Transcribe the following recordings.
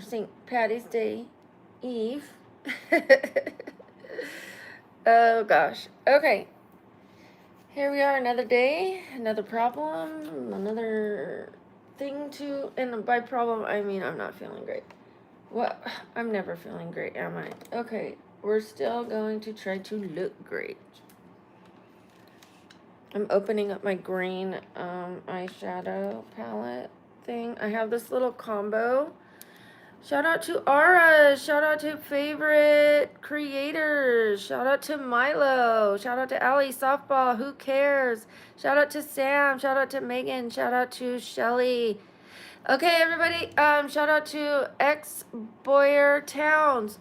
St. Patty's Day Eve. Oh gosh. Okay. Here we are, another day, another problem, another thing to, and by problem I mean I'm not feeling great. What? I'm never feeling great, am I? Okay, we're still going to try to look great. I'm opening up my green eyeshadow palette thing. I have this little combo. Shout out to Aura. Shout out to favorite creators. Shout out to Milo. Shout out to Allie Softball. Who cares? Shout out to Sam. Shout out to Megan. Shout out to Shelly. Okay, everybody. Shout out to X Boyer Towns.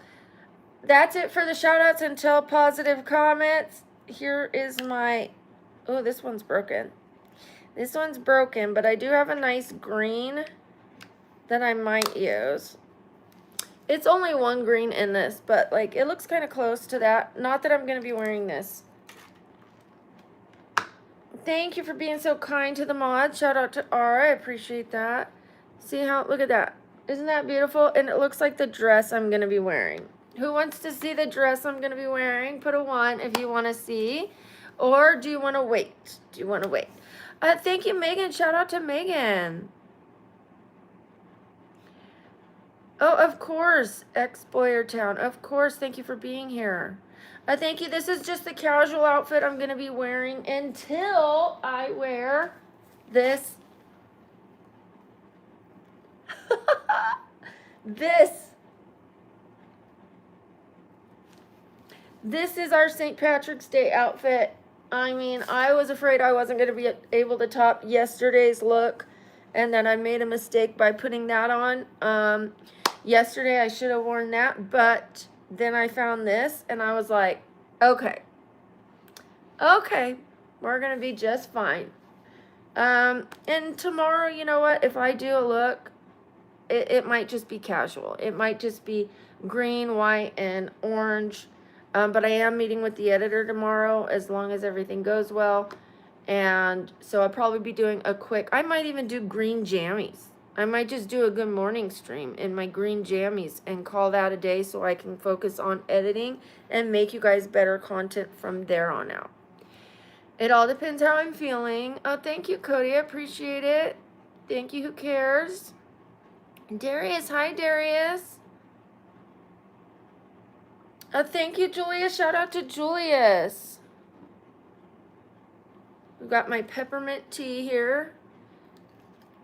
That's it for the shout outs until positive comments. Here is my. Oh, this one's broken. This one's broken, but I do have a nice green that I might use. It's only one green in this, but like it looks kind of close to that. Not that I'm going to be wearing this. Thank you for being so kind to the mods. Shout out to Ara. I appreciate that. See how, look at that. Isn't that beautiful? And it looks like the dress I'm going to be wearing. Who wants to see the dress I'm going to be wearing? Put a 1 if you want to see. Or do you want to wait? Do you want to wait? Thank you, Megan. Shout out to Megan. Oh, of course, ex-Boyertown. Of course, thank you for being here. Thank you. This is just the casual outfit I'm going to be wearing until I wear this. This is our St. Patrick's Day outfit. I mean, I was afraid I wasn't going to be able to top yesterday's look, and then I made a mistake by putting that on. Yesterday I should have worn that, but then I found this and I was like, okay, we're going to be just fine. And tomorrow, you know what, if I do a look, it might just be casual. It might just be green, white, and orange. But I am meeting with the editor tomorrow as long as everything goes well. And so I'll probably be doing a quick, I might even do green jammies. I might just do a good morning stream in my green jammies and call that a day so I can focus on editing and make you guys better content from there on out. It all depends how I'm feeling. Oh, thank you, Cody. I appreciate it. Thank you. Who cares? Darius. Hi, Darius. Thank you, Julius. Shout out to Julius. We've got my peppermint tea here.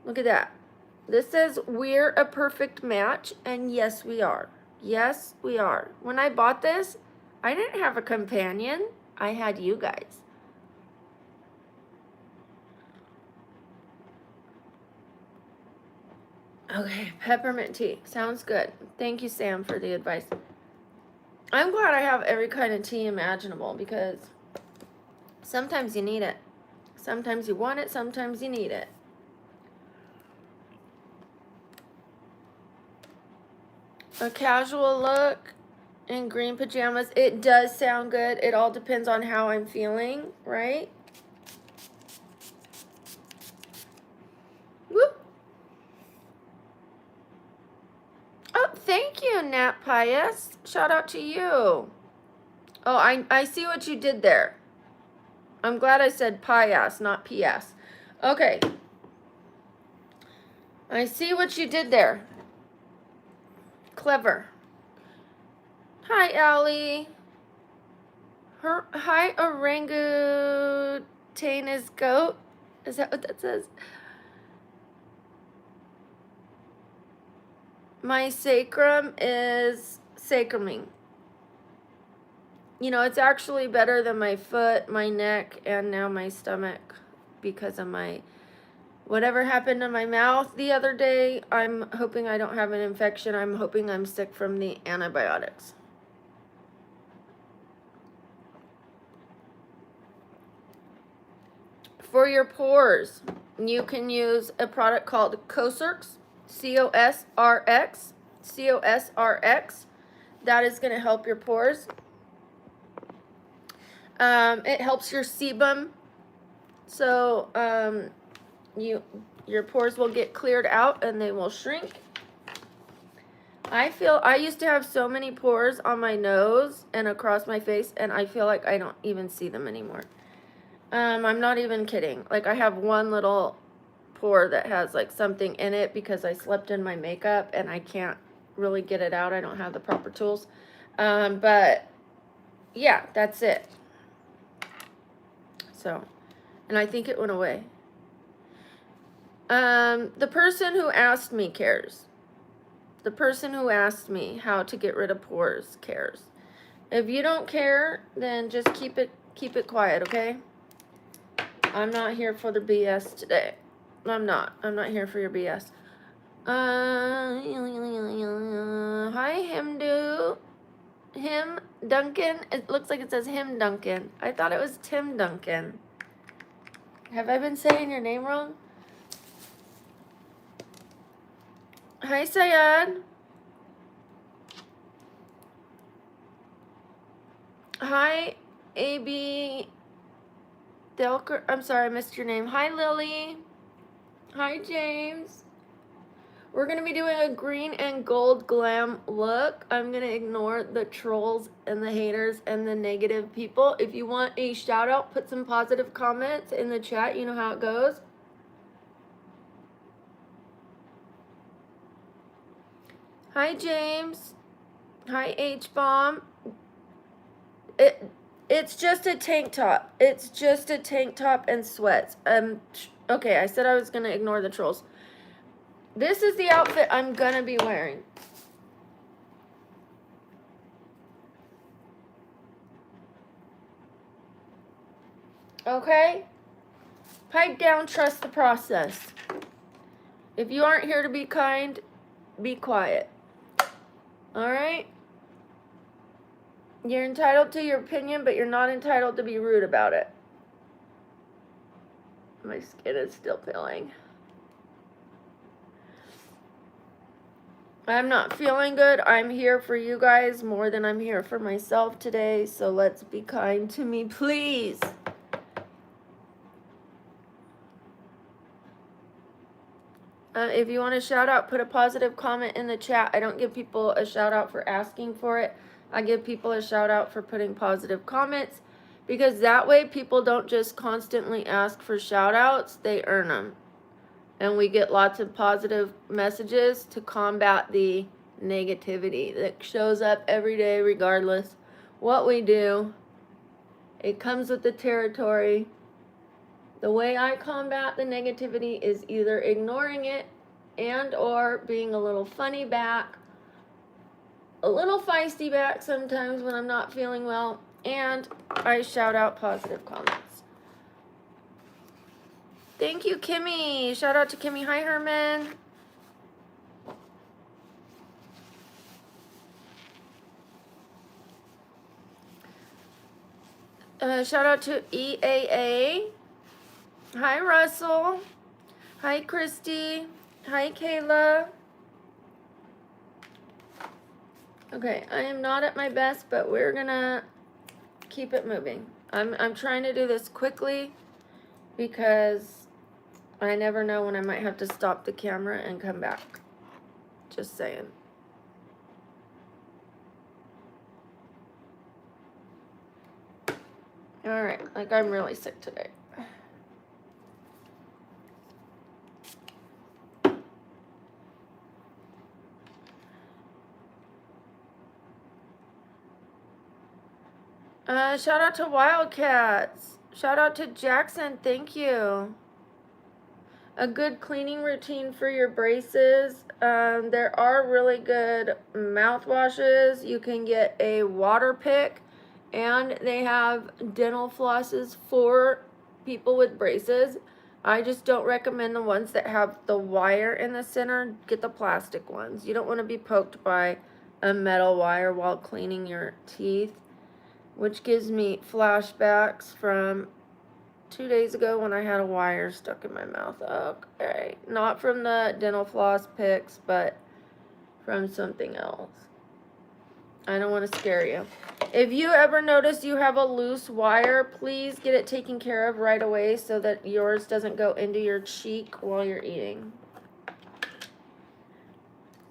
Look at that. This says, we're a perfect match, and yes, we are. Yes, we are. When I bought this, I didn't have a companion. I had you guys. Okay, peppermint tea. Sounds good. Thank you, Sam, for the advice. I'm glad I have every kind of tea imaginable because sometimes you need it. Sometimes you want it, sometimes you need it. A casual look in green pajamas. It does sound good. It all depends on how I'm feeling, right? Whoop. Oh, thank you, Nat Pius. Shout out to you. Oh, I see what you did there. I'm glad I said Pius, not PS. Okay. I see what you did there. Clever. Hi, Allie. Hi, orangutanus goat. Is that what that says? My sacrum is sacruming. You know, it's actually better than my foot, my neck, and now my stomach because of my whatever happened to my mouth the other day. I'm hoping I don't have an infection. I'm hoping I'm sick from the antibiotics. For your pores, you can use a product called Cosrx, C-O-S-R-X, C-O-S-R-X. That is going to help your pores. It helps your sebum. So, your pores will get cleared out and they will shrink. I used to have so many pores on my nose and across my face, and I feel like I don't even see them anymore. I'm not even kidding. Like, I have one little pore that has like something in it because I slept in my makeup and I can't really get it out. I don't have the proper tools. But yeah, that's it. So, and I think it went away. The person who asked me cares. The person who asked me how to get rid of pores cares. If you don't care, then just keep it quiet, okay? I'm not here for the BS today. I'm not here for your BS. Hi, Him Duncan. It looks like it says Him Duncan. I thought it was Tim Duncan. Have I been saying your name wrong? Hi, Sayed. Hi, AB Delker. I'm sorry, I missed your name. Hi, Lily. Hi, James. We're going to be doing a green and gold glam look. I'm going to ignore the trolls and the haters and the negative people. If you want a shout out, put some positive comments in the chat. You know how it goes. Hi, James. Hi, H-Bomb. It's just a tank top. It's just a tank top and sweats. Okay, I said I was going to ignore the trolls. This is the outfit I'm going to be wearing. Okay? Pipe down, trust the process. If you aren't here to be kind, be quiet. Alright? You're entitled to your opinion, but you're not entitled to be rude about it. My skin is still peeling. I'm not feeling good. I'm here for you guys more than I'm here for myself today, so let's be kind to me, please. If you want a shout out, put a positive comment in the chat. I don't give people a shout out for asking for it. I give people a shout out for putting positive comments, because that way people don't just constantly ask for shout outs, they earn them. And we get lots of positive messages to combat the negativity that shows up every day regardless what we do. It comes with the territory. The way I combat the negativity is either ignoring it and or being a little funny back, a little feisty back sometimes when I'm not feeling well, and I shout out positive comments. Thank you, Kimmy. Shout out to Kimmy. Hi, Herman. Shout out to EAA. Hi, Russell. Hi, Christy. Hi, Kayla. Okay, I am not at my best, but we're gonna keep it moving. I'm trying to do this quickly because I never know when I might have to stop the camera and come back. Just saying. Alright, like I'm really sick today. Shout out to Wildcats. Shout out to Jackson. Thank you. A good cleaning routine for your braces. There are really good mouthwashes. You can get a water pick, and they have dental flosses for people with braces. I just don't recommend the ones that have the wire in the center. Get the plastic ones. You don't want to be poked by a metal wire while cleaning your teeth, which gives me flashbacks from 2 days ago when I had a wire stuck in my mouth. Okay, not from the dental floss picks, but from something else. I don't want to scare you. If you ever notice you have a loose wire, please get it taken care of right away so that yours doesn't go into your cheek while you're eating.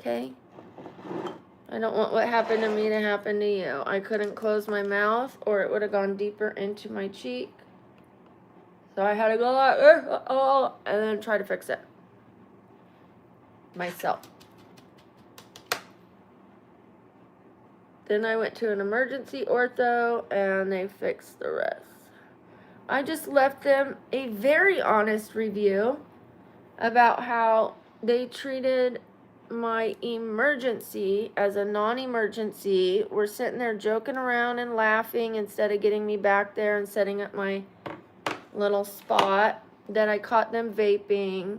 Okay? I don't want what happened to me to happen to you. I couldn't close my mouth or it would have gone deeper into my cheek. So I had to go like, and then try to fix it myself. Then I went to an emergency ortho and they fixed the rest. I just left them a very honest review about how they treated my emergency as a non-emergency. We're sitting there joking around and laughing instead of getting me back there and setting up my little spot. That I caught them vaping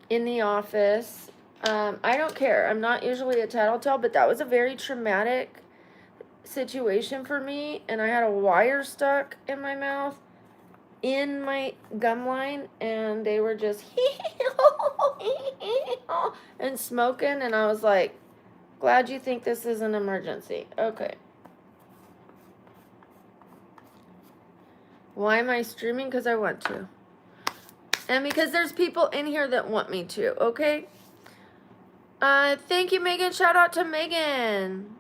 in the office. I don't care. I'm not usually a tattletale, but that was a very traumatic situation for me, and I had a wire stuck in my mouth in my gum line, and they were just and smoking, and I was like, glad you think this is an emergency. Okay. Why am I streaming? Because I want to. And because there's people in here that want me to, okay? Thank you, Megan. Shout out to Megan.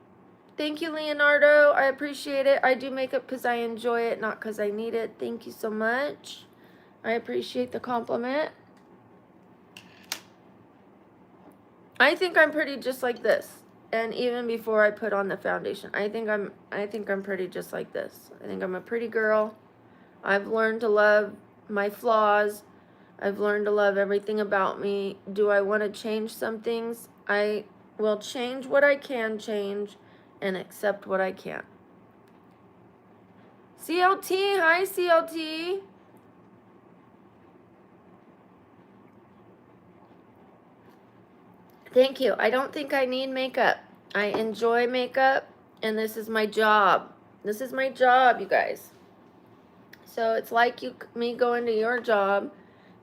Thank you, Leonardo. I appreciate it. I do makeup because I enjoy it, not because I need it. Thank you so much. I appreciate the compliment. I think I'm pretty just like this. And even before I put on the foundation, I think I'm pretty just like this. I think I'm a pretty girl. I've learned to love my flaws. I've learned to love everything about me. Do I want to change some things? I will change what I can change and accept what I can't. CLT, hi CLT. Thank you. I don't think I need makeup. I enjoy makeup, and this is my job. This is my job, you guys. So it's like me going to your job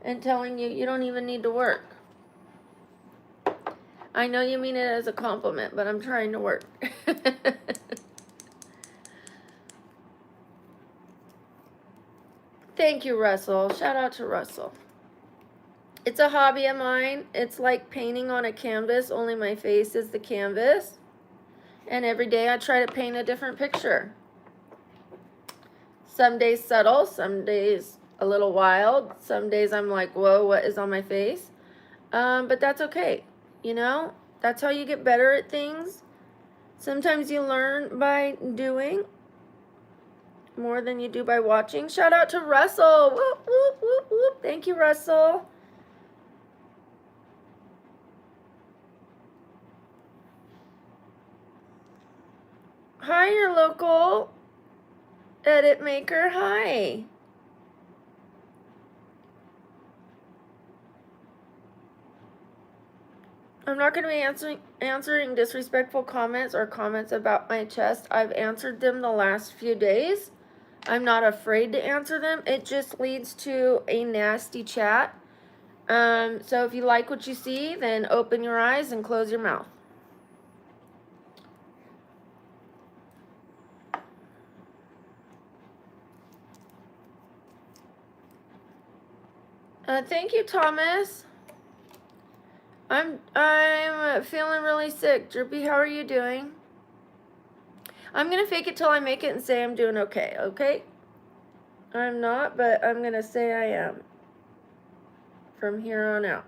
and telling you you don't even need to work. I know you mean it as a compliment, but I'm trying to work. Thank you, Russell. Shout out to Russell. It's a hobby of mine. It's like painting on a canvas, only my face is the canvas. And every day I try to paint a different picture. Some days subtle, some days a little wild. Some days I'm like, whoa, what is on my face? But that's okay. You know, that's how you get better at things. Sometimes you learn by doing more than you do by watching. Shout out to Russell. Whoop, whoop, whoop, whoop. Thank you, Russell. Hi, your local edit maker. Hi. I'm not going to be answering disrespectful comments or comments about my chest. I've answered them the last few days. I'm not afraid to answer them. It just leads to a nasty chat. So if you like what you see, then open your eyes and close your mouth. Thank you, Thomas. I'm feeling really sick. Droopy, how are you doing? I'm going to fake it till I make it and say I'm doing okay, okay? I'm not, but I'm going to say I am from here on out.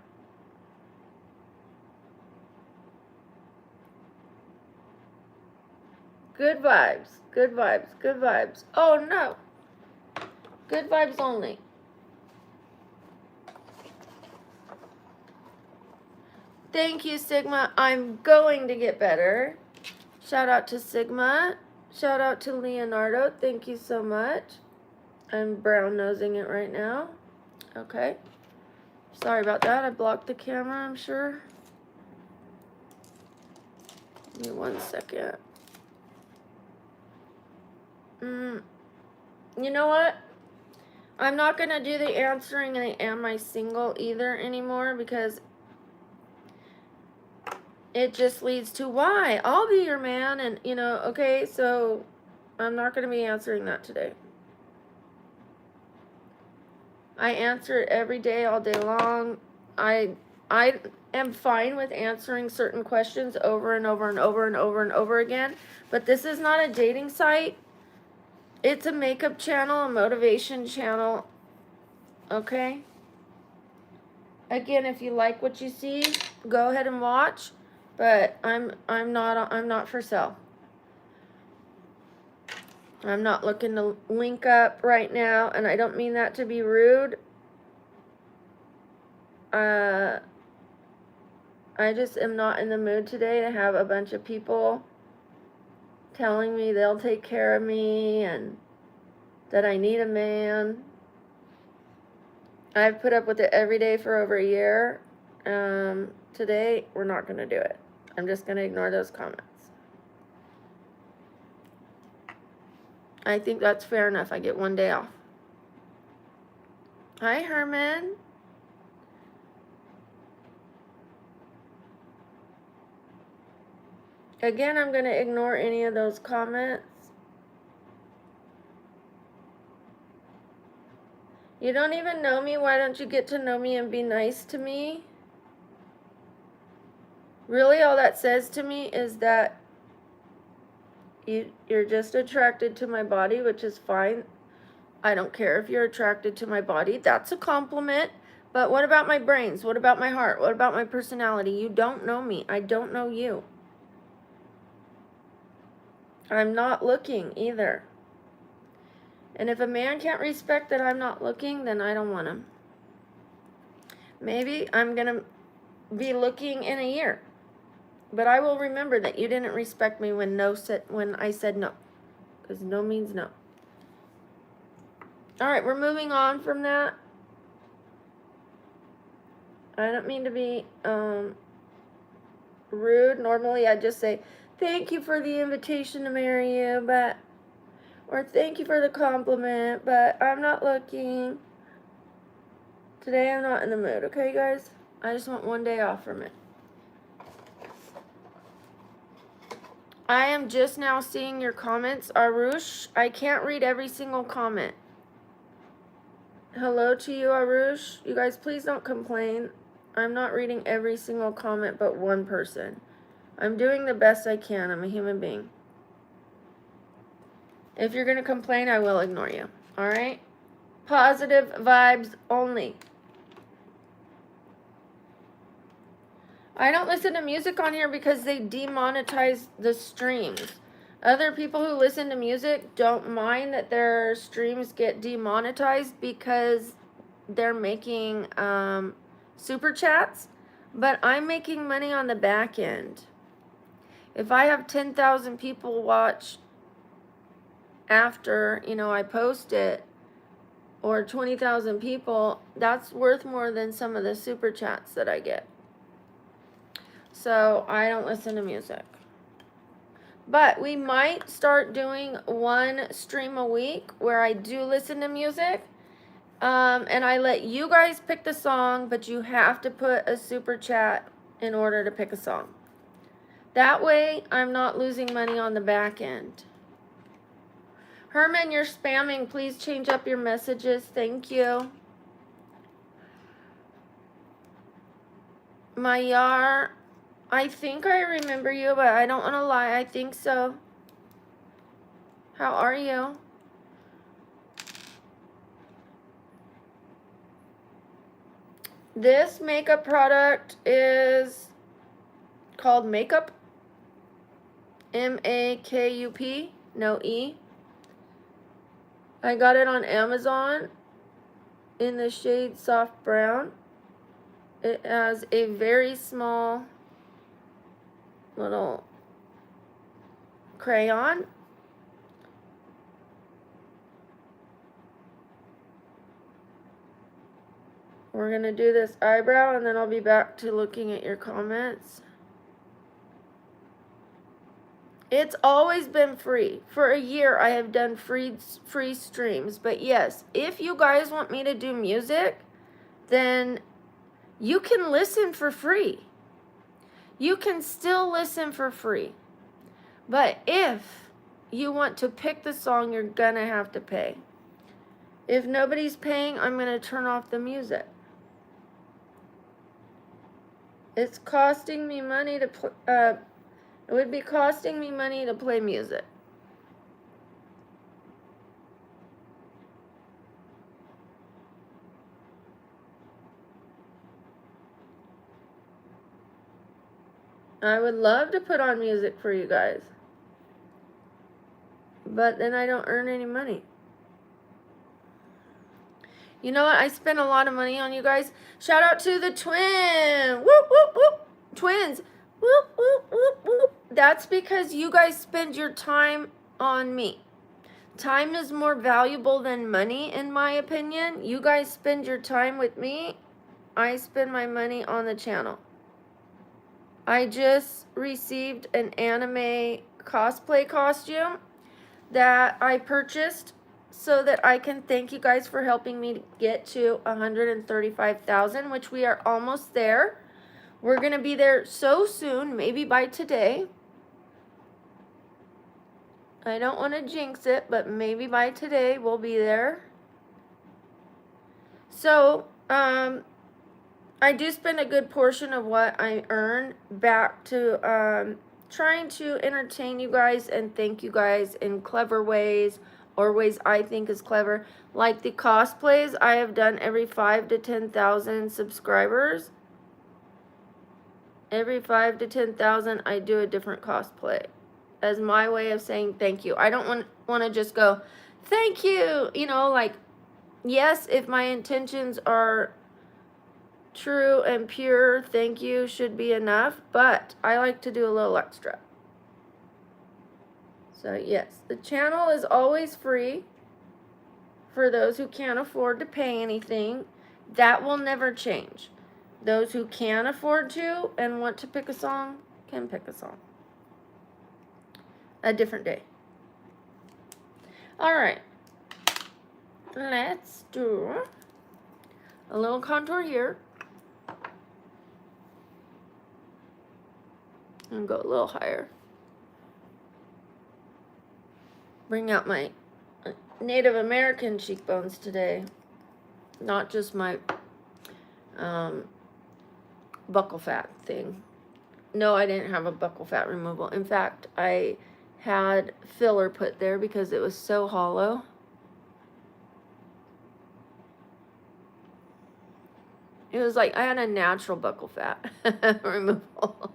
Good vibes, good vibes, good vibes. Oh, no. Good vibes only. Thank you, Sigma. I'm going to get better. Shout out to Sigma. Shout out to Leonardo. Thank you so much. I'm brown nosing it right now. Okay. Sorry about that. I blocked the camera, I'm sure. Give me 1 second. You know what? I'm not going to do the answering and am I single either anymore because it just leads to why. I'll be your man and, you know, okay, so I'm not going to be answering that today. I answer it every day, all day long. I I am fine with answering certain questions over and over and over and over and over again, but this is not a dating site. It's a makeup channel, a motivation channel. Okay? Again, if you like what you see, go ahead and watch, but I'm not for sale. I'm not looking to link up right now, and I don't mean that to be rude. I just am not in the mood today to have a bunch of people telling me they'll take care of me and that I need a man. I've put up with it every day for over a year. Today, we're not going to do it. I'm just going to ignore those comments. I think that's fair enough. I get one day off. Hi, Herman. Again, I'm going to ignore any of those comments. You don't even know me. Why don't you get to know me and be nice to me? Really, all that says to me is that you're just attracted to my body, which is fine. I don't care if you're attracted to my body. That's a compliment. But what about my brains? What about my heart? What about my personality? You don't know me. I don't know you. I'm not looking either. And if a man can't respect that I'm not looking, then I don't want him. Maybe I'm going to be looking in a year. But I will remember that you didn't respect me when I said no. Because no means no. Alright, we're moving on from that. I don't mean to be rude. Normally I just say, thank you for the invitation to marry you, but, or thank you for the compliment, but I'm not looking. Today I'm not in the mood, okay guys? I just want one day off from it. I am just now seeing your comments, Arush. I can't read every single comment. Hello to you, Arush. You guys, please don't complain. I'm not reading every single comment but one person. I'm doing the best I can. I'm a human being. If you're going to complain, I will ignore you. Alright? Positive vibes only. I don't listen to music on here because they demonetize the streams. Other people who listen to music don't mind that their streams get demonetized because they're making super chats, but I'm making money on the back end. If I have 10,000 people watch after, I post it, or 20,000 people, that's worth more than some of the super chats that I get. So I don't listen to music. But we might start doing one stream a week where I do listen to music. And I let you guys pick the song, but you have to put a super chat in order to pick a song. That way, I'm not losing money on the back end. Herman, you're spamming. Please change up your messages. Thank you. Mayar, I think I remember you, but I don't want to lie. I think so. How are you? This makeup product is called Makeup. M-A-K-U-P. No E. I got it on Amazon in the shade Soft Brown. It has a very small little crayon. We're going to do this eyebrow and then I'll be back to looking at your comments. It's always been free. For a year I have done free streams. But yes, if you guys want me to do music, then you can listen for free. You can still listen for free. But if you want to pick the song, you're gonna have to pay. If nobody's paying, I'm gonna turn off the music. It's costing me money to it would be costing me money to play music. I would love to put on music for you guys, but then I don't earn any money. You know what? I spend a lot of money on you guys. Shout out to the twin. Whoop, whoop, whoop. Twins. Whoop, whoop, whoop, whoop. That's because you guys spend your time on me. Time is more valuable than money, in my opinion. You guys spend your time with me. I spend my money on the channel. I just received an anime cosplay costume that I purchased so that I can thank you guys for helping me get to 135,000, which we are almost there. We're going to be there so soon, maybe by today. I don't want to jinx it, but maybe by today we'll be there. So, I do spend a good portion of what I earn back to trying to entertain you guys and thank you guys in clever ways, or ways I think is clever. Like the cosplays I have done every 5 to 10,000 subscribers. Every 5 to 10,000 I do a different cosplay as my way of saying thank you. I don't want to just go, thank you, you know, like, yes, if my intentions are true and pure, thank you should be enough, but I like to do a little extra. So yes, the channel is always free for those who can't afford to pay anything. That will never change. Those who can afford to and want to pick a song can pick a song. A different day. All right, let's do a little contour here. And go a little higher. Bring out my Native American cheekbones today. Not just my buccal fat thing. No, I didn't have a buccal fat removal. In fact, I had filler put there because it was so hollow. It was like I had a natural buccal fat removal.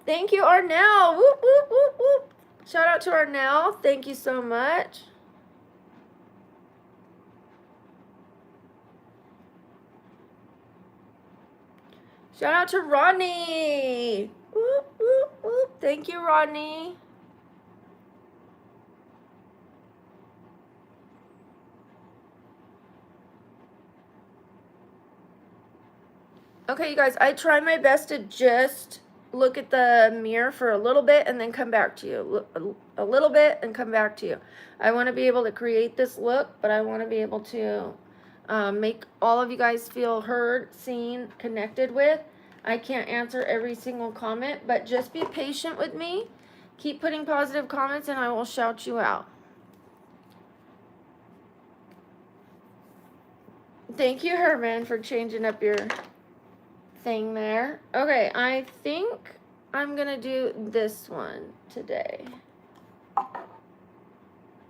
Thank you, Arnell. Whoop, whoop, whoop, whoop. Shout out to Arnell. Thank you so much. Shout out to Rodney. Whoop, whoop, whoop. Thank you, Rodney. Okay, you guys, I try my best to just look at the mirror for a little bit and then come back to you. Look a little bit and come back to you. I want to be able to create this look, but I want to be able to make all of you guys feel heard, seen, connected with. I can't answer every single comment, but just be patient with me. Keep putting positive comments and I will shout you out. Thank you, Herman, for changing up your thing there. Okay, I think I'm gonna do this one today.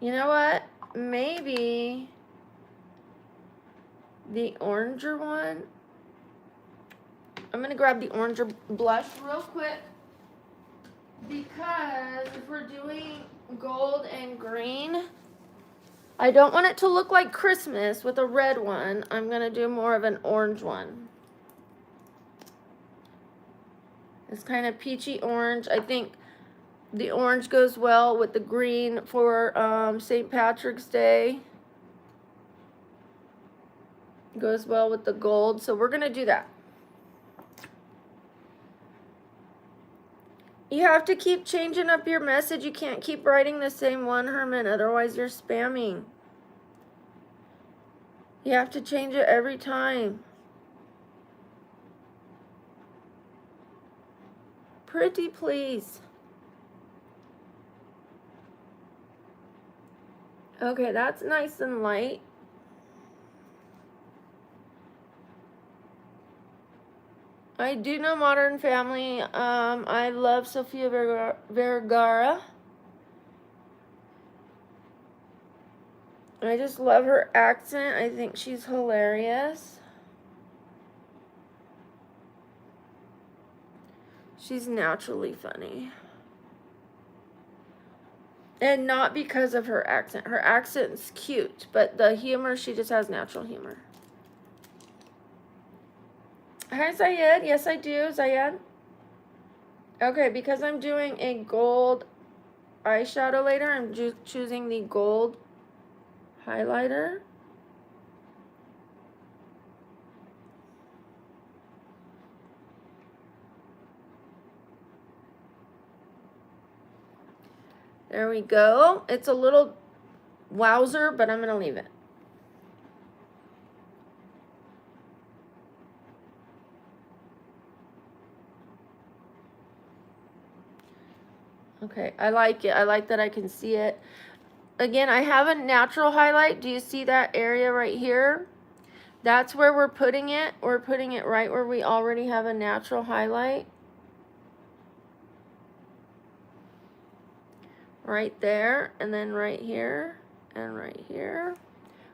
You know what? Maybe the oranger one. I'm gonna grab the oranger blush real quick because if we're doing gold and green, I don't want it to look like Christmas with a red one. I'm gonna do more of an orange one. It's kind of peachy orange. I think the orange goes well with the green for St. Patrick's Day. Goes well with the gold. So we're going to do that. You have to keep changing up your message. You can't keep writing the same one, Herman. Otherwise, you're spamming. You have to change it every time. Pretty please. Okay, that's nice and light. I do know Modern Family. I love Sofia Vergara. I just love her accent. I think she's hilarious. She's naturally funny. And not because of her accent. Her accent's cute, but the humor, she just has natural humor. Hi, Zayed. Yes, I do, Zayed. Okay, because I'm doing a gold eyeshadow later, I'm choosing the gold highlighter. There we go. It's a little wowzer, but I'm going to leave it. Okay, I like it. I like that I can see it. Again, I have a natural highlight. Do you see that area right here? That's where we're putting it. We're putting it right where we already have a natural highlight. Right there, and then right here, and right here.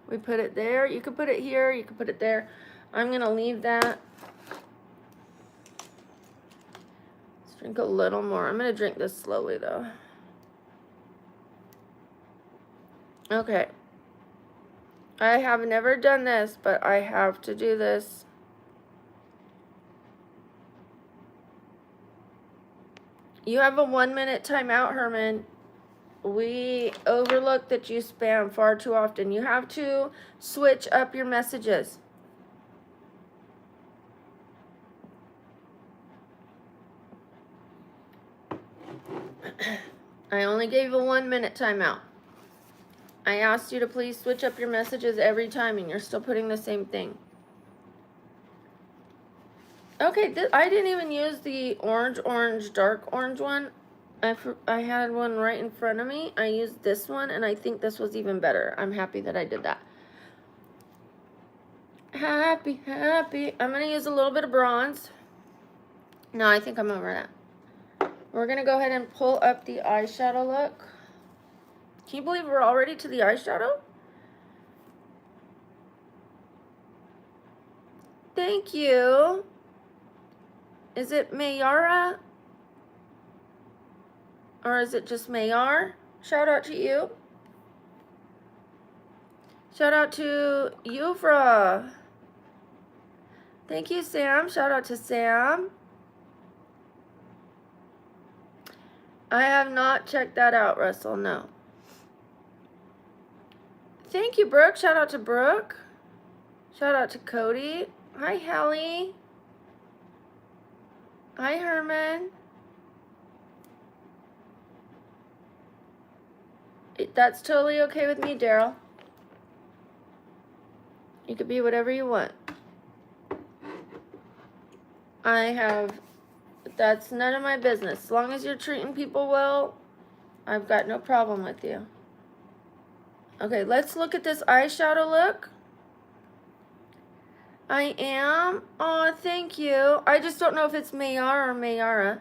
We put it there. You could put it here, you could put it there. I'm going to leave that. Let's drink a little more. I'm going to drink this slowly, though. Okay. I have never done this, but I have to do this. You have a 1-minute timeout, Herman. We overlook that you spam far too often. You have to switch up your messages. I only gave a 1-minute timeout. I asked you to please switch up your messages every time, and you're still putting the same thing. Okay, I didn't even use the orange, dark orange one. I had one right in front of me. I used this one, and I think this was even better. I'm happy that I did that. Happy. I'm going to use a little bit of bronze. No, I think I'm over that. We're going to go ahead and pull up the eyeshadow look. Can you believe we're already to the eyeshadow? Thank you. Is it Mayara? Or is it just Mayar? Shout out to you. Shout out to Yuvra. Thank you, Sam. Shout out to Sam. I have not checked that out, Russell. No. Thank you, Brooke. Shout out to Brooke. Shout out to Cody. Hi, Helly. Hi, Herman. That's totally okay with me, Daryl. You could be whatever you want. That's none of my business. As long as you're treating people well, I've got no problem with you. Okay, let's look at this eyeshadow look. I am. Oh, thank you. I just don't know if it's Mayar or Mayara.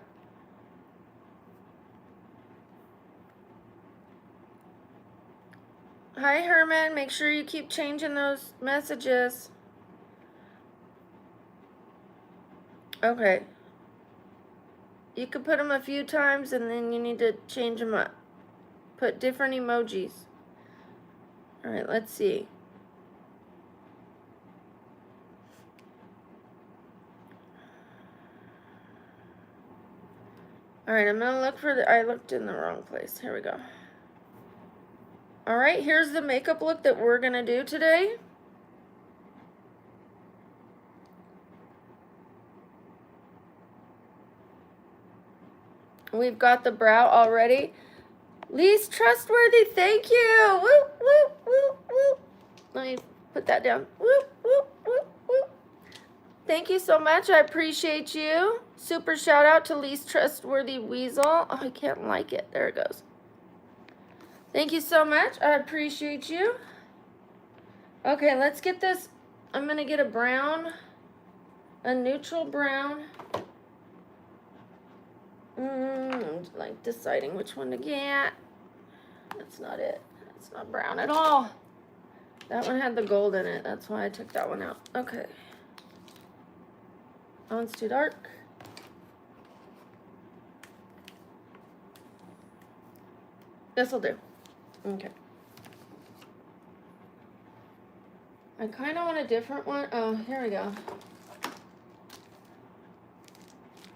Hi, Herman. Make sure you keep changing those messages. Okay. You could put them a few times, and then you need to change them up. Put different emojis. All right, let's see. All right, I'm going to look for I looked in the wrong place. Here we go. All right, here's the makeup look that we're going to do today. We've got the brow already. Least trustworthy, thank you. Whoop, whoop, whoop, whoop. Let me put that down. Whoop, whoop, whoop, whoop. Thank you so much. I appreciate you. Super shout out to Least Trustworthy Weasel. Oh, I can't like it. There it goes. Thank you so much. I appreciate you. Okay, let's get this. I'm going to get a brown. a neutral brown. I'm like deciding which one to get. That's not it. That's not brown at all. That one had the gold in it. That's why I took that one out. Okay. That one's too dark. This'll do. Okay. I kind of want a different one. Oh, here we go.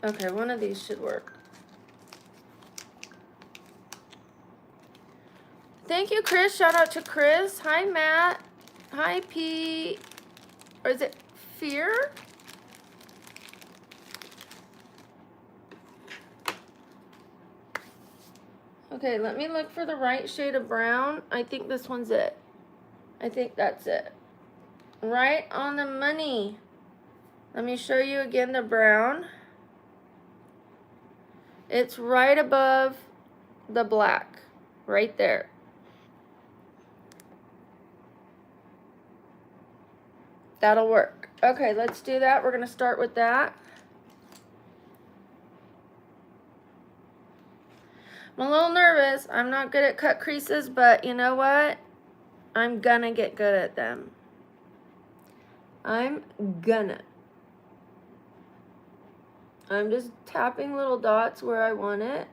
Okay, one of these should work. Thank you, Chris. Shout out to Chris. Hi, Matt. Hi, Pete. Or is it Fear? Okay, let me look for the right shade of brown. I think this one's it. I think that's it. Right on the money. Let me show you again the brown. It's right above the black. Right there. That'll work. Okay, let's do that. We're going to start with that. I'm a little nervous. I'm not good at cut creases, but you know what? I'm gonna get good at them. I'm just tapping little dots where I want it.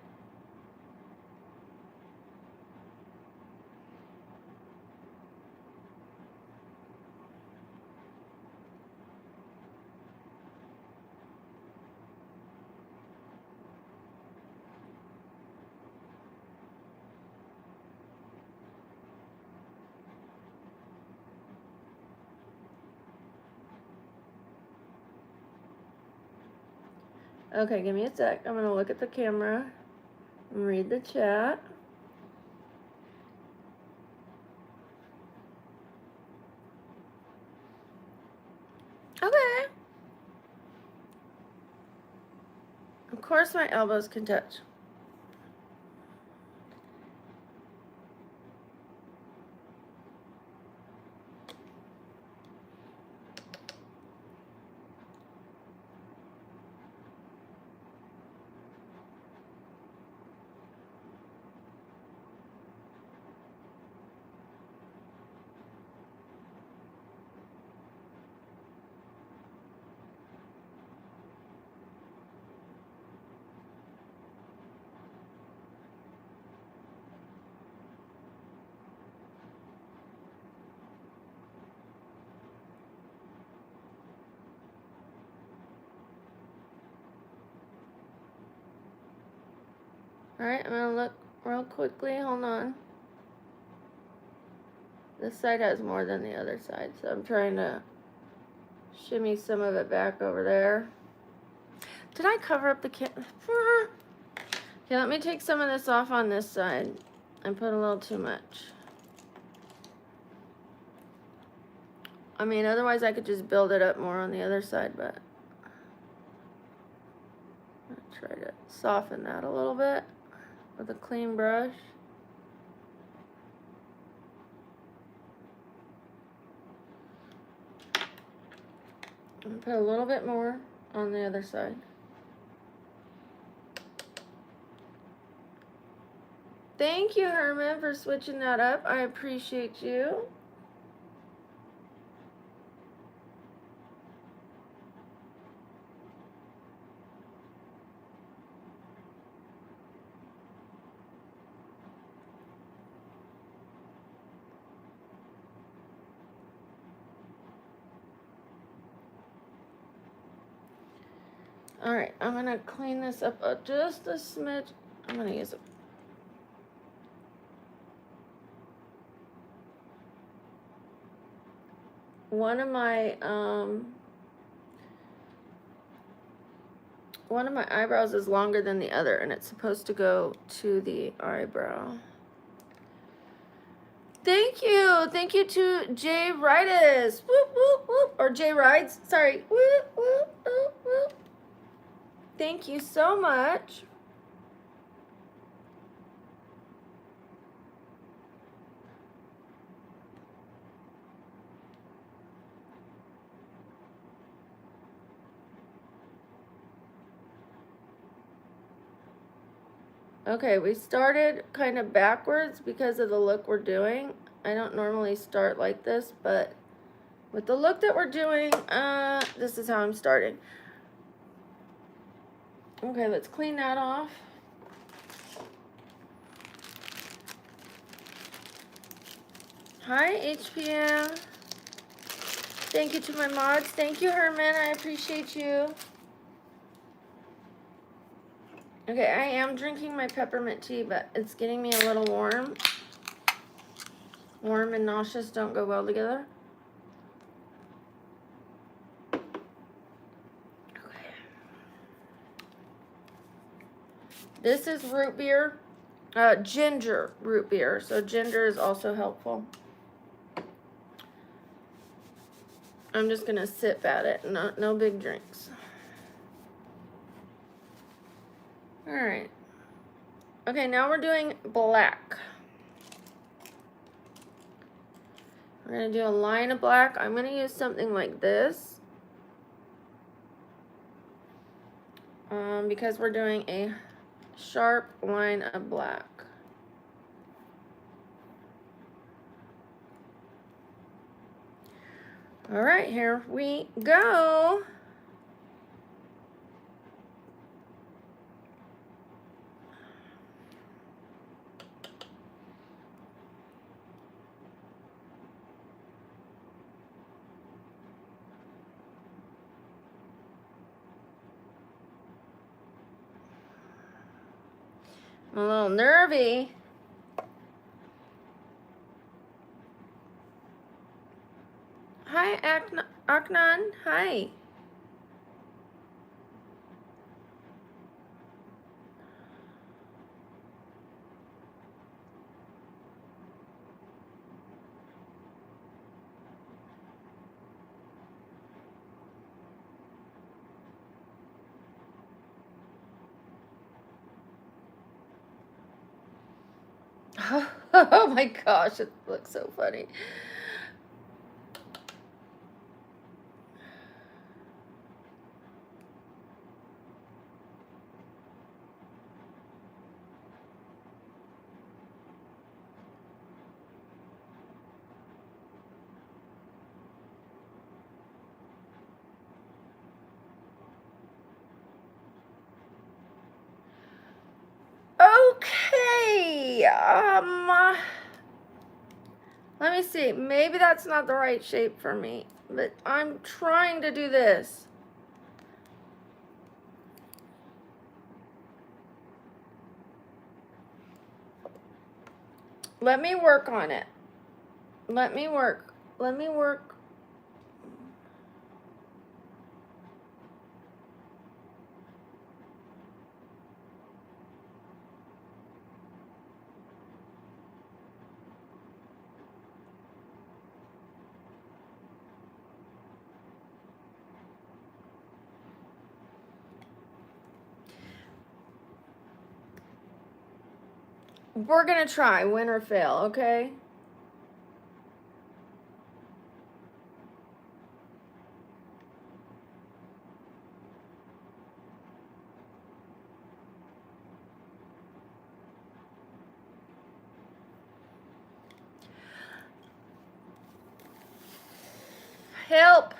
Okay, give me a sec. I'm gonna look at the camera and read the chat. Okay. Of course my elbows can touch. Alright, I'm gonna look real quickly. Hold on. This side has more than the other side, so I'm trying to shimmy some of it back over there. Did I cover up the camera? Okay, let me take some of this off on this side. I put a little too much. I mean, otherwise I could just build it up more on the other side, but I'll try to soften that a little bit with a clean brush. And put a little bit more on the other side. Thank you, Herman, for switching that up. I appreciate you. All right, I'm gonna clean this up just a smidge. I'm gonna use it. One of my eyebrows is longer than the other, and it's supposed to go to the eyebrow. Thank you to Jay Rides. Whoop whoop whoop, or Jay Rides. Sorry. Whoop whoop whoop whoop. Thank you so much. Okay, we started kind of backwards because of the look we're doing. I don't normally start like this, but with the look that we're doing, this is how I'm starting. Okay, let's clean that off. Hi, HPM. Thank you to my mods. Thank you, Herman. I appreciate you. Okay, I am drinking my peppermint tea, but it's getting me a little warm. Warm and nauseous don't go well together. Okay. This is root beer, ginger root beer. So ginger is also helpful. I'm just gonna sip at it, no big drinks. All right. Okay, now we're doing black. We're gonna do a line of black. I'm gonna use something like this. Because we're doing a sharp line of black. All right, here we go. I'm a little nervy. Hi, Aknan. Hi. Oh my gosh, it looks so funny. Okay, let me see. Maybe that's not the right shape for me, but I'm trying to do this. Let me work on it. Let me work. Let me work. We're gonna try, win or fail, okay? Help!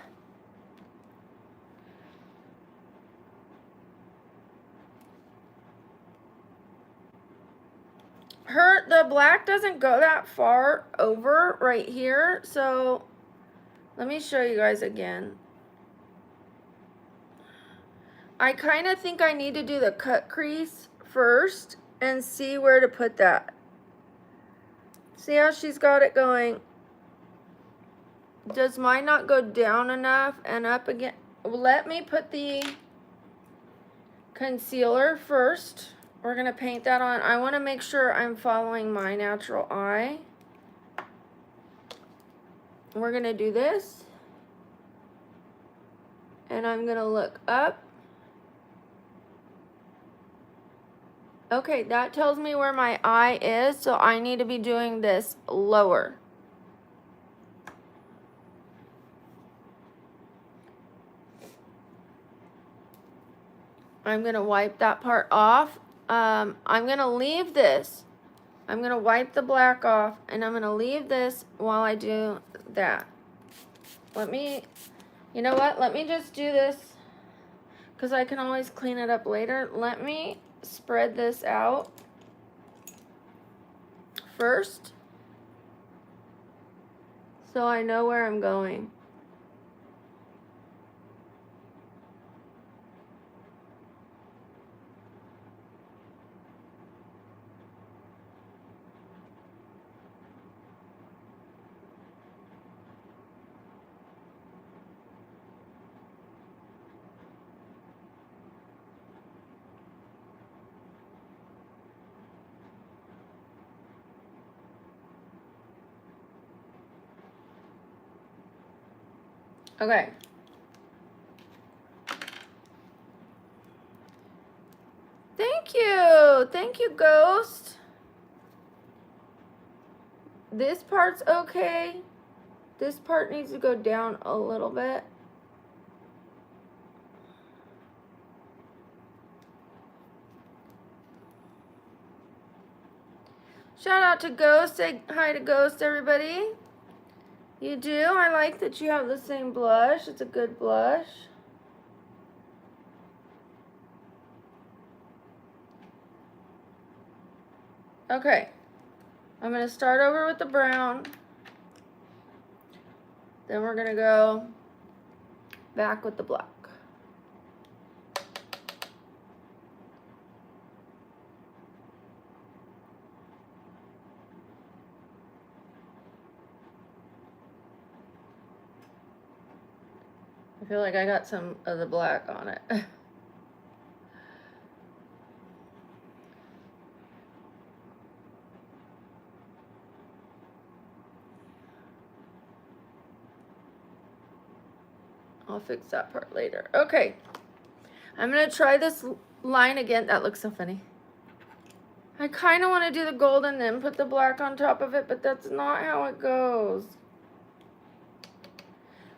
The black doesn't go that far over right here, so let me show you guys again. I kind of think I need to do the cut crease first and see where to put that. See how she's got it going? Does mine not go down enough and up again? Let me put the concealer first. We're gonna paint that on. I wanna make sure I'm following my natural eye. We're gonna do this. And I'm gonna look up. Okay, that tells me where my eye is, so I need to be doing this lower. I'm gonna wipe that part off. I'm going to leave this. I'm going to wipe the black off, and I'm going to leave this while I do that. You know what? Let me just do this, because I can always clean it up later. Let me spread this out first, so I know where I'm going. Okay. Thank you. Thank you, Ghost. This part's okay. This part needs to go down a little bit. Shout out to Ghost. Say hi to Ghost, everybody. You do? I like that you have the same blush. It's a good blush. Okay. I'm going to start over with the brown. Then we're going to go back with the black. I feel like I got some of the black on it. I'll fix that part later. Okay. I'm going to try this line again. That looks so funny. I kind of want to do the gold and then put the black on top of it, but that's not how it goes.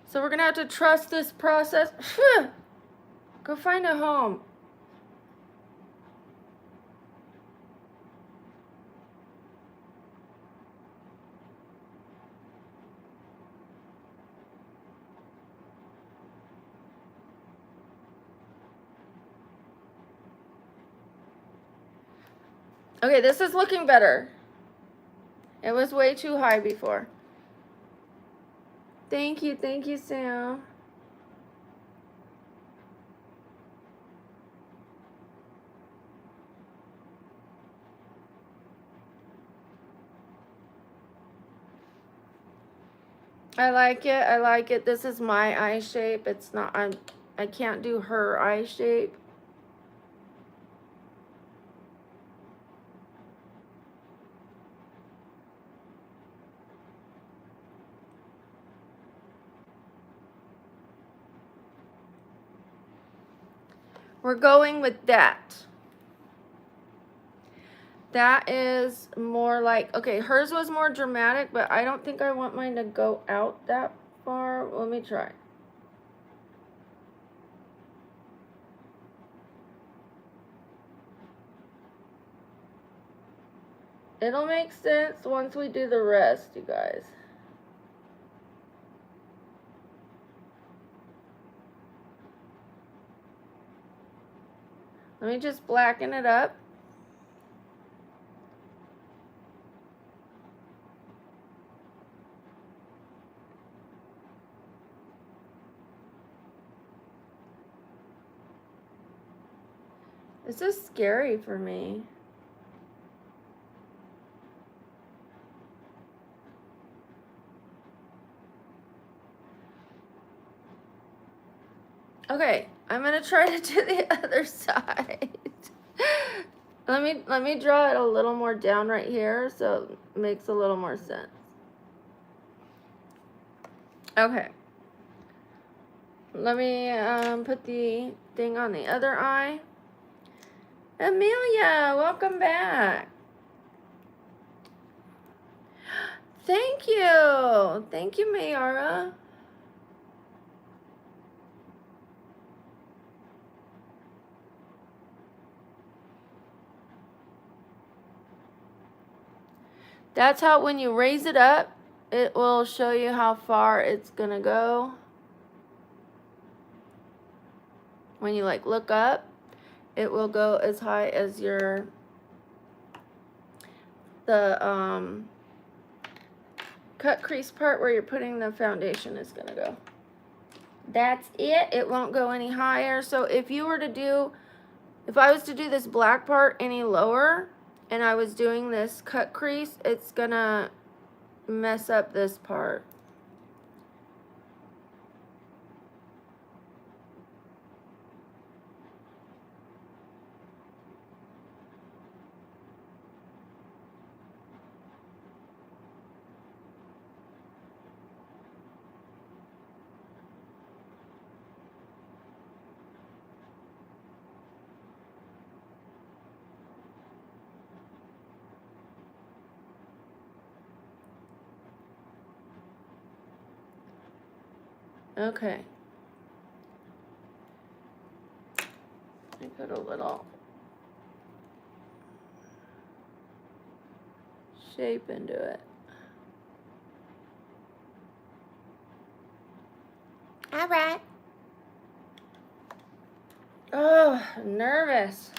So we're going to have to trust this process. Go find a home. Okay, this is looking better. It was way too high before. Thank you, Sam. I like it. I like it. This is my eye shape. It's not, I can't do her eye shape. We're going with that. That is more like, okay, hers was more dramatic, but I don't think I want mine to go out that far. Let me try. It'll make sense once we do the rest, you guys. Let me just blacken it up. This is scary for me. Okay, I'm gonna try to do the other side. Let me draw it a little more down right here so it makes a little more sense. Okay. Let me put the thing on the other eye. Amelia, welcome back. Thank you. Thank you, Mayara. That's how when you raise it up, it will show you how far it's gonna go. When you like look up, it will go as high as the cut crease part where you're putting the foundation is gonna go. That's it. It won't go any higher. So if I was to do this black part any lower and I was doing this cut crease, it's gonna mess up this part. Okay. I put a little shape into it. All right. Oh, nervous.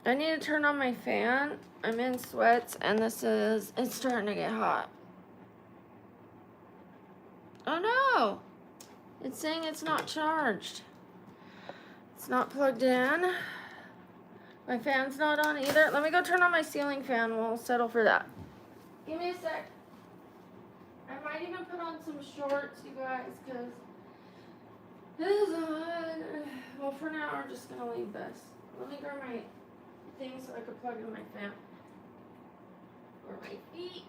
I need to turn on my fan. I'm in sweats and it's starting to get hot. Oh no! It's saying it's not charged. It's not plugged in. My fan's not on either. Let me go turn on my ceiling fan. We'll settle for that. Give me a sec. I might even put on some shorts, you guys, because this is hot. Well, for now, we're just going to leave this. Let me grab my thing so I can plug in my fan. Or my feet.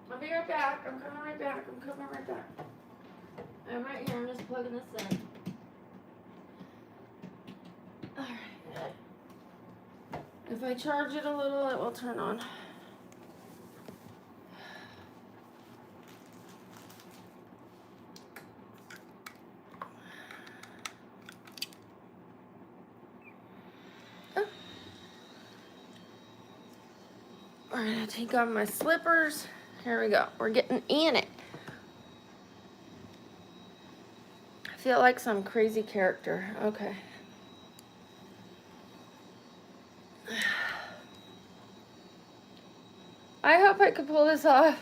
I'll be right back. I'm coming right back. I'm right here. I'm just plugging this in. Alright. If I charge it a little, it will turn on. Oh. Alright, I'll take off my slippers. Here we go. We're getting in it. I feel like some crazy character. Okay. I hope I could pull this off.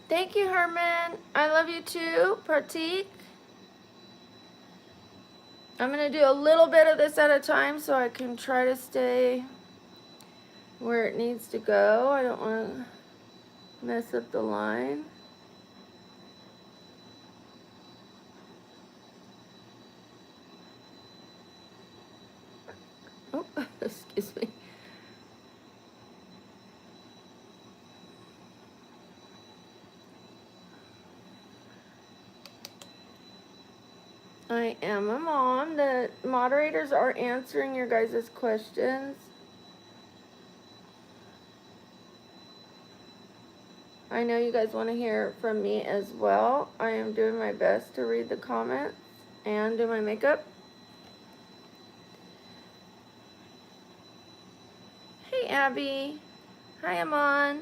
Thank you, Herman. I love you too, Pratik. I'm going to do a little bit of this at a time so I can try to stay where it needs to go. I don't want to mess up the line. Oh, excuse me. I am a mom. The moderators are answering your guys' questions. I know you guys want to hear from me as well. I am doing my best to read the comments and do my makeup. Hey, Abby. Hi, Amon.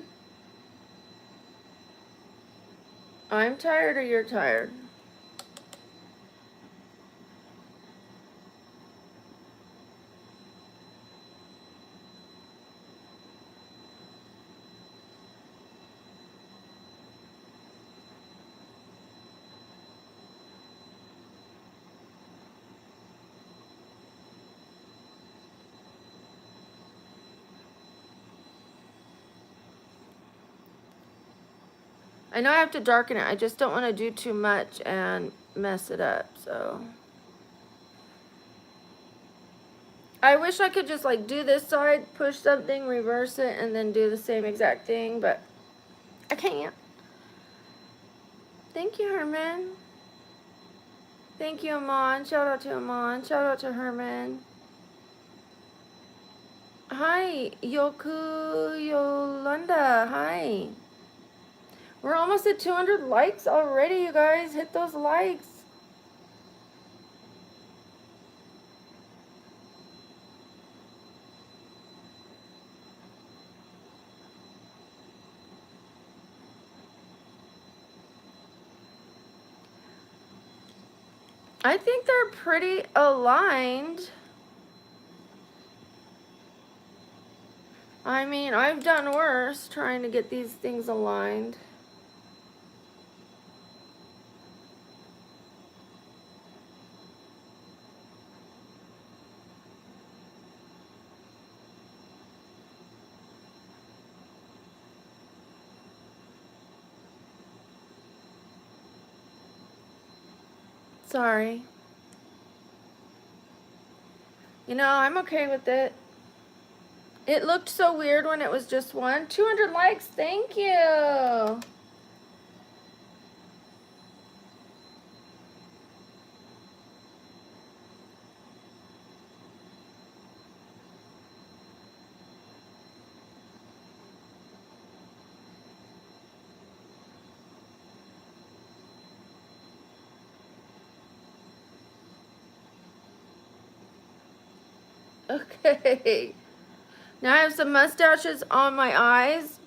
I'm tired or you're tired? I know I have to darken it. I just don't want to do too much and mess it up, so. I wish I could just like do this side, push something, reverse it, and then do the same exact thing, but I can't. Thank you, Herman. Thank you, Amon. Shout out to Amon. Shout out to Herman. Hi, Yoku Yolanda. Hi. We're almost at 200 likes already, you guys. Hit those likes. I think they're pretty aligned. I mean, I've done worse trying to get these things aligned. Sorry. You know, I'm okay with it. It looked so weird when it was just one. 200 likes, thank you. Okay. Now I have some mustaches on my eyes.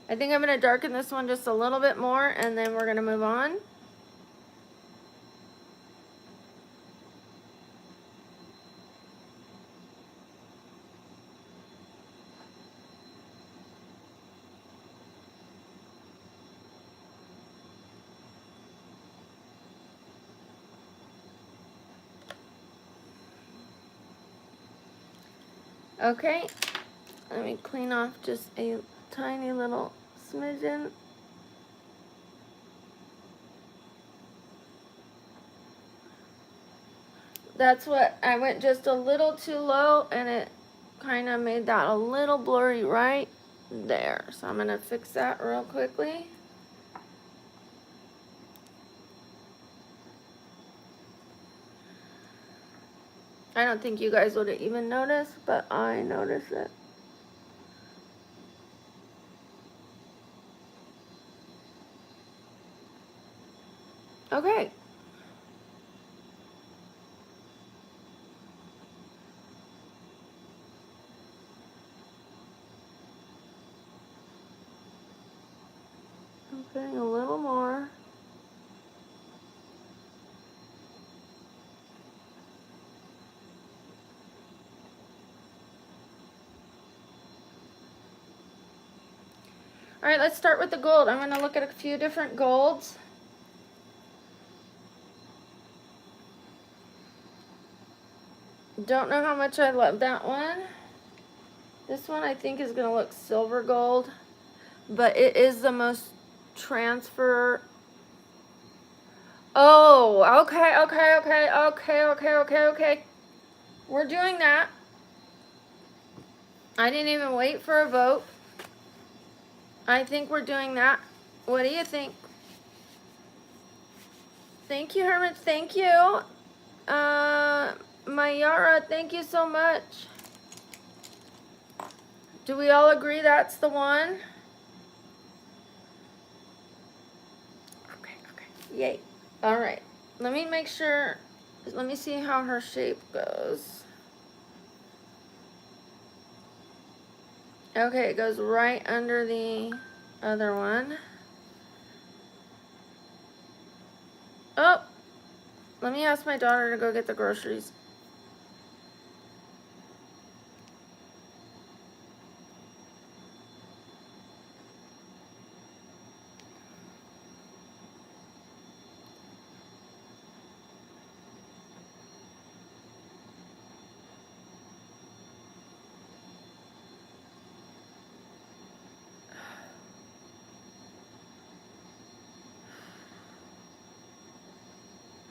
I think I'm going to darken this one just a little bit more, and then we're going to move on. Okay, let me clean off just a tiny little smidgen. That's what, I went just a little too low, and it kind of made that a little blurry right there. So I'm going to fix that real quickly. I don't think you guys would have even noticed, but I noticed it. Okay. Okay, a little more. All right, let's start with the gold. I'm going to look at a few different golds. Don't know how much I love that one. This one I think is going to look silver gold, but it is the most transfer. Oh, okay. We're doing that. I didn't even wait for a vote. I think we're doing that. What do you think? Thank you, Herman. Thank you. Mayara, thank you so much. Do we all agree that's the one? Okay. Yay. All right. Let me make sure. Let me see how her shape goes. Okay, it goes right under the other one. Oh, let me ask my daughter to go get the groceries.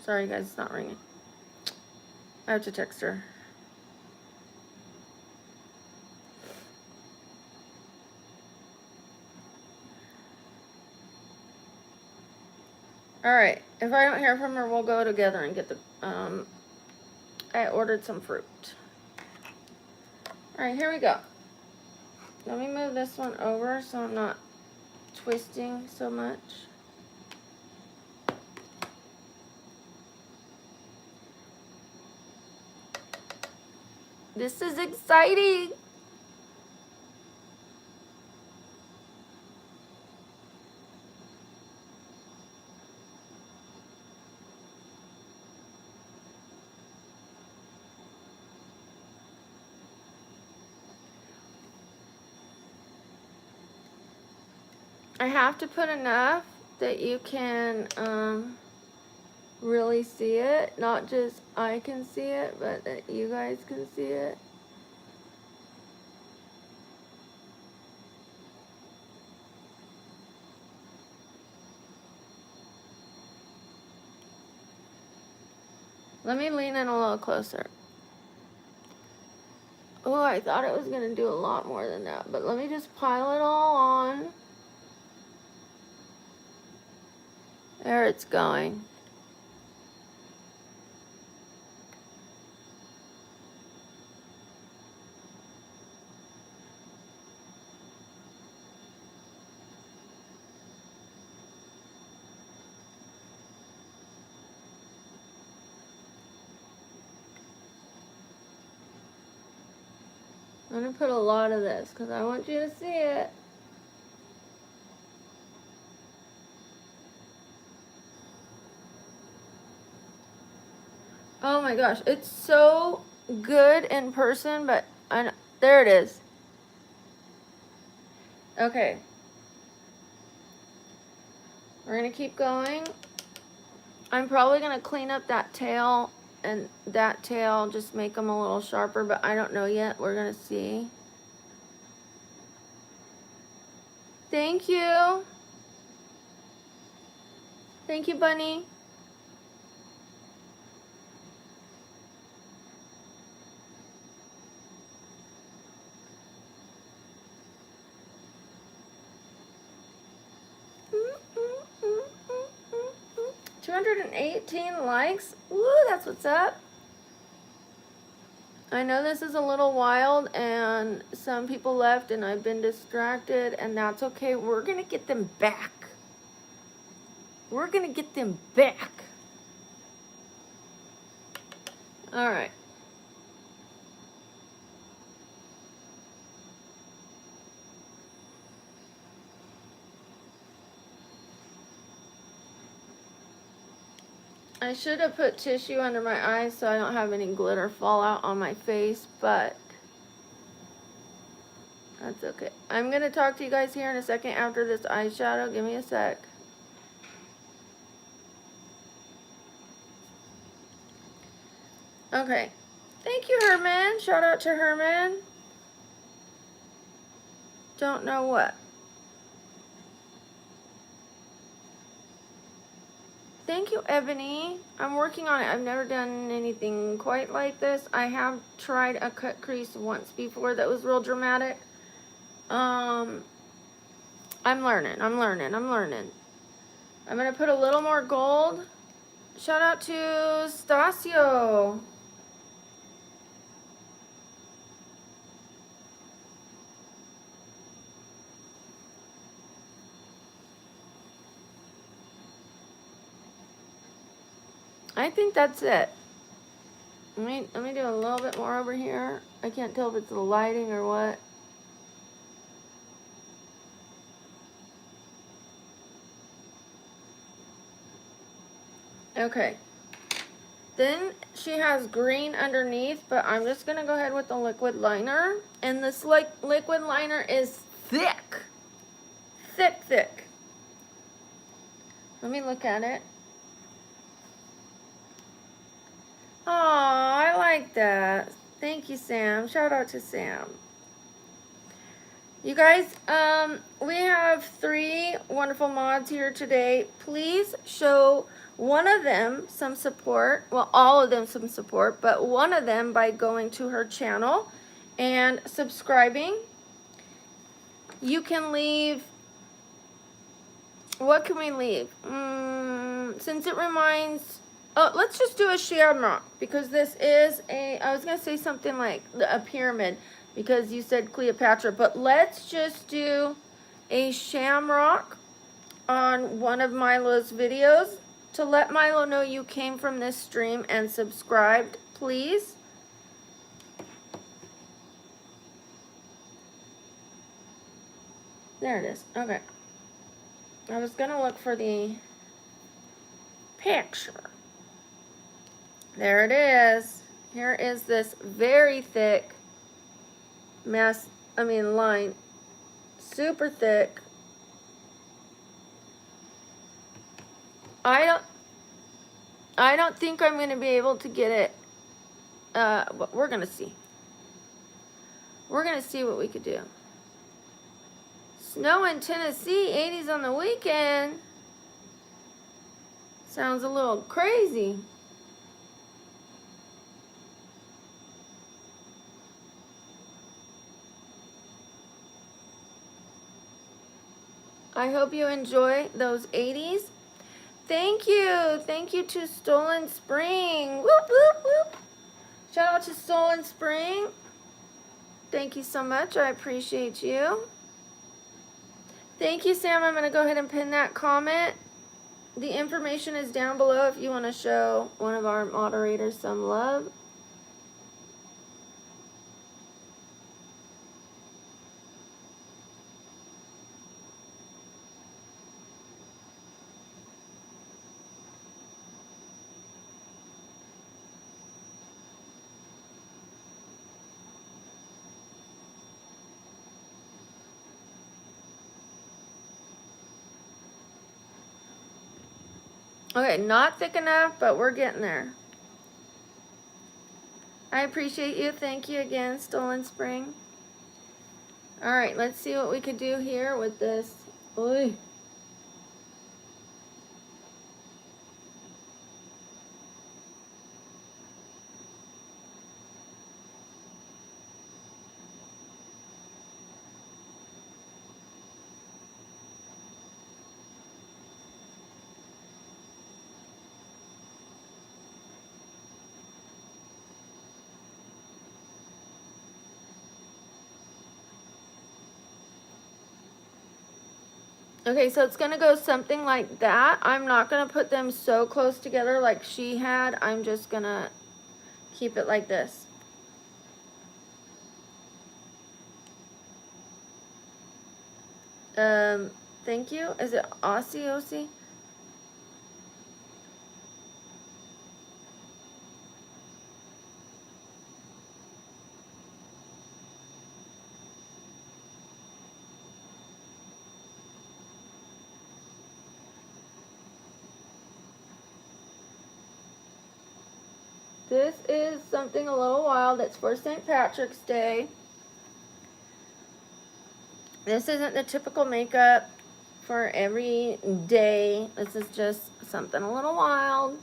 Sorry guys, it's not ringing. I have to text her. Alright, if I don't hear from her, we'll go together and get the, I ordered some fruit. Alright, here we go. Let me move this one over so I'm not twisting so much. This is exciting. I have to put enough that you can really see it. Not just I can see it, but that you guys can see it. Let me lean in a little closer. Oh, I thought it was going to do a lot more than that, but let me just pile it all on. There it's going. I'm going to put a lot of this because I want you to see it. Oh my gosh, it's so good in person, but there it is. Okay. We're going to keep going. I'm probably going to clean up that tail and that tail, just make them a little sharper, but I don't know yet. We're going to see. Thank you. Thank you, Bunny. Mm, 218 likes. Woo, that's what's up. I know this is a little wild and some people left and I've been distracted, and that's okay. We're going to get them back. We're going to get them back. All right. I should have put tissue under my eyes so I don't have any glitter fall out on my face, but that's okay. I'm going to talk to you guys here in a second after this eyeshadow. Give me a sec. Okay. Thank you, Herman. Shout out to Herman. Don't know what. Thank you, Ebony. I'm working on it. I've never done anything quite like this. I have tried a cut crease once before that was real dramatic. I'm learning. I'm going to put a little more gold. Shout out to Stasio. I think that's it. Let me do a little bit more over here. I can't tell if it's the lighting or what. Okay. Then she has green underneath, but I'm just going to go ahead with the liquid liner. And this liquid liner is thick. Thick, thick. Let me look at it. Oh, I like that. Thank you, Sam. Shout out to Sam. You guys, we have 3 wonderful mods here today. Please show One of them some support, well, all of them some support, but one of them by going to her channel and subscribing. You can leave, what can we leave? Since it reminds, oh, let's just do a shamrock, because this is a, I was going to say something like a pyramid, because you said Cleopatra, but let's just do a shamrock on one of Milo's videos to let Milo know you came from this stream and subscribed, please. There it is. Okay. I was going to look for the picture. There it is. Here is this very thick line. Super thick. I don't think I'm going to be able to get it. But we're going to see. We're going to see what we could do. Snow in Tennessee, 80s on the weekend. Sounds a little crazy. I hope you enjoy those 80s. Thank you. Thank you to Stolen Spring. Whoop, whoop, whoop. Shout out to Stolen Spring. Thank you so much. I appreciate you. Thank you, Sam. I'm going to go ahead and pin that comment. The information is down below if you want to show one of our moderators some love. Okay, not thick enough, but we're getting there. I appreciate you. Thank you again, Stolen Spring. All right, let's see what we could do here with this. Oy. Okay, so it's going to go something like that. I'm not going to put them so close together like she had. I'm just going to keep it like this. Thank you. Is it Aussie? This is something a little wild. It's for St. Patrick's Day. This isn't the typical makeup for every day. This is just something a little wild.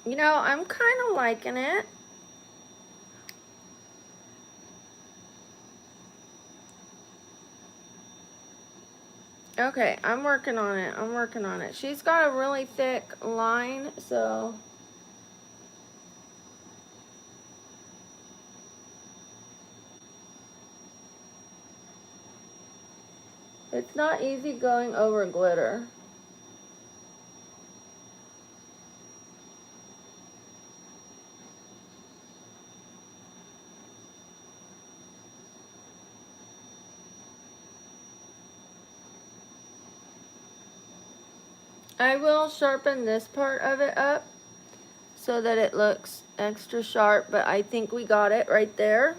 You know, I'm kind of liking it. Okay, I'm working on it. I'm working on it. She's got a really thick line, so it's not easy going over glitter. I will sharpen this part of it up so that it looks extra sharp, but I think we got it right there.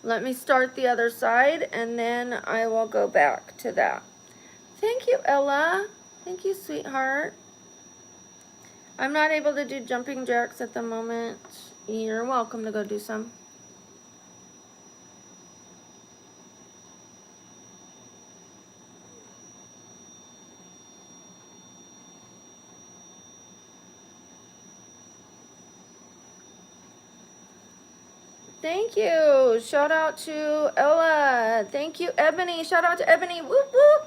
Let me start the other side and then I will go back to that. Thank you, Ella. Thank you, sweetheart. I'm not able to do jumping jacks at the moment. You're welcome to go do some. Thank you. Shout out to Ella. Thank you, Ebony. Shout out to Ebony. Whoop, whoop.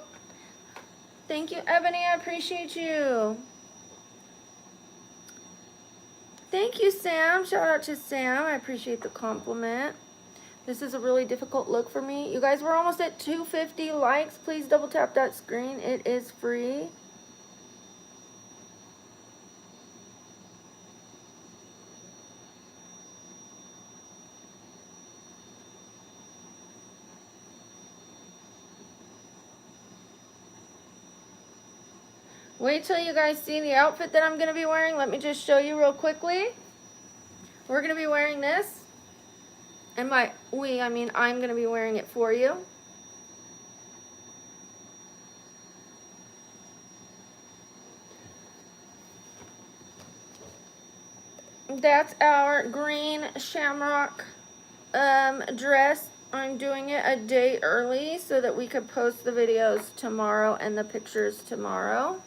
Thank you, Ebony. I appreciate you. Thank you, Sam. Shout out to Sam. I appreciate the compliment. This is a really difficult look for me. You guys, we're almost at 250 likes. Please double tap that screen. It is free. Wait till you guys see the outfit that I'm going to be wearing. Let me just show you real quickly. We're going to be wearing this. And by we, I mean I'm going to be wearing it for you. That's our green shamrock dress. I'm doing it a day early so that we could post the videos tomorrow and the pictures tomorrow.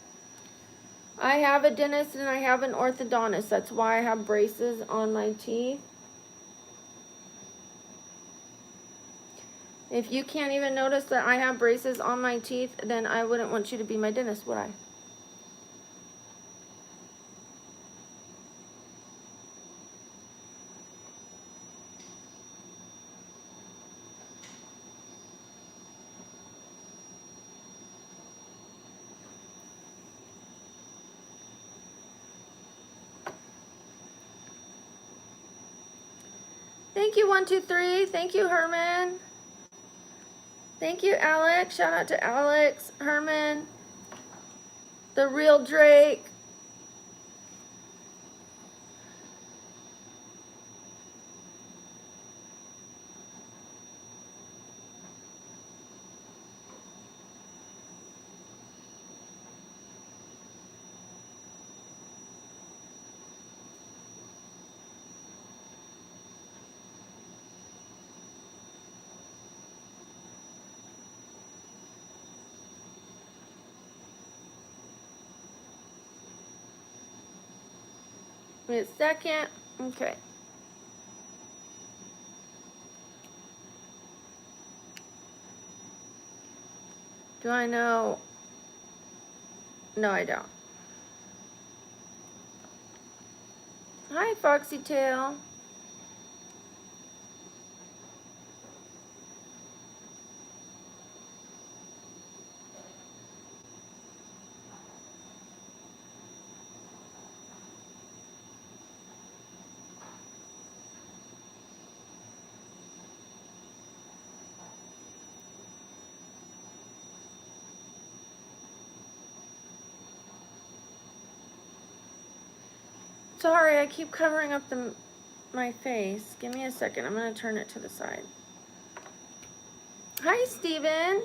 I have a dentist and I have an orthodontist. That's why I have braces on my teeth. If you can't even notice that I have braces on my teeth, then I wouldn't want you to be my dentist, would I? Thank you, 123. Thank you, Herman. Thank you, Alex. Shout out to Alex, Herman, the real Drake. Wait a second. Okay. Do I know? No, I don't. Hi, Foxy Tail. Sorry, I keep covering up my face. Give me a second. I'm going to turn it to the side. Hi, Steven.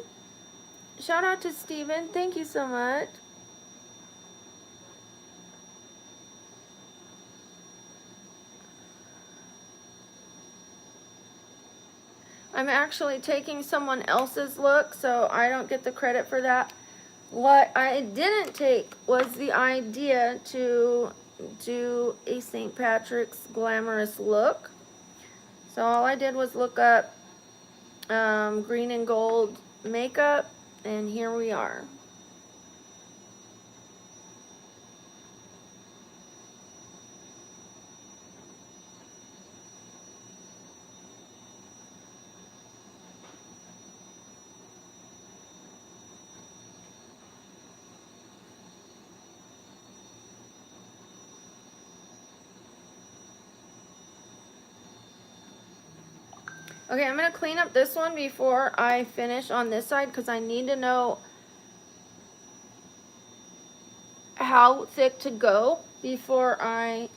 Shout out to Steven. Thank you so much. I'm actually taking someone else's look, so I don't get the credit for that. What I didn't take was the idea to do a St. Patrick's glamorous look. So all I did was look up green and gold makeup, and here we are. Okay, I'm going to clean up this one before I finish on this side because I need to know how thick to go before I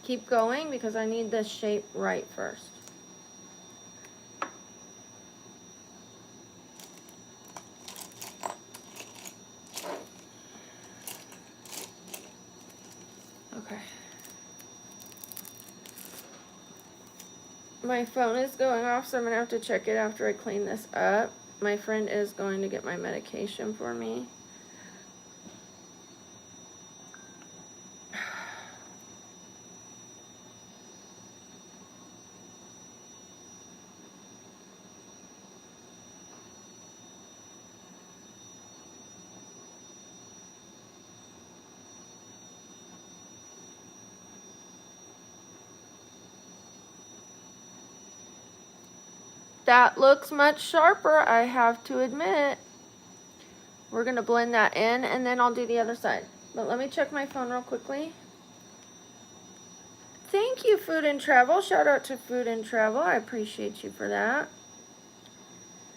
keep going because I need this shape right first. My phone is going off, so I'm going to have to check it after I clean this up. My friend is going to get my medication for me. That looks much sharper, I have to admit. We're going to blend that in, and then I'll do the other side. But let me check my phone real quickly. Thank you, Food and Travel. Shout out to Food and Travel. I appreciate you for that.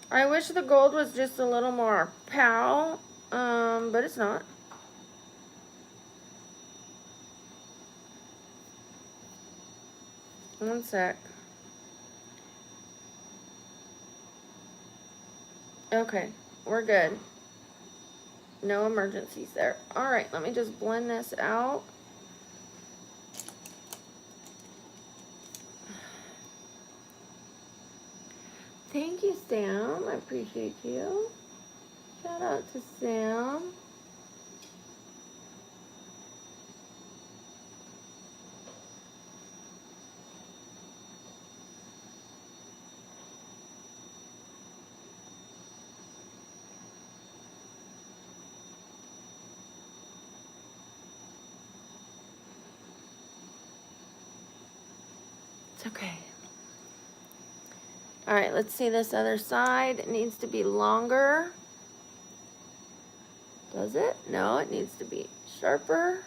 I wish the gold was just a little more pow, but it's not. One sec. Okay, we're good. No emergencies there. All right, let me just blend this out. Thank you, Sam. I appreciate you. Shout out to Sam. It's okay. All right, let's see this other side. It needs to be longer. Does it? No, it needs to be sharper.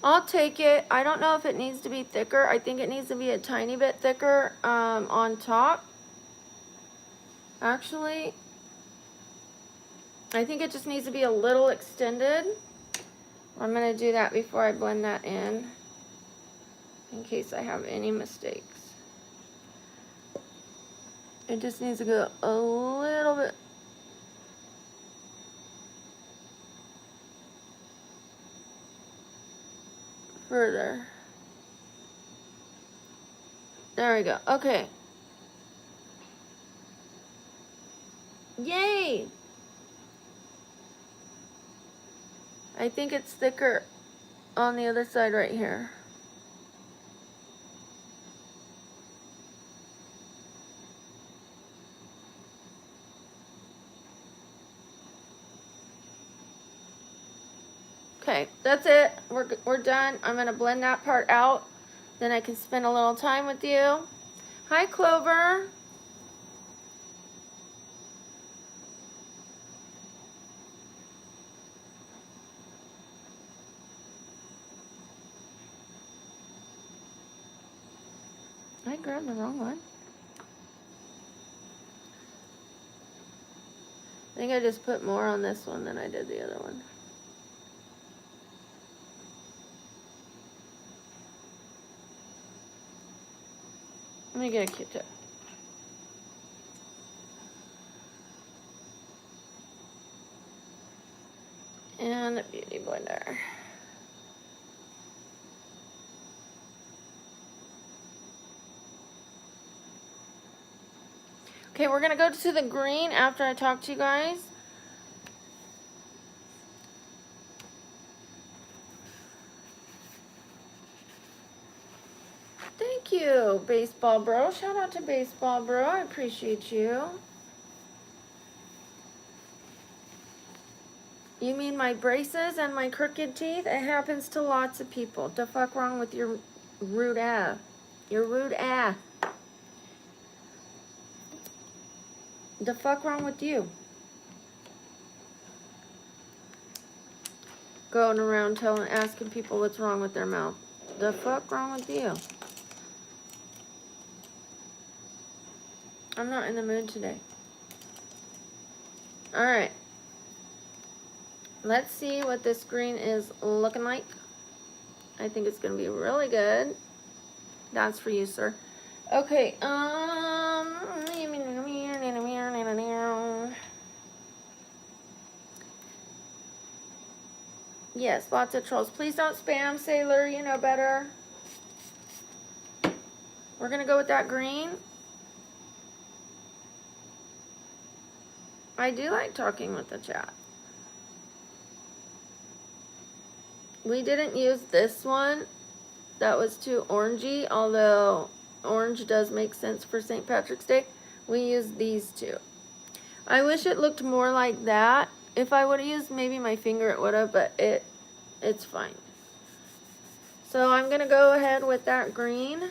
I'll take it. I don't know if it needs to be thicker. I think it needs to be a tiny bit thicker on top. Actually, I think it just needs to be a little extended. I'm going to do that before I blend that in case I have any mistakes. It just needs to go a little bit further. There we go. Okay. Yay! I think it's thicker on the other side right here. Okay, that's it. We're done. I'm going to blend that part out. Then I can spend a little time with you. Hi, Clover. I grabbed the wrong one. I think I just put more on this one than I did the other one. Let me get a Q-tip. And a beauty blender. Okay, we're going to go to the green after I talk to you guys. Thank you, Baseball Bro. Shout out to Baseball Bro. I appreciate you. You mean my braces and my crooked teeth? It happens to lots of people. The fuck wrong with your rude ass? Your rude ass. The fuck wrong with you? Going around asking people what's wrong with their mouth. The fuck wrong with you? I'm not in the mood today. Alright. Let's see what this green is looking like. I think it's going to be really good. That's for you, sir. Okay, yes, lots of trolls. Please don't spam, Sailor. You know better. We're going to go with that green. I do like talking with the chat. We didn't use this one. That was too orangey, although orange does make sense for St. Patrick's Day. We used these two. I wish it looked more like that. If I would have used maybe my finger, it would have, but it's fine. So I'm going to go ahead with that green.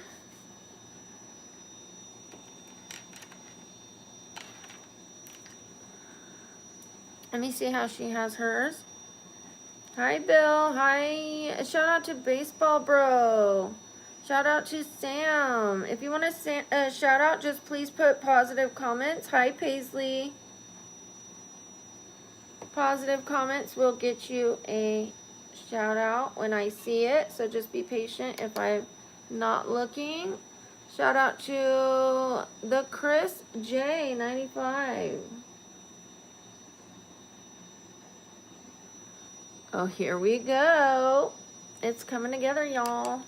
Let me see how she has hers. Hi, Bill. Hi. Shout out to Baseball Bro. Shout out to Sam. If you want to shout out, just please put positive comments. Hi, Paisley. Positive comments will get you a shout out when I see it. So just be patient if I'm not looking. Shout out to the Chris J 95. Oh, here we go. It's coming together, y'all.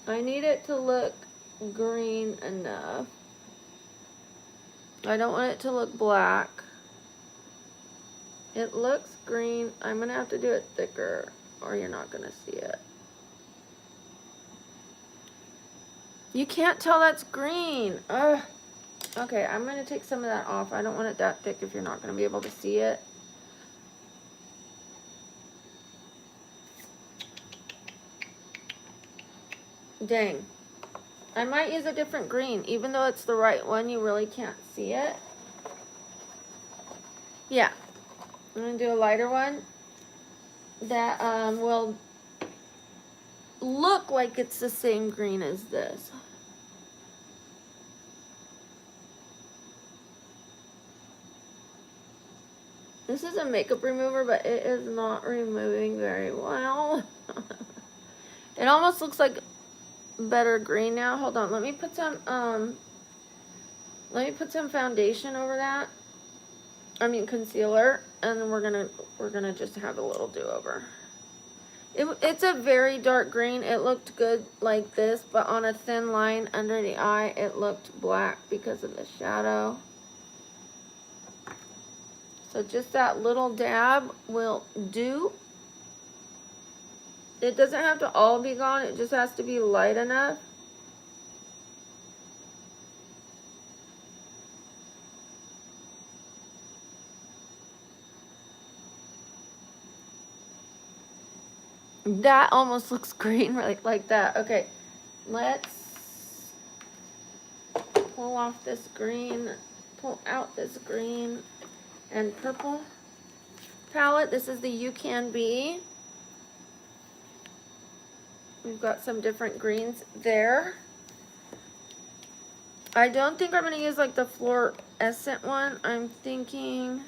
I need it to look green enough. I don't want it to look black. It looks green. I'm going to have to do it thicker or you're not going to see it. You can't tell that's green. Ugh. Okay, I'm going to take some of that off. I don't want it that thick if you're not going to be able to see it. Dang. I might use a different green. Even though it's the right one, you really can't see it. Yeah. I'm going to do a lighter one that will look like it's the same green as this. This is a makeup remover, but it is not removing very well. It almost looks like better green now. Hold on, let me put some foundation over that. I mean concealer, and then we're gonna just have a little do-over. It's a very dark green. It looked good like this, but on a thin line under the eye, it looked black because of the shadow. So just that little dab will do. It doesn't have to all be gone. It just has to be light enough. That almost looks green like that. Okay, let's pull off this green, pull out this green and purple palette. This is the You Can Be. We've got some different greens there. I don't think I'm going to use like the fluorescent one. I'm thinking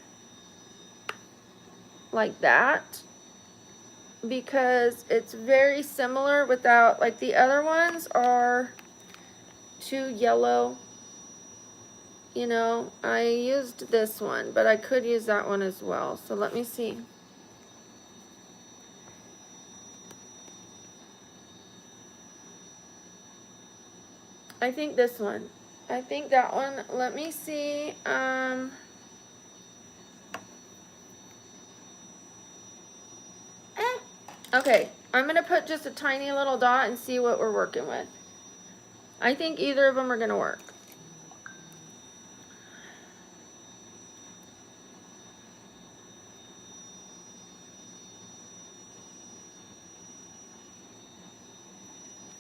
like that, because it's very similar without, like the other ones are too yellow. You know, I used this one, but I could use that one as well. So let me see. I think this one. I think that one. Let me see. Okay, I'm going to put just a tiny little dot and see what we're working with. I think either of them are going to work.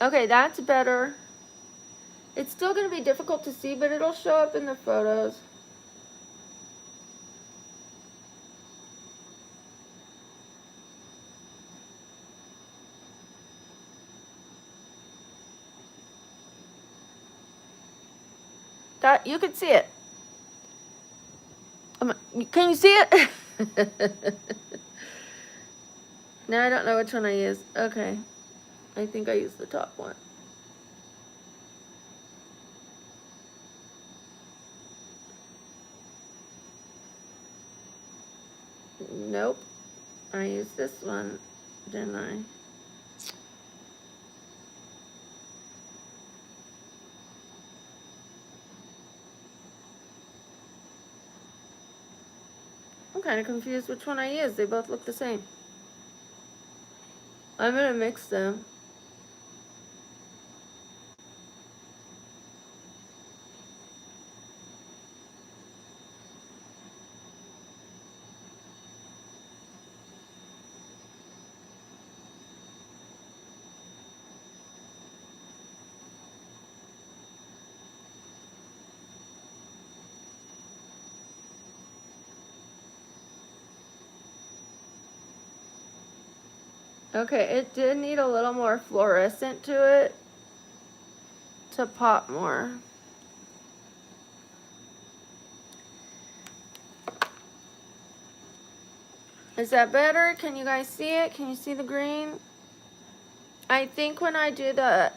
Okay, that's better. It's still going to be difficult to see, but it'll show up in the photos. That you can see it. Can you see it? Now I don't know which one I used. Okay. I think I used the top one. Nope. I used this one, didn't I? I'm kind of confused which one I used. They both look the same. I'm going to mix them. Okay, it did need a little more fluorescent to it to pop more. Is that better? Can you guys see it? Can you see the green? I think when I do the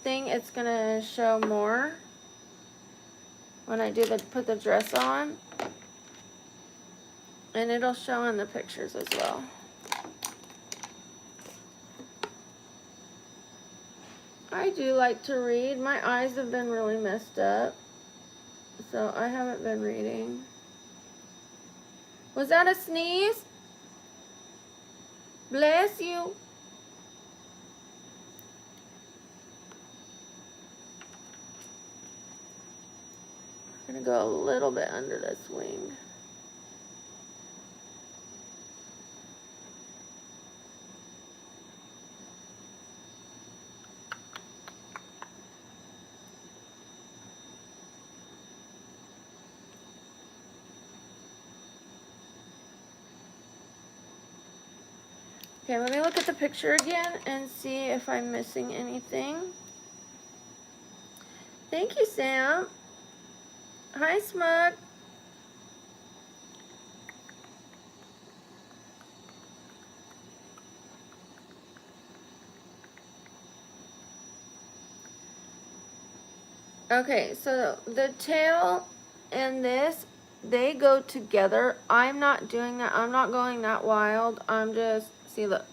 thing, it's gonna show more. When I do put the dress on. And it'll show in the pictures as well. I do like to read. My eyes have been really messed up, so I haven't been reading. Was that a sneeze? Bless you. I'm gonna go a little bit under this wing. Okay, let me look at the picture again and see if I'm missing anything. Thank you, Sam. Hi, Smug. Okay, so the tail and this, they go together. I'm not doing that. I'm not going that wild. I'm just, see, look.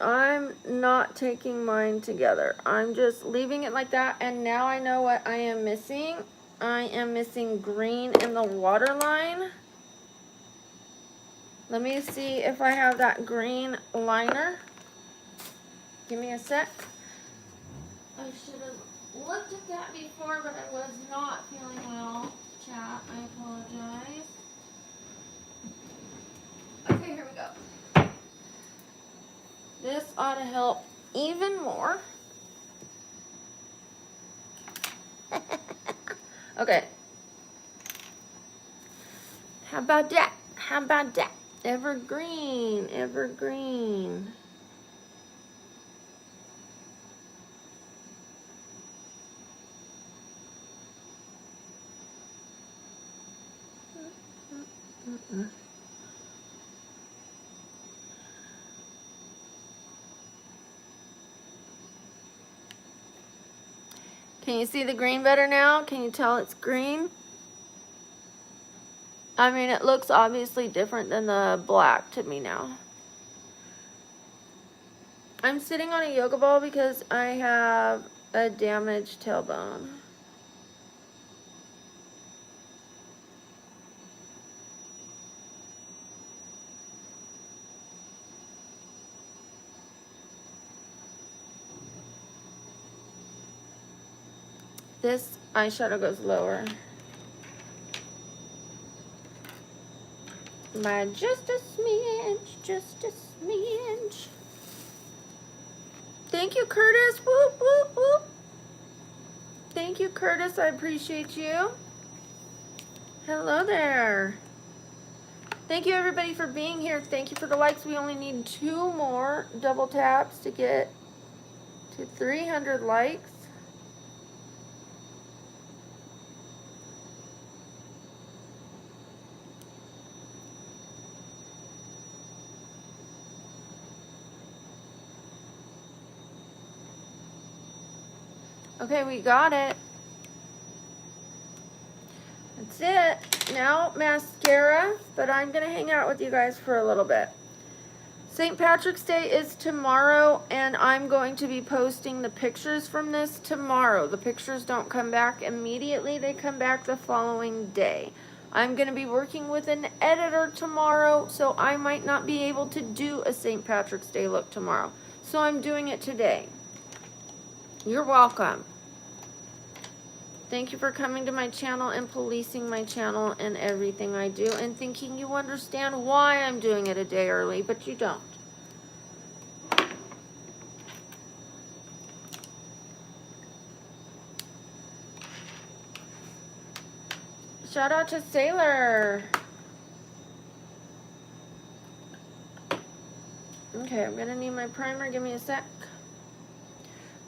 I'm not taking mine together. I'm just leaving it like that. And now I know what I am missing. I am missing green in the waterline. Let me see if I have that green liner. Give me a sec. I should have looked at that before, but I was not feeling well. Chat, I apologize. Okay, here we go. This ought to help even more. Okay. How about that? How about that? Evergreen, evergreen. Can you see the green better now? Can you tell it's green? I mean, it looks obviously different than the black to me now. I'm sitting on a yoga ball because I have a damaged tailbone. This eyeshadow goes lower. By just a smidge, just a smidge. Thank you, Curtis. Whoop, whoop, whoop. Thank you, Curtis. I appreciate you. Hello there. Thank you, everybody, for being here. Thank you for the likes. We only need 2 more double taps to get to 300 likes. Okay, we got it. That's it. Now mascara, but I'm going to hang out with you guys for a little bit. St. Patrick's Day is tomorrow, and I'm going to be posting the pictures from this tomorrow. The pictures don't come back immediately. They come back the following day. I'm going to be working with an editor tomorrow, so I might not be able to do a St. Patrick's Day look tomorrow. So I'm doing it today. You're welcome. Thank you for coming to my channel and policing my channel and everything I do and thinking you understand why I'm doing it a day early, but you don't. Shout out to Sailor. Okay, I'm gonna need my primer. Give me a sec.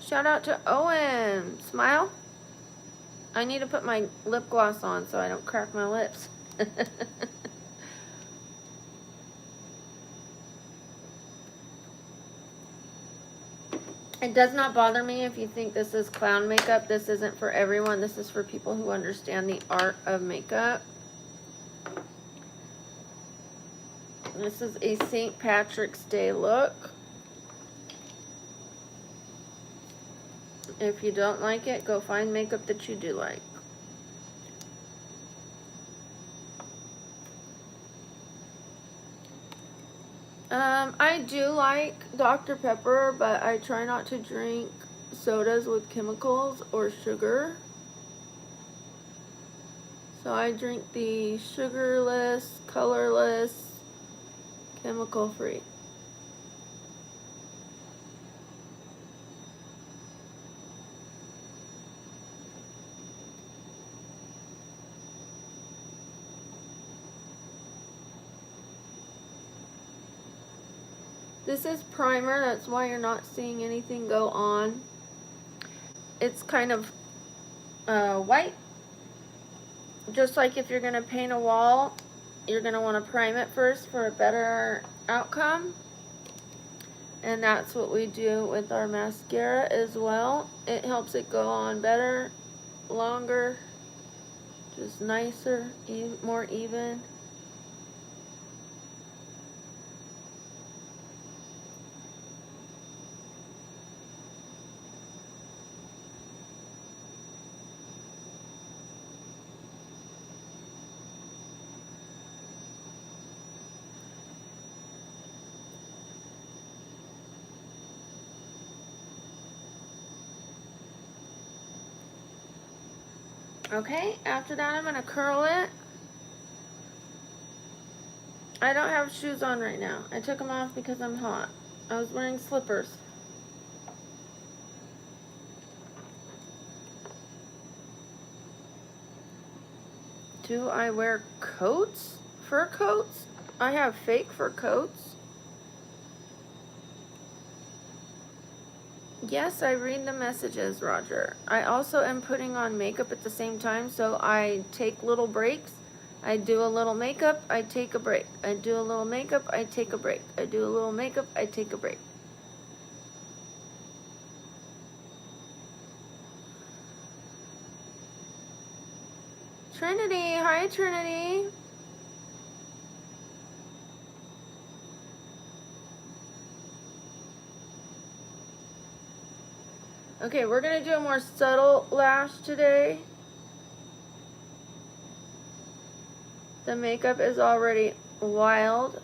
Shout out to Owen. Smile. I need to put my lip gloss on so I don't crack my lips. It does not bother me if you think this is clown makeup. This isn't for everyone. This is for people who understand the art of makeup. This is a St. Patrick's Day look. If you don't like it, go find makeup that you do like. I do like Dr. Pepper, but I try not to drink sodas with chemicals or sugar. So I drink the sugarless, colorless, chemical-free. This is primer, that's why you're not seeing anything go on. It's kind of white. Just like if you're going to paint a wall, you're going to want to prime it first for a better outcome. And that's what we do with our mascara as well. It helps it go on better, longer, just nicer, more even. Okay, after that I'm going to curl it. I don't have shoes on right now. I took them off because I'm hot. I was wearing slippers. Do I wear coats? Fur coats? I have fake fur coats. Yes, I read the messages, Roger. I also am putting on makeup at the same time, so I take little breaks. I do a little makeup, I take a break. I do a little makeup, I take a break. I do a little makeup, I take a break. Trinity, hi Trinity. Okay, we're going to do a more subtle lash today. The makeup is already wild.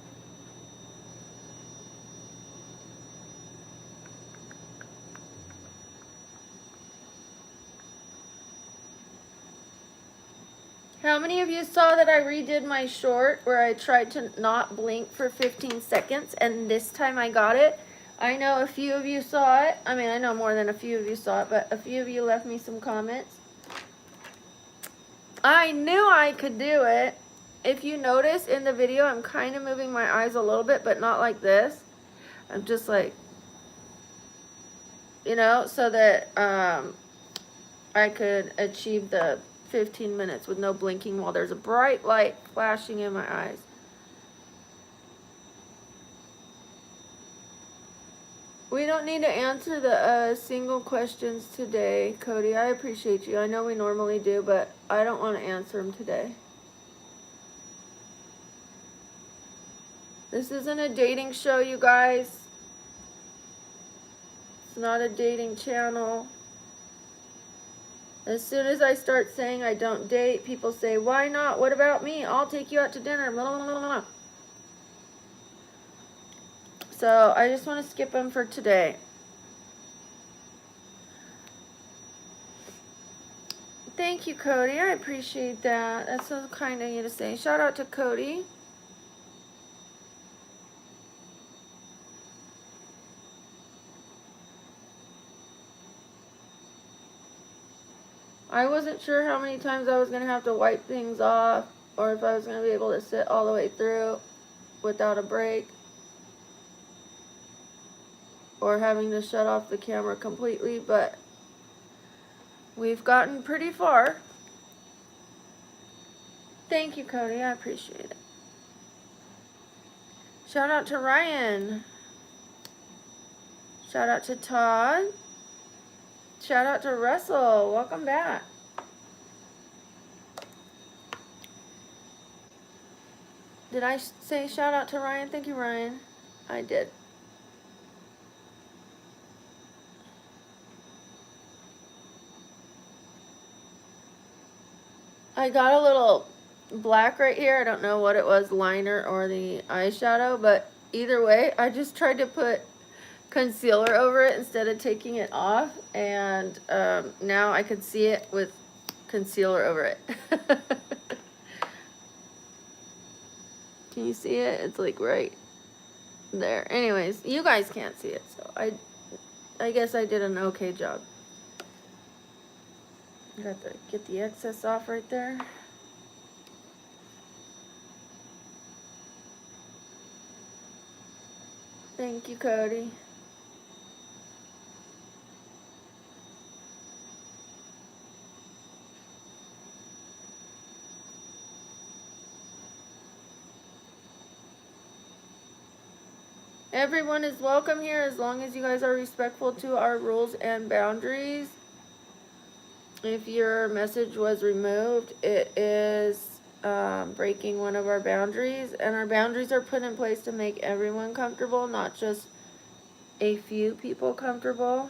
How many of you saw that I redid my short where I tried to not blink for 15 seconds and this time I got it? I know a few of you saw it. I mean, I know more than a few of you saw it, but a few of you left me some comments. I knew I could do it. If you notice in the video, I'm kind of moving my eyes a little bit, but not like this. I'm just like, you know, so that I could achieve the 15 minutes with no blinking while there's a bright light flashing in my eyes. We don't need to answer the single questions today, Cody. I appreciate you. I know we normally do, but I don't want to answer them today. This isn't a dating show, you guys. It's not a dating channel. As soon as I start saying I don't date, people say, why not? What about me? I'll take you out to dinner. Blah, blah, blah, blah. So I just want to skip them for today. Thank you, Cody. I appreciate that. That's so kind of you to say. Shout out to Cody. I wasn't sure how many times I was going to have to wipe things off or if I was going to be able to sit all the way through without a break or having to shut off the camera completely, but we've gotten pretty far. Thank you, Cody. I appreciate it. Shout out to Ryan. Shout out to Todd. Shout out to Russell. Welcome back. Did I say shout out to Ryan? Thank you, Ryan. I did. I got a little black right here. I don't know what it was, liner or the eyeshadow, but either way, I just tried to put concealer over it instead of taking it off, and now I can see it with concealer over it. Can you see it? It's like right there. Anyways, you guys can't see it, so I guess I did an okay job. Got to get the excess off right there. Thank you, Cody. Everyone is welcome here as long as you guys are respectful to our rules and boundaries. If your message was removed, it is breaking one of our boundaries, and our boundaries are put in place to make everyone comfortable, not just a few people comfortable.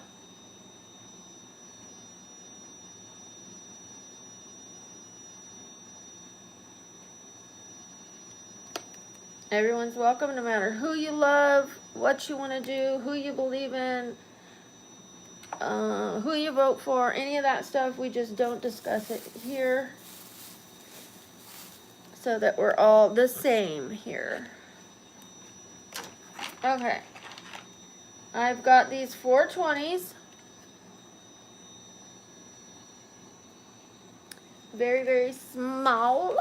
Everyone's welcome, no matter who you love, what you want to do, who you believe in, who you vote for, any of that stuff. We just don't discuss it here so that we're all the same here. Okay. I've got these 420s. Very, very small.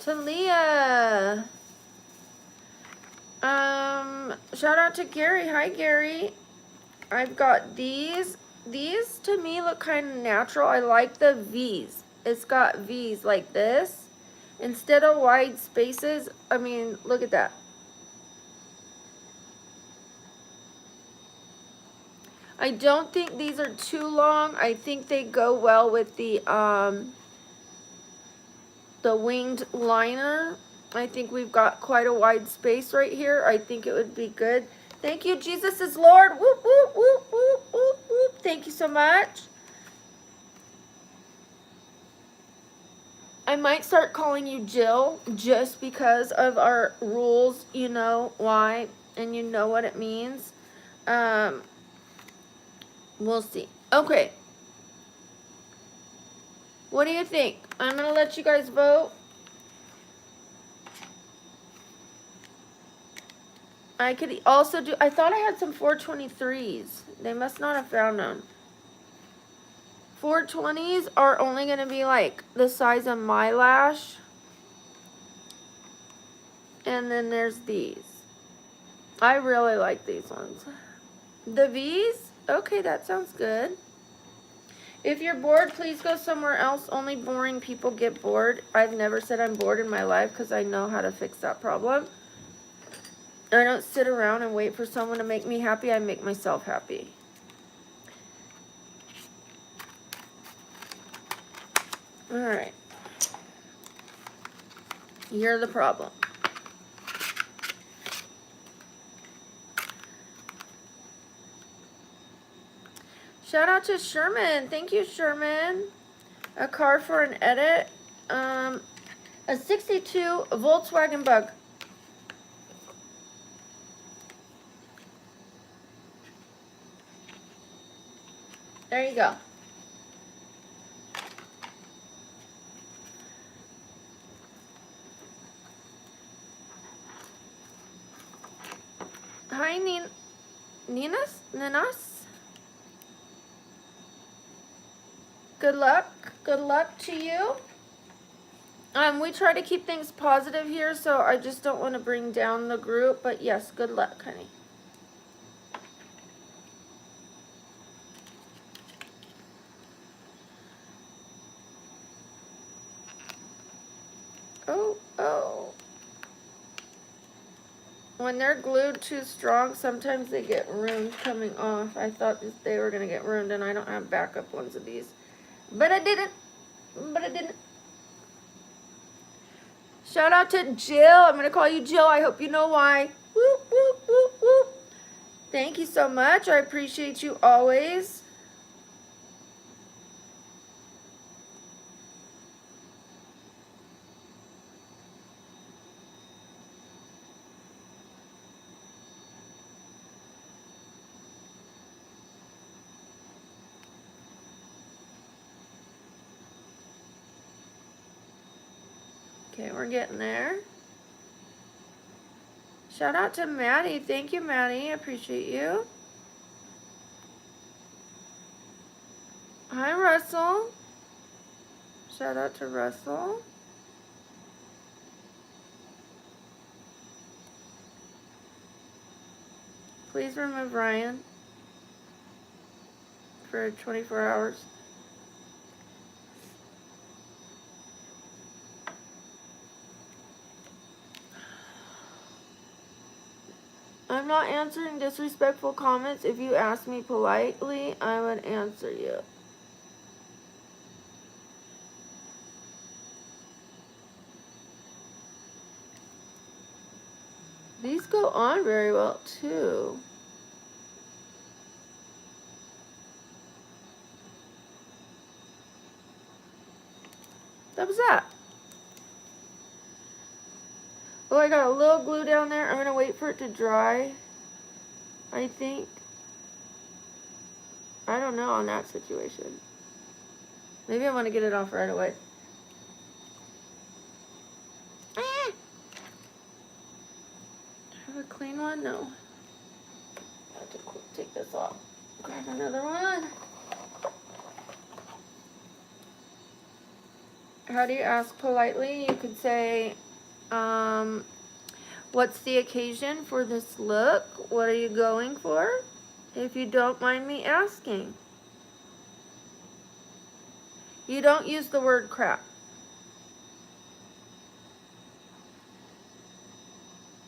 Talia. Shout out to Gary. Hi, Gary. I've got these. These to me look kind of natural. I like the V's. It's got V's like this. Instead of wide spaces, I mean, look at that. I don't think these are too long. I think they go well with the winged liner. I think we've got quite a wide space right here. I think it would be good. Thank you, Jesus is Lord. Whoop, whoop, whoop, whoop, whoop, whoop. Thank you so much. I might start calling you Jill just because of our rules. You know why, and you know what it means. We'll see. Okay. What do you think? I'm going to let you guys vote. I could also do, I thought I had some 423s. They must not have found them. 420s are only going to be like the size of my lash. And then there's these. I really like these ones. The V's? Okay, that sounds good. If you're bored, please go somewhere else. Only boring people get bored. I've never said I'm bored in my life because I know how to fix that problem. I don't sit around and wait for someone to make me happy. I make myself happy. All right. You're the problem. Shout out to Sherman. Thank you, Sherman. A car for an edit. A 62 Volkswagen Bug. There you go. Hi, Ninas. Good luck. Good luck to you. We try to keep things positive here, so I just don't want to bring down the group. But yes, good luck, honey. Oh. When they're glued too strong, sometimes they get ruined coming off. I thought they were going to get ruined, and I don't have backup ones of these. But I didn't. Shout out to Jill. I'm going to call you Jill. I hope you know why. Whoop, whoop, whoop, whoop. Thank you so much. I appreciate you always. Okay, we're getting there. Shout out to Maddie. Thank you, Maddie. I appreciate you. Hi, Russell. Shout out to Russell. Please remove Ryan for 24 hours. I'm not answering disrespectful comments. If you ask me politely, I would answer you. These go on very well, too. That was that. Oh, I got a little glue down there. I'm going to wait for it to dry, I think. I don't know on that situation. Maybe I want to get it off right away. Have a clean one? No. I have to take this off. Grab another one. How do you ask politely? You could say, what's the occasion for this look? What are you going for? If you don't mind me asking. You don't use the word crap.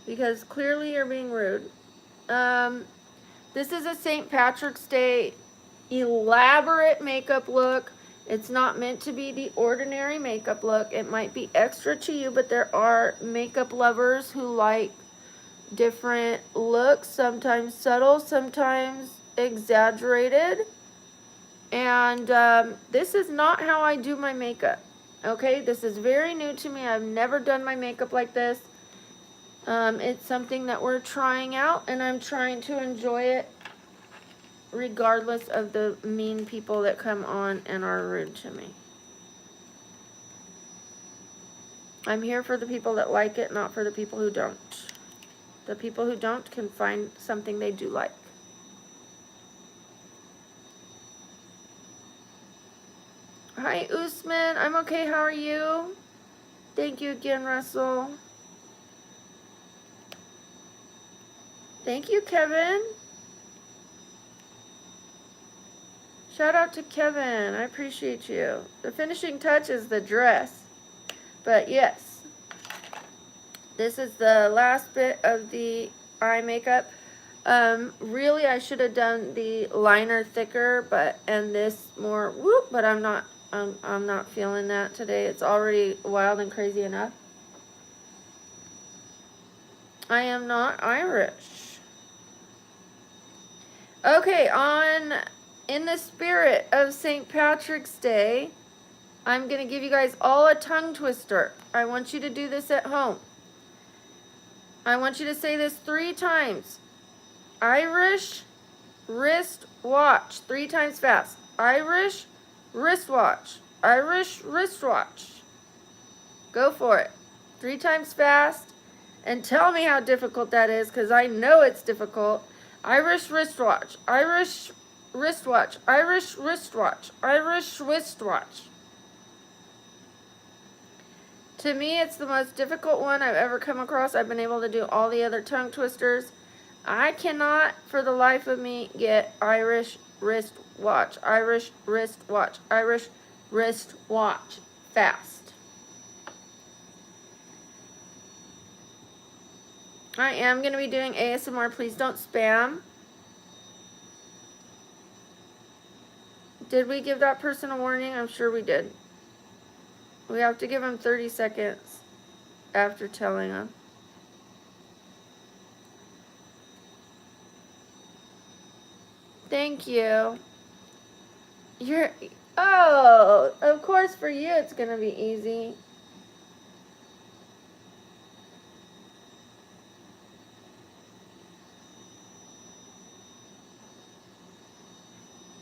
Because clearly you're being rude. This is a St. Patrick's Day elaborate makeup look. It's not meant to be the ordinary makeup look. It might be extra to you, but there are makeup lovers who like different looks, sometimes subtle, sometimes exaggerated. And this is not how I do my makeup. Okay, this is very new to me. I've never done my makeup like this. It's something that we're trying out, and I'm trying to enjoy it regardless of the mean people that come on and are rude to me. I'm here for the people that like it, not for the people who don't. The people who don't can find something they do like. Hi, Usman. I'm okay. How are you? Thank you again, Russell. Thank you, Kevin. Shout out to Kevin. I appreciate you. The finishing touch is the dress. But yes, this is the last bit of the eye makeup. Really, I should have done the liner thicker, and this more whoop. But I'm not feeling that today. It's already wild and crazy enough. I am not Irish. Okay, in the spirit of St. Patrick's Day, I'm going to give you guys all a tongue twister. I want you to do this at home. I want you to say this 3 times. Irish wrist watch. 3 times fast. Irish wristwatch. Irish wristwatch. Go for it. 3 times fast. And tell me how difficult that is, because I know it's difficult. Irish wristwatch. Irish wristwatch. Irish wristwatch. Irish wristwatch. To me, it's the most difficult one I've ever come across. I've been able to do all the other tongue twisters. I cannot, for the life of me, get Irish wristwatch. Irish wristwatch. Irish wristwatch fast. I am going to be doing ASMR. Please don't spam. Did we give that person a warning? I'm sure we did. We have to give them 30 seconds after telling them. Thank you. Oh, of course for you it's going to be easy.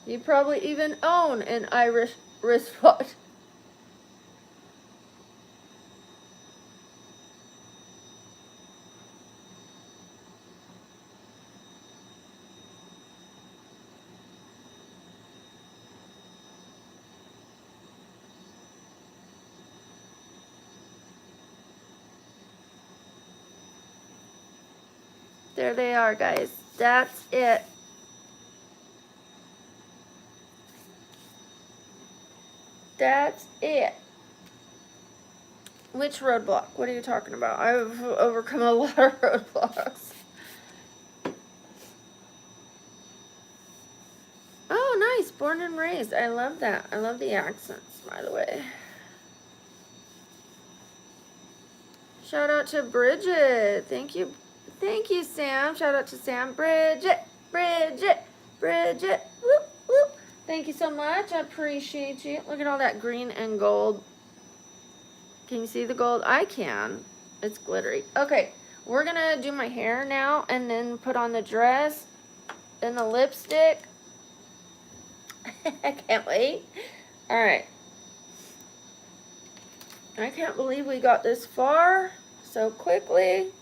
You probably even own an Irish wristwatch. There they are, guys. That's it. That's it. Which roadblock? What are you talking about? I've overcome a lot of roadblocks. Oh, nice. Born and raised. I love that. I love the accents, by the way. Shout out to Bridget. Thank you. Thank you, Sam. Shout out to Sam. Bridget. Bridget. Bridget. Whoop, whoop. Thank you so much. I appreciate you. Look at all that green and gold. Can you see the gold? I can. It's glittery. Okay. We're going to do my hair now and then put on the dress and the lipstick. I can't wait. All right. I can't believe we got this far so quickly.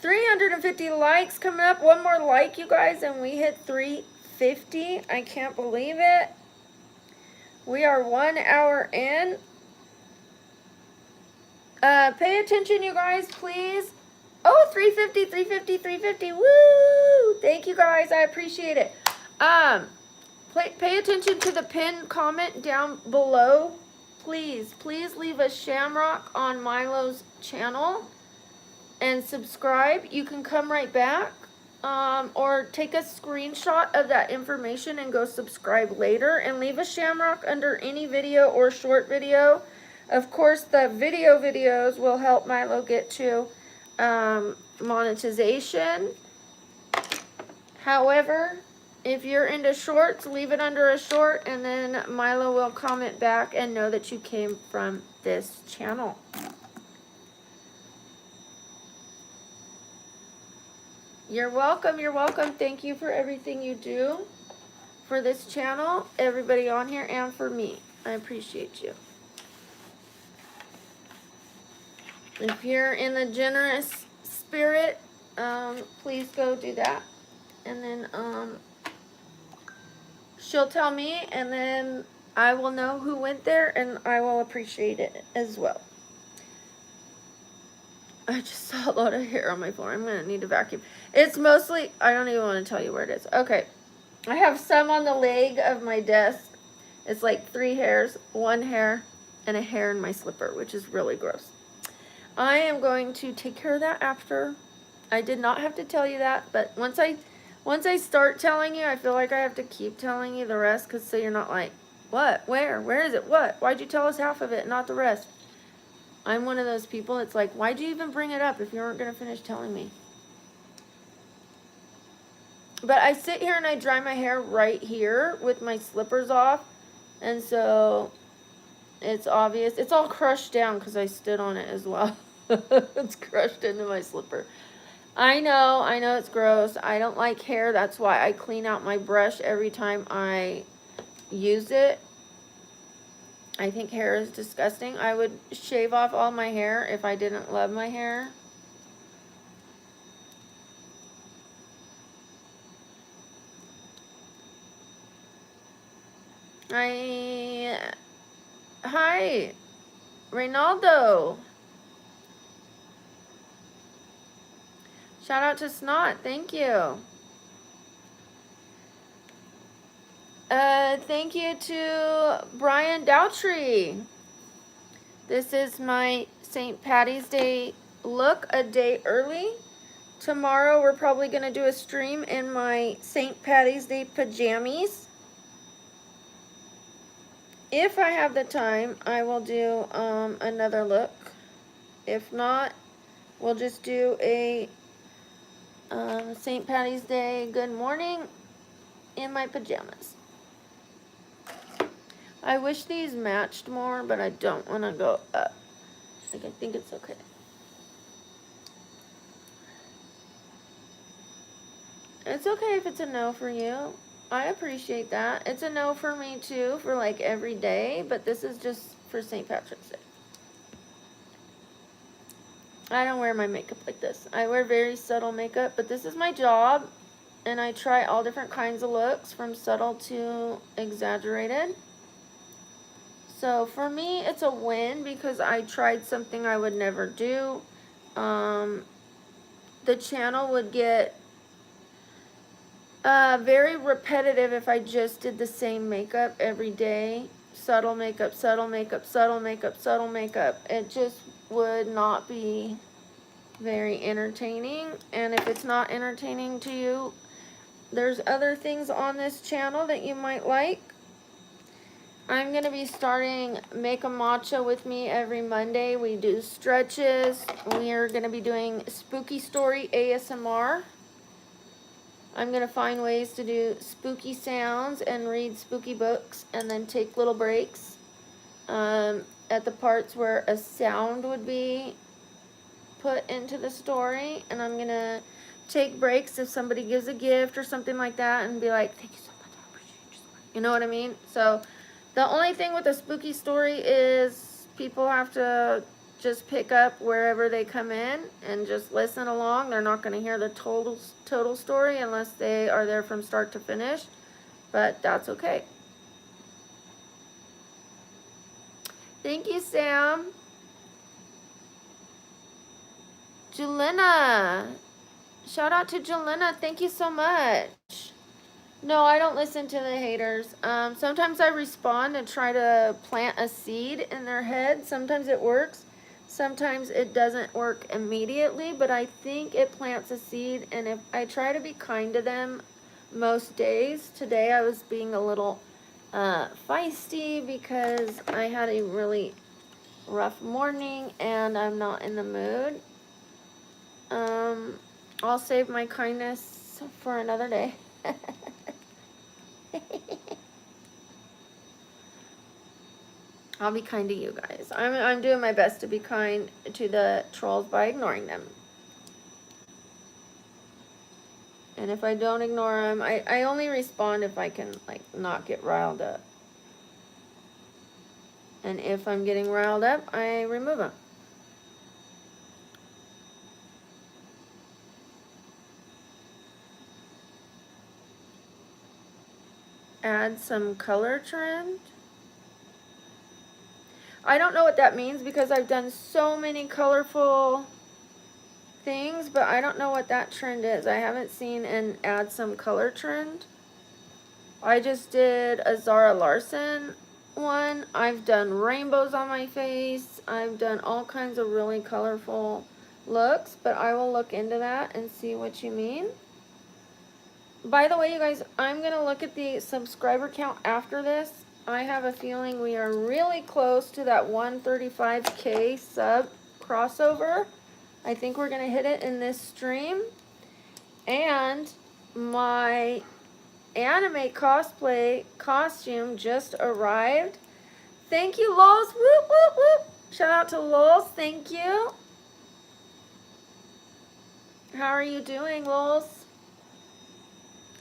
350 likes coming up. One more like, you guys, and we hit 350. I can't believe it. We are 1 hour in. Pay attention, you guys, please. Oh, 350, 350, 350. Woo! Thank you, guys. I appreciate it. Pay attention to the pinned comment down below. Please leave a shamrock on Milo's channel and subscribe. You can come right back or take a screenshot of that information and go subscribe later and leave a shamrock under any video or short video. Of course, the videos will help Milo get to monetization. However, if you're into shorts, leave it under a short, and then Milo will comment back and know that you came from this channel. You're welcome. You're welcome. Thank you for everything you do for this channel, everybody on here, and for me. I appreciate you. If you're in the generous spirit, please go do that. And then she'll tell me, and then I will know who went there, and I will appreciate it as well. I just saw a lot of hair on my floor. I'm going to need to vacuum. It's mostly, I don't even want to tell you where it is. Okay. I have some on the leg of my desk. It's like 3 hairs, 1 hair, and a hair in my slipper, which is really gross. I am going to take care of that after. I did not have to tell you that, but once I start telling you, I feel like I have to keep telling you the rest, because so you're not like, what, where is it, what, why'd you tell us half of it, not the rest? I'm one of those people, it's like, why'd you even bring it up if you weren't going to finish telling me? But I sit here and I dry my hair right here with my slippers off, and so it's obvious. It's all crushed down because I stood on it as well. It's crushed into my slipper. I know it's gross. I don't like hair. That's why I clean out my brush every time I use it. I think hair is disgusting. I would shave off all my hair if I didn't love my hair. Hi, Reynaldo. Shout out to Snot. Thank you. Thank you to Brian Dowtree. This is my St. Patty's Day look a day early. Tomorrow we're probably going to do a stream in my St. Patty's Day pajamas. If I have the time, I will do another look. If not, we'll just do a St. Patty's Day good morning in my pajamas. I wish these matched more, but I don't want to go up. I think it's okay. It's okay if it's a no for you. I appreciate that. It's a no for me too, for like every day, but this is just for St. Patrick's Day. I don't wear my makeup like this. I wear very subtle makeup, but this is my job, and I try all different kinds of looks, from subtle to exaggerated. So for me, it's a win because I tried something I would never do. The channel would get very repetitive if I just did the same makeup every day. Subtle makeup, subtle makeup, subtle makeup, subtle makeup. It just would not be very entertaining. And if it's not entertaining to you, there's other things on this channel that you might like. I'm going to be starting Make a Matcha with me every Monday. We do stretches. We are going to be doing Spooky Story ASMR. I'm going to find ways to do spooky sounds and read spooky books and then take little breaks at the parts where a sound would be put into the story. And I'm going to take breaks if somebody gives a gift or something like that and be like, thank you so much, I appreciate you so much. You know what I mean? So the only thing with a spooky story is people have to just pick up wherever they come in and just listen along. They're not going to hear the total story unless they are there from start to finish, but that's okay. Thank you, Sam. Jelena. Shout out to Jelena. Thank you so much. No, I don't listen to the haters. Sometimes I respond and try to plant a seed in their head. Sometimes it works. Sometimes it doesn't work immediately, but I think it plants a seed, and if I try to be kind to them most days. Today I was being a little feisty because I had a really rough morning and I'm not in the mood. I'll save my kindness for another day. I'll be kind to you guys. I'm doing my best to be kind to the trolls by ignoring them. And if I don't ignore them, I only respond if I can, like, not get riled up. And if I'm getting riled up, I remove them. Add some color trend. I don't know what that means because I've done so many colorful things, but I don't know what that trend is. I haven't seen an add some color trend. I just did a Zara Larson one. I've done rainbows on my face. I've done all kinds of really colorful looks, but I will look into that and see what you mean. By the way, you guys, I'm going to look at the subscriber count after this. I have a feeling we are really close to that 135K sub crossover. I think we're going to hit it in this stream. And my anime cosplay costume just arrived. Thank you, Lols. Whoop, whoop, whoop. Shout out to Lols. Thank you. How are you doing, Lols?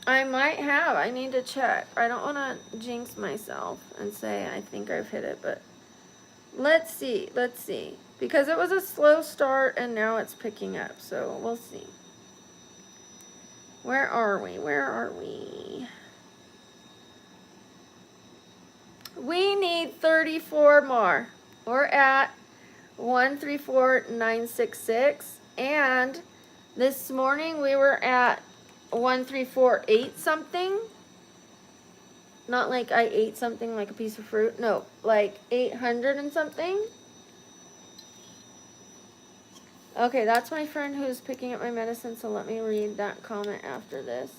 I might have. I need to check. I don't want to jinx myself and say I think I've hit it, but let's see. Let's see. Because it was a slow start and now it's picking up, so we'll see. Where are we? Where are we? We need 34 more. We're at 134,966, and this morning we were at 134,8 something. Not like I ate something like a piece of fruit. No, like 800 and something. Okay, that's my friend who's picking up my medicine, so let me read that comment after this.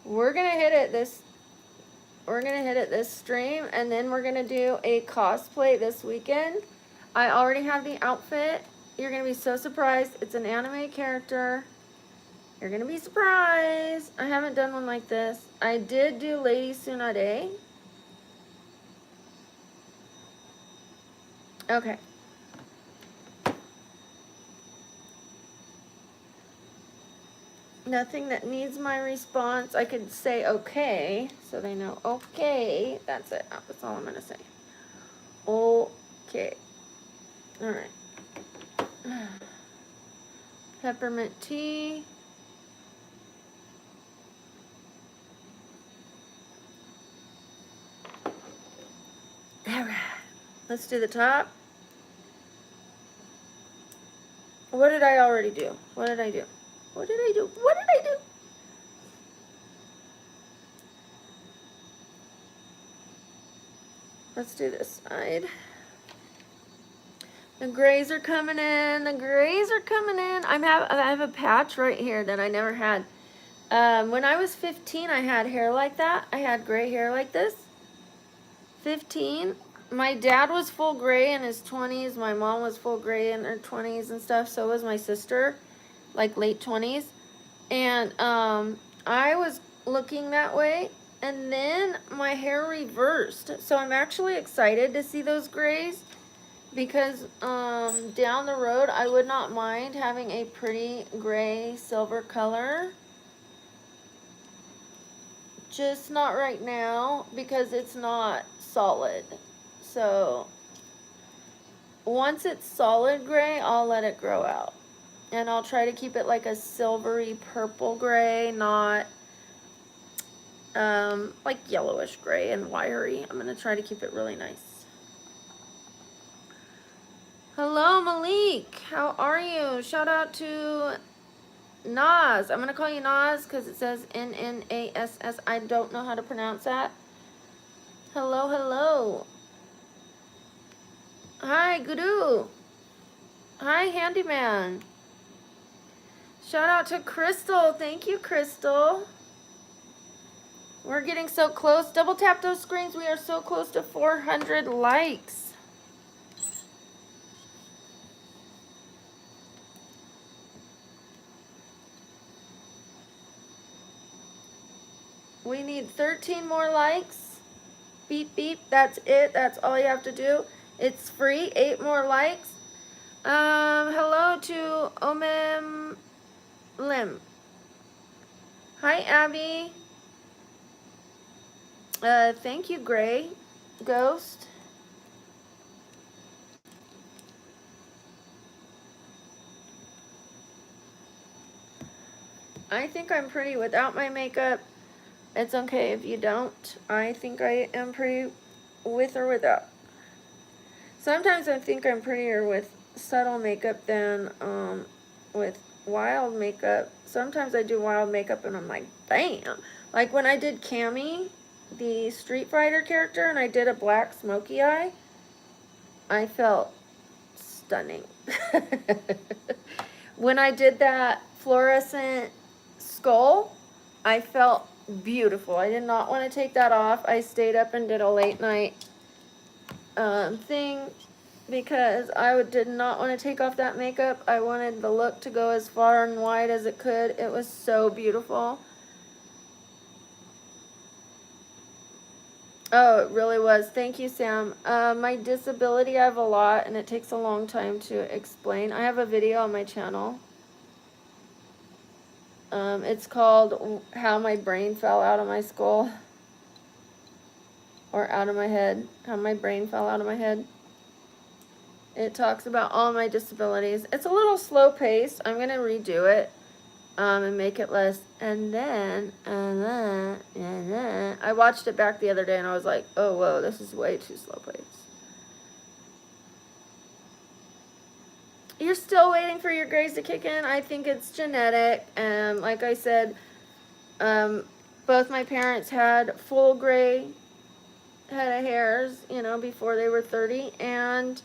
We're gonna hit it this stream, and then we're gonna do a cosplay this weekend. I already have the outfit. You're gonna be so surprised. It's an anime character. You're gonna be surprised. I haven't done one like this. I did do Lady Tsunade. Okay. Nothing that needs my response. I could say okay, so they know okay. That's it. That's all I'm gonna say. Okay. All right. Peppermint tea. All right. Let's do the top. What did I already do? What did I do? What did I do? What did I do? Let's do this side. The grays are coming in. The grays are coming in. I have a patch right here that I never had. When I was 15, I had hair like that. I had gray hair like this. 15. My dad was full gray in his 20s. My mom was full gray in her 20s and stuff. So was my sister, like late 20s. And I was looking that way. And then my hair reversed. So I'm actually excited to see those grays. Because down the road, I would not mind having a pretty gray silver color. Just not right now because it's not solid. So once it's solid gray, I'll let it grow out. And I'll try to keep it like a silvery purple gray, not like yellowish gray and wiry. I'm going to try to keep it really nice. Hello, Malik. How are you? Shout out to Nas. I'm going to call you Nas because it says N-N-A-S-S. I don't know how to pronounce that. Hello, hello. Hi, Guru. Hi, Handyman. Shout out to Crystal. Thank you, Crystal. We're getting so close. Double tap those screens. We are so close to 400 likes. We need 13 more likes. Beep, beep. That's it. That's all you have to do. It's free. 8 more likes. Hello to Omem Lim. Hi, Abby. Thank you, Gray Ghost. I think I'm pretty without my makeup. It's okay if you don't. I think I am pretty with or without. Sometimes I think I'm prettier with subtle makeup than with wild makeup. Sometimes I do wild makeup and I'm like, damn. Like when I did Cammy, the Street Fighter character, and I did a black smoky eye, I felt stunning. When I did that fluorescent skull, I felt beautiful. I did not want to take that off. I stayed up and did a late night thing because I did not want to take off that makeup. I wanted the look to go as far and wide as it could. It was so beautiful. Oh, it really was. Thank you, Sam. My disability, I have a lot, and it takes a long time to explain. I have a video on my channel. It's called How My Brain Fell Out of My Skull. Or out of my head. How my brain fell out of my head. It talks about all my disabilities. It's a little slow paced. I'm going to redo it. And make it less. And then. I watched it back the other day and I was like, oh, whoa, this is way too slow paced. You're still waiting for your grays to kick in. I think it's genetic. And like I said, both my parents had full gray head of hairs, you know, before they were 30. And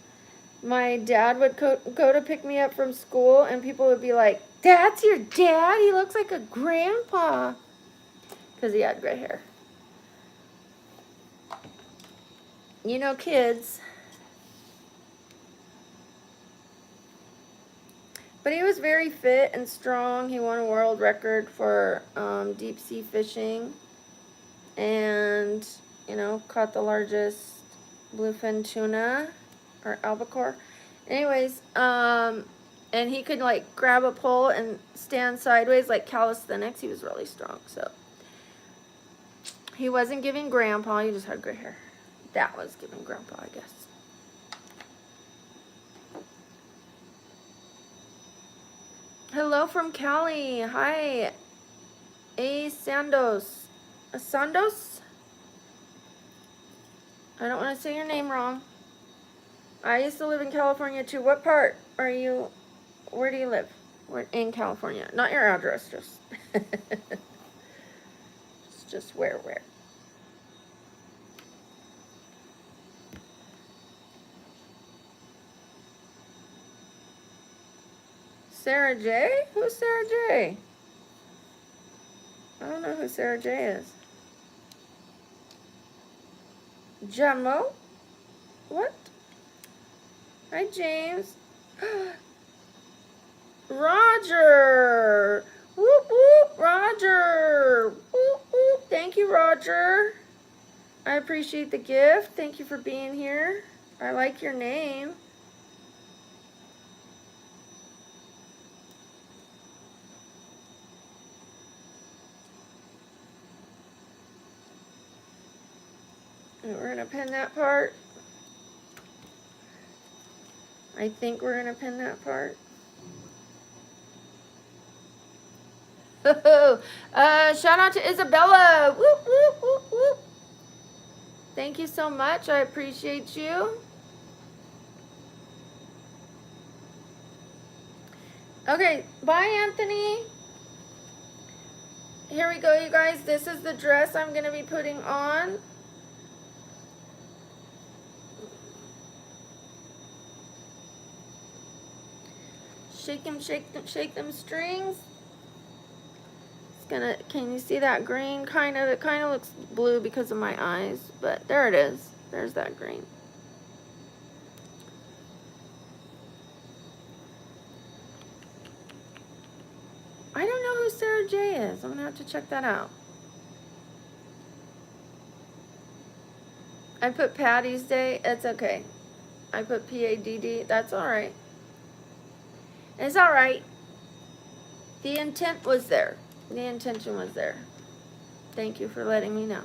my dad would go to pick me up from school, and people would be like, "That's your dad? He looks like a grandpa." Because he had gray hair. You know, kids. But he was very fit and strong. He won a world record for deep sea fishing. And, you know, caught the largest bluefin tuna or albacore. Anyways, and he could like grab a pole and stand sideways like calisthenics. He was really strong. So he wasn't giving grandpa. He just had gray hair. That was giving grandpa, I guess. Hello from Cali. Hi. Sandos. Sandos? I don't want to say your name wrong. I used to live in California too. What part are you? Where do you live? We're in California. Not your address, just just where. Sarah J? Who's Sarah J? I don't know who Sarah J is. Jamo? What? Hi, James. Roger! Whoop, whoop, Roger! Whoop, whoop. Thank you, Roger. I appreciate the gift. Thank you for being here. I like your name. And we're going to pin that part. I think we're going to pin that part. Shout out to Isabella. Whoop, whoop, whoop, whoop. Thank you so much. I appreciate you. Okay, bye, Anthony. Here we go, you guys. This is the dress I'm going to be putting on. Shake them strings. It's gonna, can you see that green? Kind of, it kind of looks blue because of my eyes, but there it is. There's that green. I don't know who Sarah J is. I'm gonna have to check that out. I put Patty's Day. It's okay. I put PADD. That's all right. It's all right. The intent was there. The intention was there. Thank you for letting me know.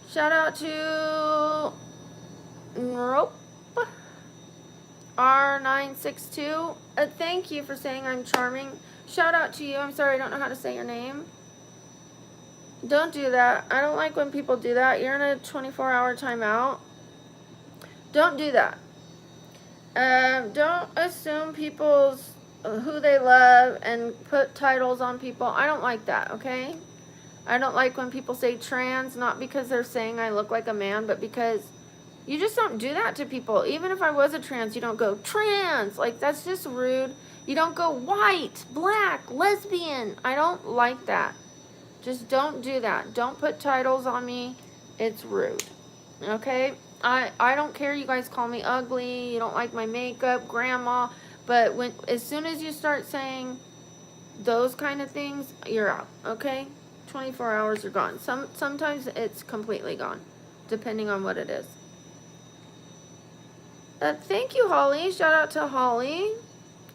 Shout out to R962. Thank you for saying I'm charming. Shout out to you. I'm sorry I don't know how to say your name. Don't do that. I don't like when people do that. You're in a 24-hour timeout. Don't do that. Don't assume people's who they love and put titles on people. I don't like that, okay? I don't like when people say trans, not because they're saying I look like a man, but because you just don't do that to people. Even if I was a trans, you don't go trans. Like, that's just rude. You don't go white, black, lesbian. I don't like that. Just don't do that. Don't put titles on me. It's rude. Okay? I don't care you guys call me ugly, you don't like my makeup, grandma, but as soon as you start saying those kind of things, you're out. Okay? 24 hours are gone. Sometimes it's completely gone, depending on what it is. Thank you, Holly. Shout out to Holly.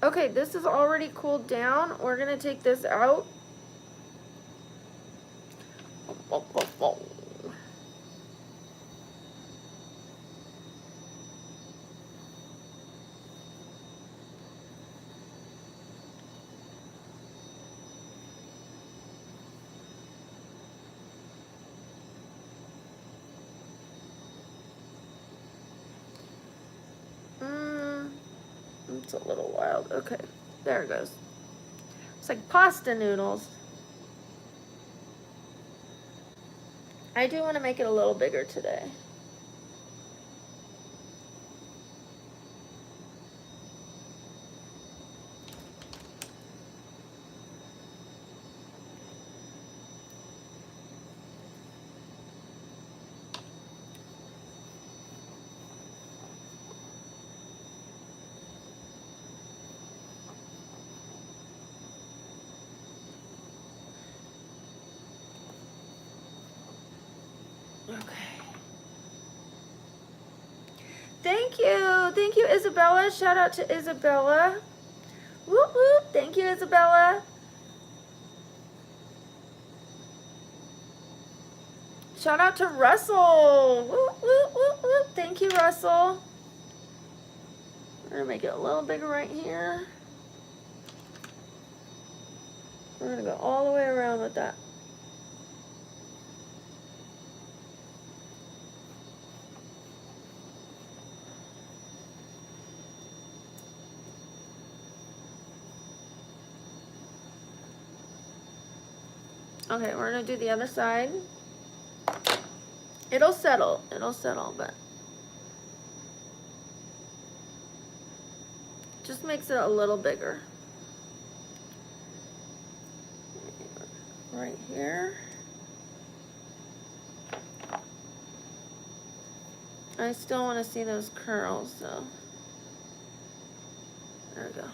Okay, this is already cooled down. We're gonna take this out. It's a little wild. Okay, there it goes. It's like pasta noodles. I do want to make it a little bigger today. Okay. Thank you, Isabella. Shout out to Isabella. Whoop whoop. Thank you, Isabella. Shout out to Russell. Whoop whoop whoop whoop. Thank you, Russell. We're gonna make it a little bigger right here. We're gonna go all the way around with that. Okay, we're gonna do the other side. It'll settle, but just makes it a little bigger. Right here. I still want to see those curls, so there we go.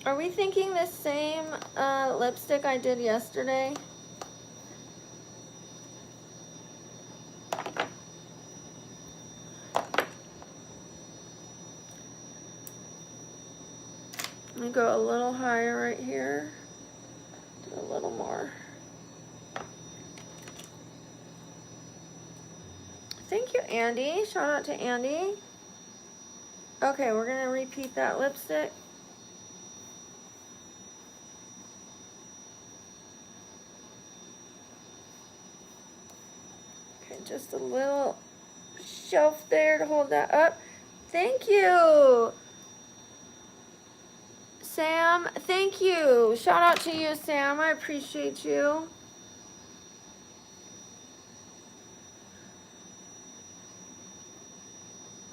Are we thinking the same lipstick I did yesterday? Let me go a little higher right here. Do a little more. Thank you, Andy. Shout out to Andy. Okay, we're gonna repeat that lipstick. Okay, just a little shelf there to hold that up. Thank you, Sam. Thank you. Shout out to you, Sam. I appreciate you.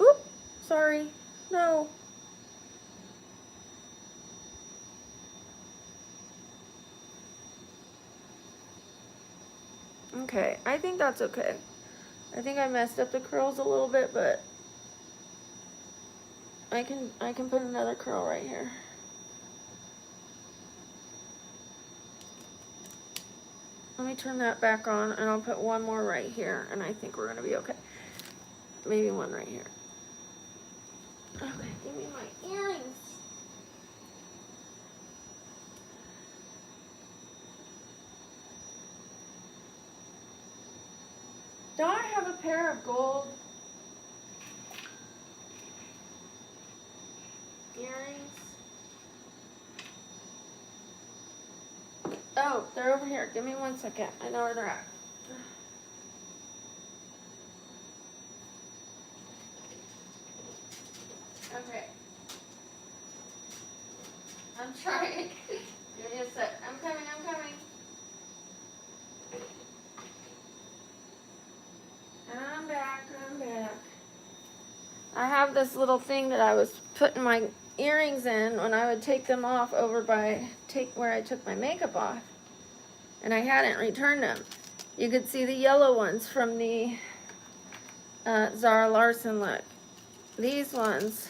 Oop, sorry. No. Okay, I think that's okay. I think I messed up the curls a little bit, but I can put another curl right here. Let me turn that back on, and I'll put one more right here, and I think we're gonna be okay. Maybe one right here. Okay, give me my earrings. Don't I have a pair of gold earrings? Oh, they're over here. Give me 1 second. I know where they're at. Okay. this little thing that I was putting my earrings in when I would take them off over by where I took my makeup off, and I hadn't returned them. You could see the yellow ones from the Zara Larson look. These ones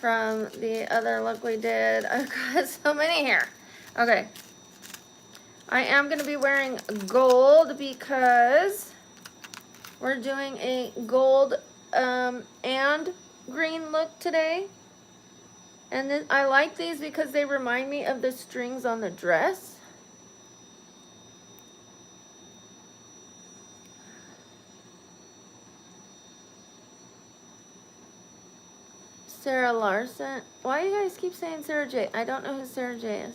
from the other look we did. I've got so many here. Okay. I am going to be wearing gold because we're doing a gold and green look today. And then I like these because they remind me of the strings on the dress. Sarah Larson. Why do you guys keep saying Sarah J? I don't know who Sarah J is.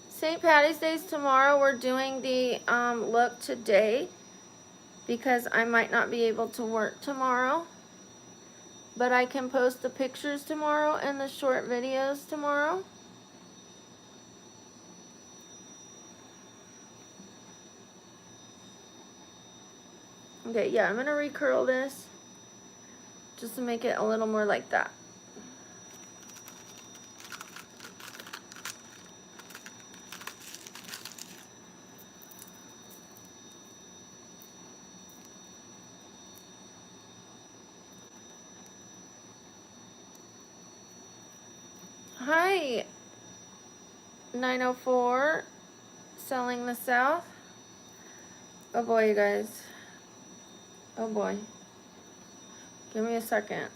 St. Patty's Day's tomorrow. We're doing the look today because I might not be able to work tomorrow. But I can post the pictures tomorrow and the short videos tomorrow. Okay, yeah, I'm going to recurl this just to make it a little more like that. Hi, 904, Selling the South. Oh boy, you guys. Oh boy. Give me a second.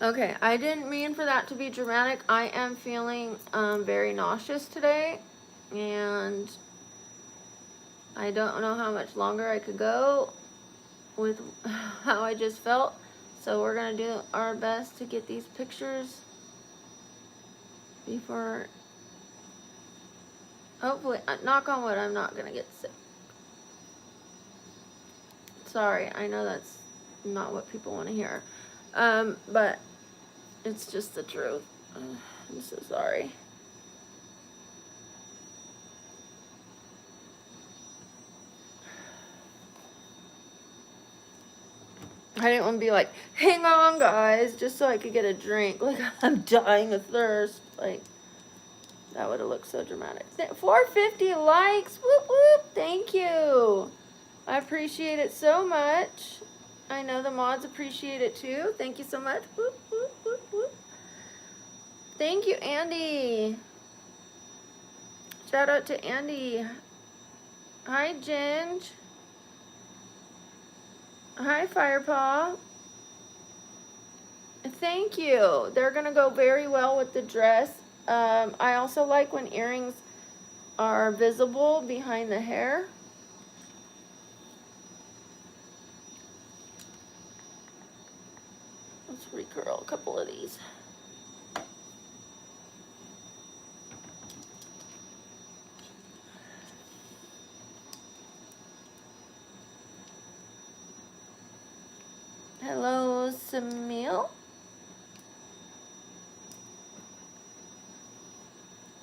Okay, I didn't mean for that to be dramatic. I am feeling very nauseous today, and I don't know how much longer I could go with how I just felt. So we're going to do our best to get these pictures before, hopefully, knock on wood, I'm not going to get sick. Sorry, I know that's not what people want to hear, but it's just the truth. I'm so sorry. I didn't want to be like, hang on guys, just so I could get a drink. Like, I'm dying of thirst. Like, that would have looked so dramatic. 450 likes, whoop whoop, thank you. I appreciate it so much. I know the mods appreciate it too. Thank you so much. Whoop, whoop, whoop, whoop. Thank you, Andy. Shout out to Andy. Hi, Ginge. Hi, Firepaw. Thank you. They're going to go very well with the dress. I also like when earrings are visible behind the hair. Let's recurl a couple of these. Hello, Samil.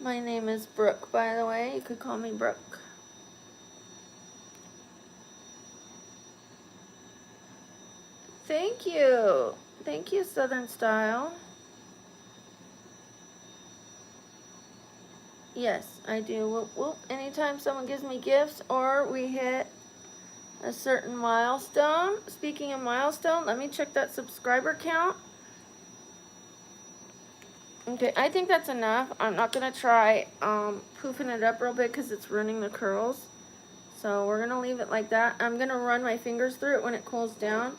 My name is Brooke, by the way. You could call me Brooke. Thank you. Thank you, Southern Style. Yes, I do. Whoop, whoop. Anytime someone gives me gifts or we hit a certain milestone. Speaking of milestone, let me check that subscriber count. Okay, I think that's enough. I'm not going to try poofing it up real big because it's ruining the curls. So we're going to leave it like that. I'm going to run my fingers through it when it cools down.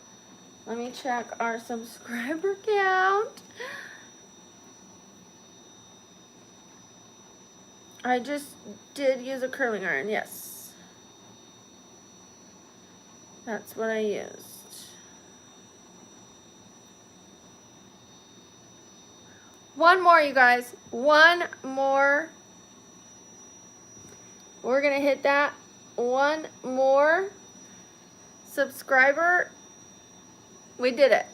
Let me check our subscriber count. I just did use a curling iron, yes. That's what I used. One more, you guys. One more. We're going to hit that. One more subscriber. We did it.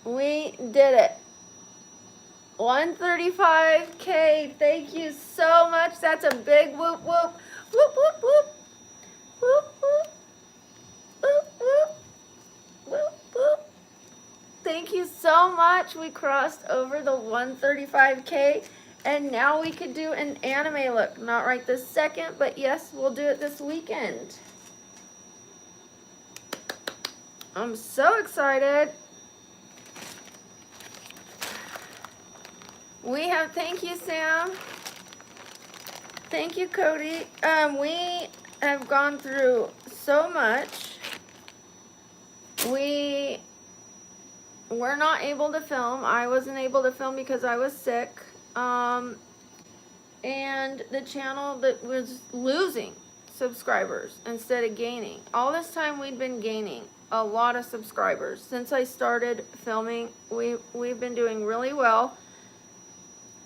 We did it. 135K. Thank you so much. That's a big whoop whoop. Whoop whoop whoop. Whoop whoop. Whoop whoop. Whoop whoop. Thank you so much. We crossed over the 135K. And now we could do an anime look. Not right this second, but yes, we'll do it this weekend. I'm so excited. We have, thank you, Sam. Thank you, Cody. We have gone through so much. We were not able to film. I wasn't able to film because I was sick. And the channel that was losing subscribers instead of gaining. All this time we'd been gaining a lot of subscribers. Since I started filming, we've been doing really well.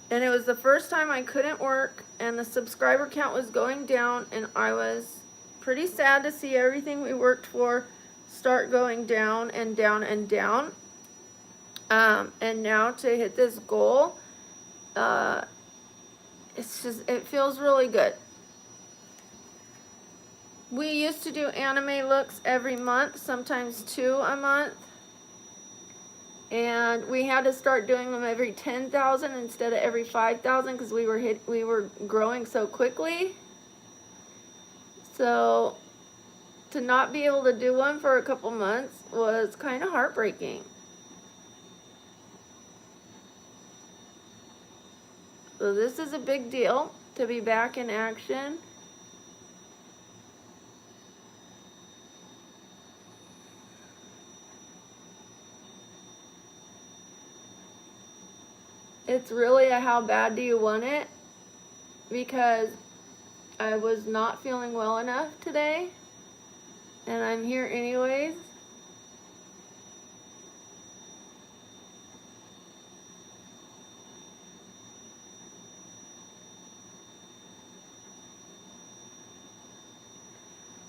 And it was the first time I couldn't work and the subscriber count was going down, and I was pretty sad to see everything we worked for start going down and down and down. And now to hit this goal, it feels really good. We used to do anime looks every month, sometimes 2 a month. And we had to start doing them every 10,000 instead of every 5,000 because we were growing so quickly. So to not be able to do one for a couple months was kind of heartbreaking. So this is a big deal to be back in action. It's really a how bad do you want it, because I was not feeling well enough today and I'm here anyways.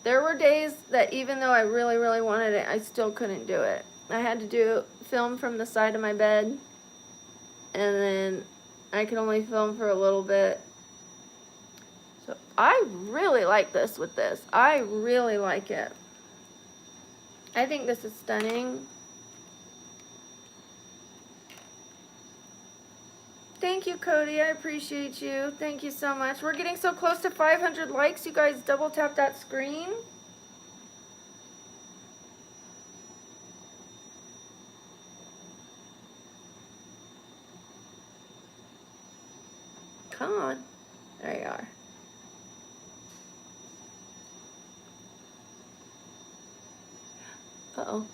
There were days that even though I really, really wanted it, I still couldn't do it. I had to film from the side of my bed, and then I could only film for a little bit. So I really like this with this. I really like it. I think this is stunning. Thank you, Cody. I appreciate you. Thank you so much. We're getting so close to 500 likes. You guys double tap that screen. Come on. There you are. Uh-oh.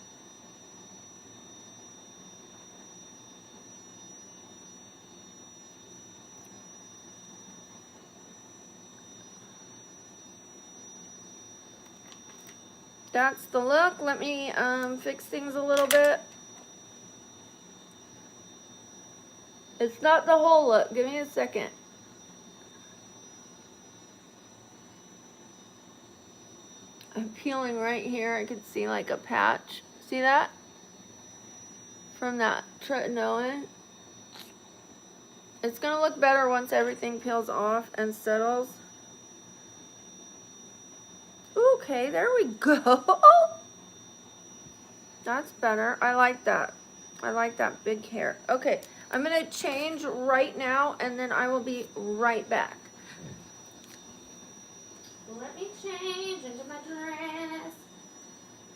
That's the look. Let me fix things a little bit. It's not the whole look. Give me a second. I'm peeling right here. I could see like a patch. See that? From that tretinoin. It's going to look better once everything peels off and settles. Okay, there we go. That's better. I like that. I like that big hair. Okay, I'm going to change right now, and then I will be right back. Let me change into my dress.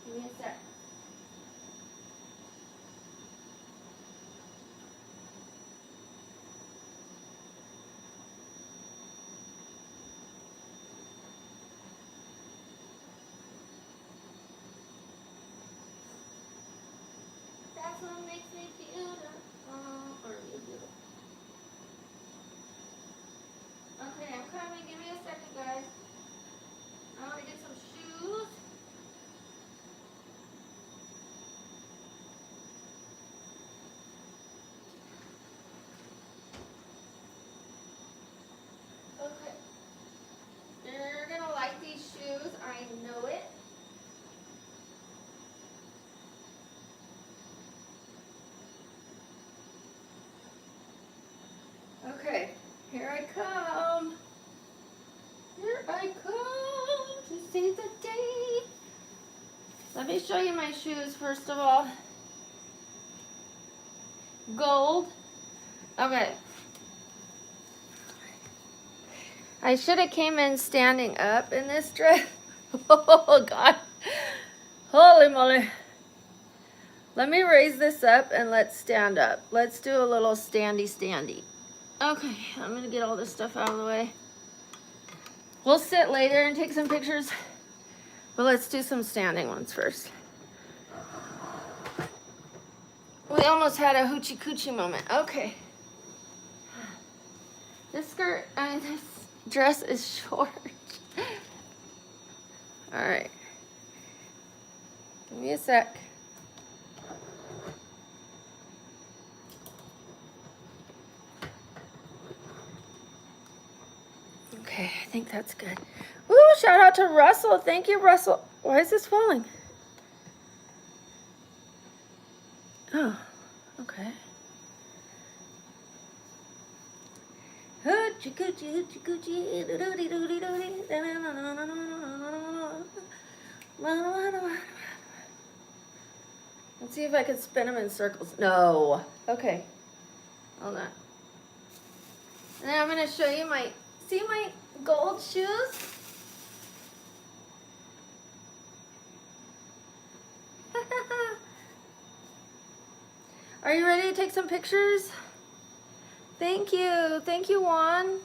Give me a sec. That's what makes me beautiful. Or beautiful. Okay, I'm coming. Give me a second, guys. I want to get some shoes. Okay. You're going to like these shoes. I know it. come. Here I come to see the day. Let me show you my shoes first of all. Gold. Okay. I should have came in standing up in this dress. Oh God. Holy moly. Let me raise this up and let's stand up. Let's do a little standy. Okay, I'm gonna get all this stuff out of the way. We'll sit later and take some pictures, but let's do some standing ones first. We almost had a hoochie coochie moment. Okay. This dress is short. All right. Give me a sec. Okay, I think that's good. Ooh, shout out to Russell. Thank you, Russell. Why is this falling? Oh, okay. Hoochie coochie, hoochie coochie, doody doody doody. Let's see if I can spin them in circles. No. Okay. Hold on. And then I'm going to show you my gold shoes? Are you ready to take some pictures? Thank you. Thank you, Juan.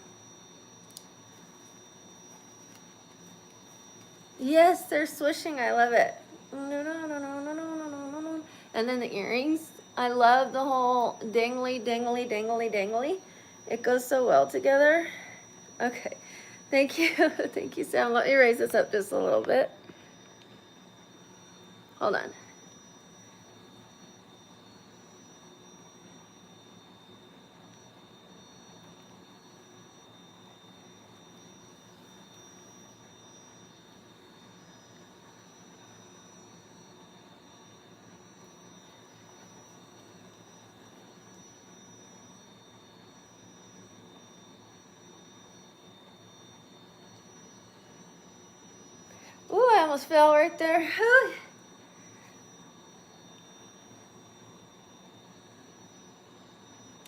Yes, they're swishing. I love it. And then the earrings. I love the whole dangly. It goes so well together. Okay. Thank you. Thank you, Sam. Let me raise this up just a little bit. Hold on. Ooh, I almost fell right there.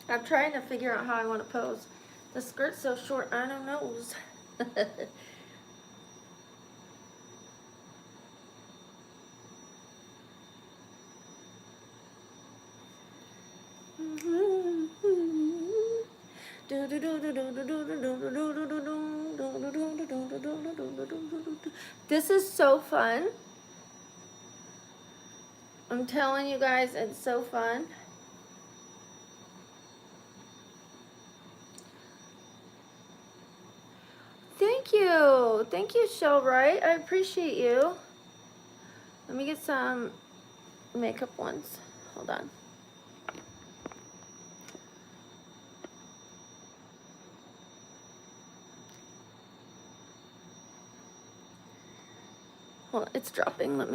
I'm trying to figure out how I want to pose. The skirt's so short, I don't know. This is so fun. I'm telling you guys, it's so fun. Thank you. Thank you, Shellbright. I appreciate you. Let me get some makeup ones. Hold on. Well, it's dropping. I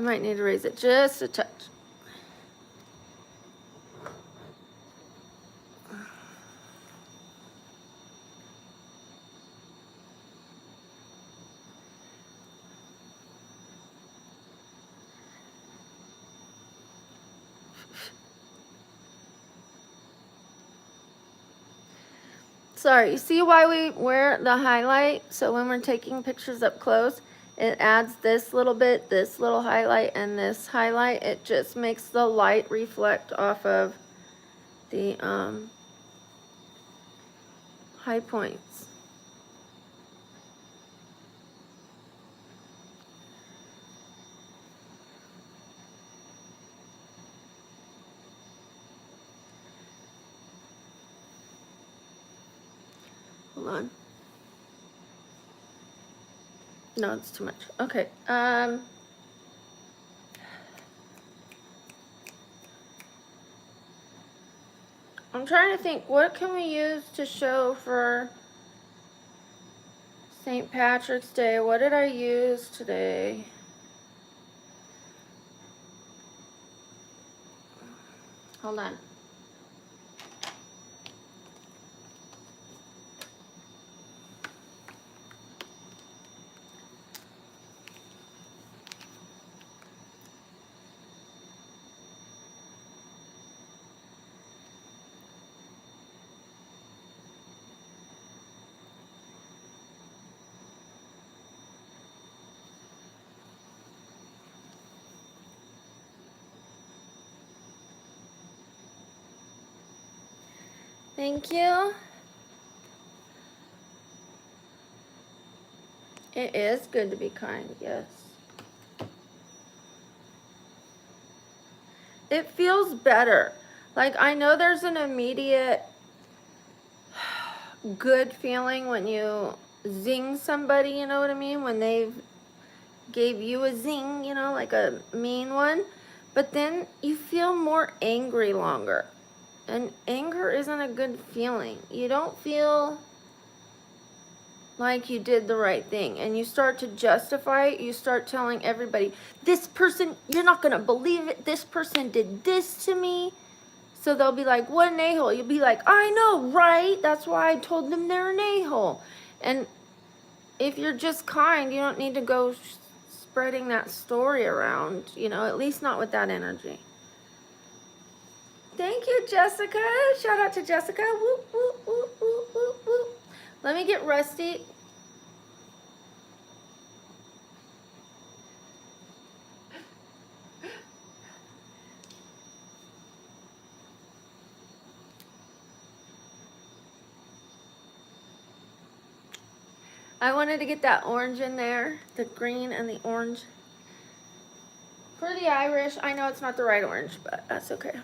might need to raise it just a touch. Sorry, you see why we wear the highlight? So when we're taking pictures up close, it adds this little bit, this little highlight, and this highlight. It just makes the light reflect off of the high points. Hold on. No, it's too much. Okay. I'm trying to think, what can we use to show for St. Patrick's Day? What did I use today? Hold on. Thank you. It is good to be kind, yes. It feels better. Like, I know there's an immediate good feeling when you zing somebody, you know what I mean? When they've gave you a zing, you know, like a mean one. But then you feel more angry longer. And anger isn't a good feeling. You don't feel like you did the right thing, and you start to justify it. You start telling everybody, this person, you're not gonna believe it, this person did this to me. So they'll be like, what an a-hole. You'll be like, I know, right? That's why I told them they're an a-hole. And if you're just kind, you don't need to go spreading that story around, you know, at least not with that energy. Thank you, Jessica. Shout out to Jessica. Whoop, whoop, whoop, whoop, whoop, whoop. Let me get Rusty. I wanted to get that orange in there, the green and the orange. For the Irish, I know it's not the right orange, but that's okay.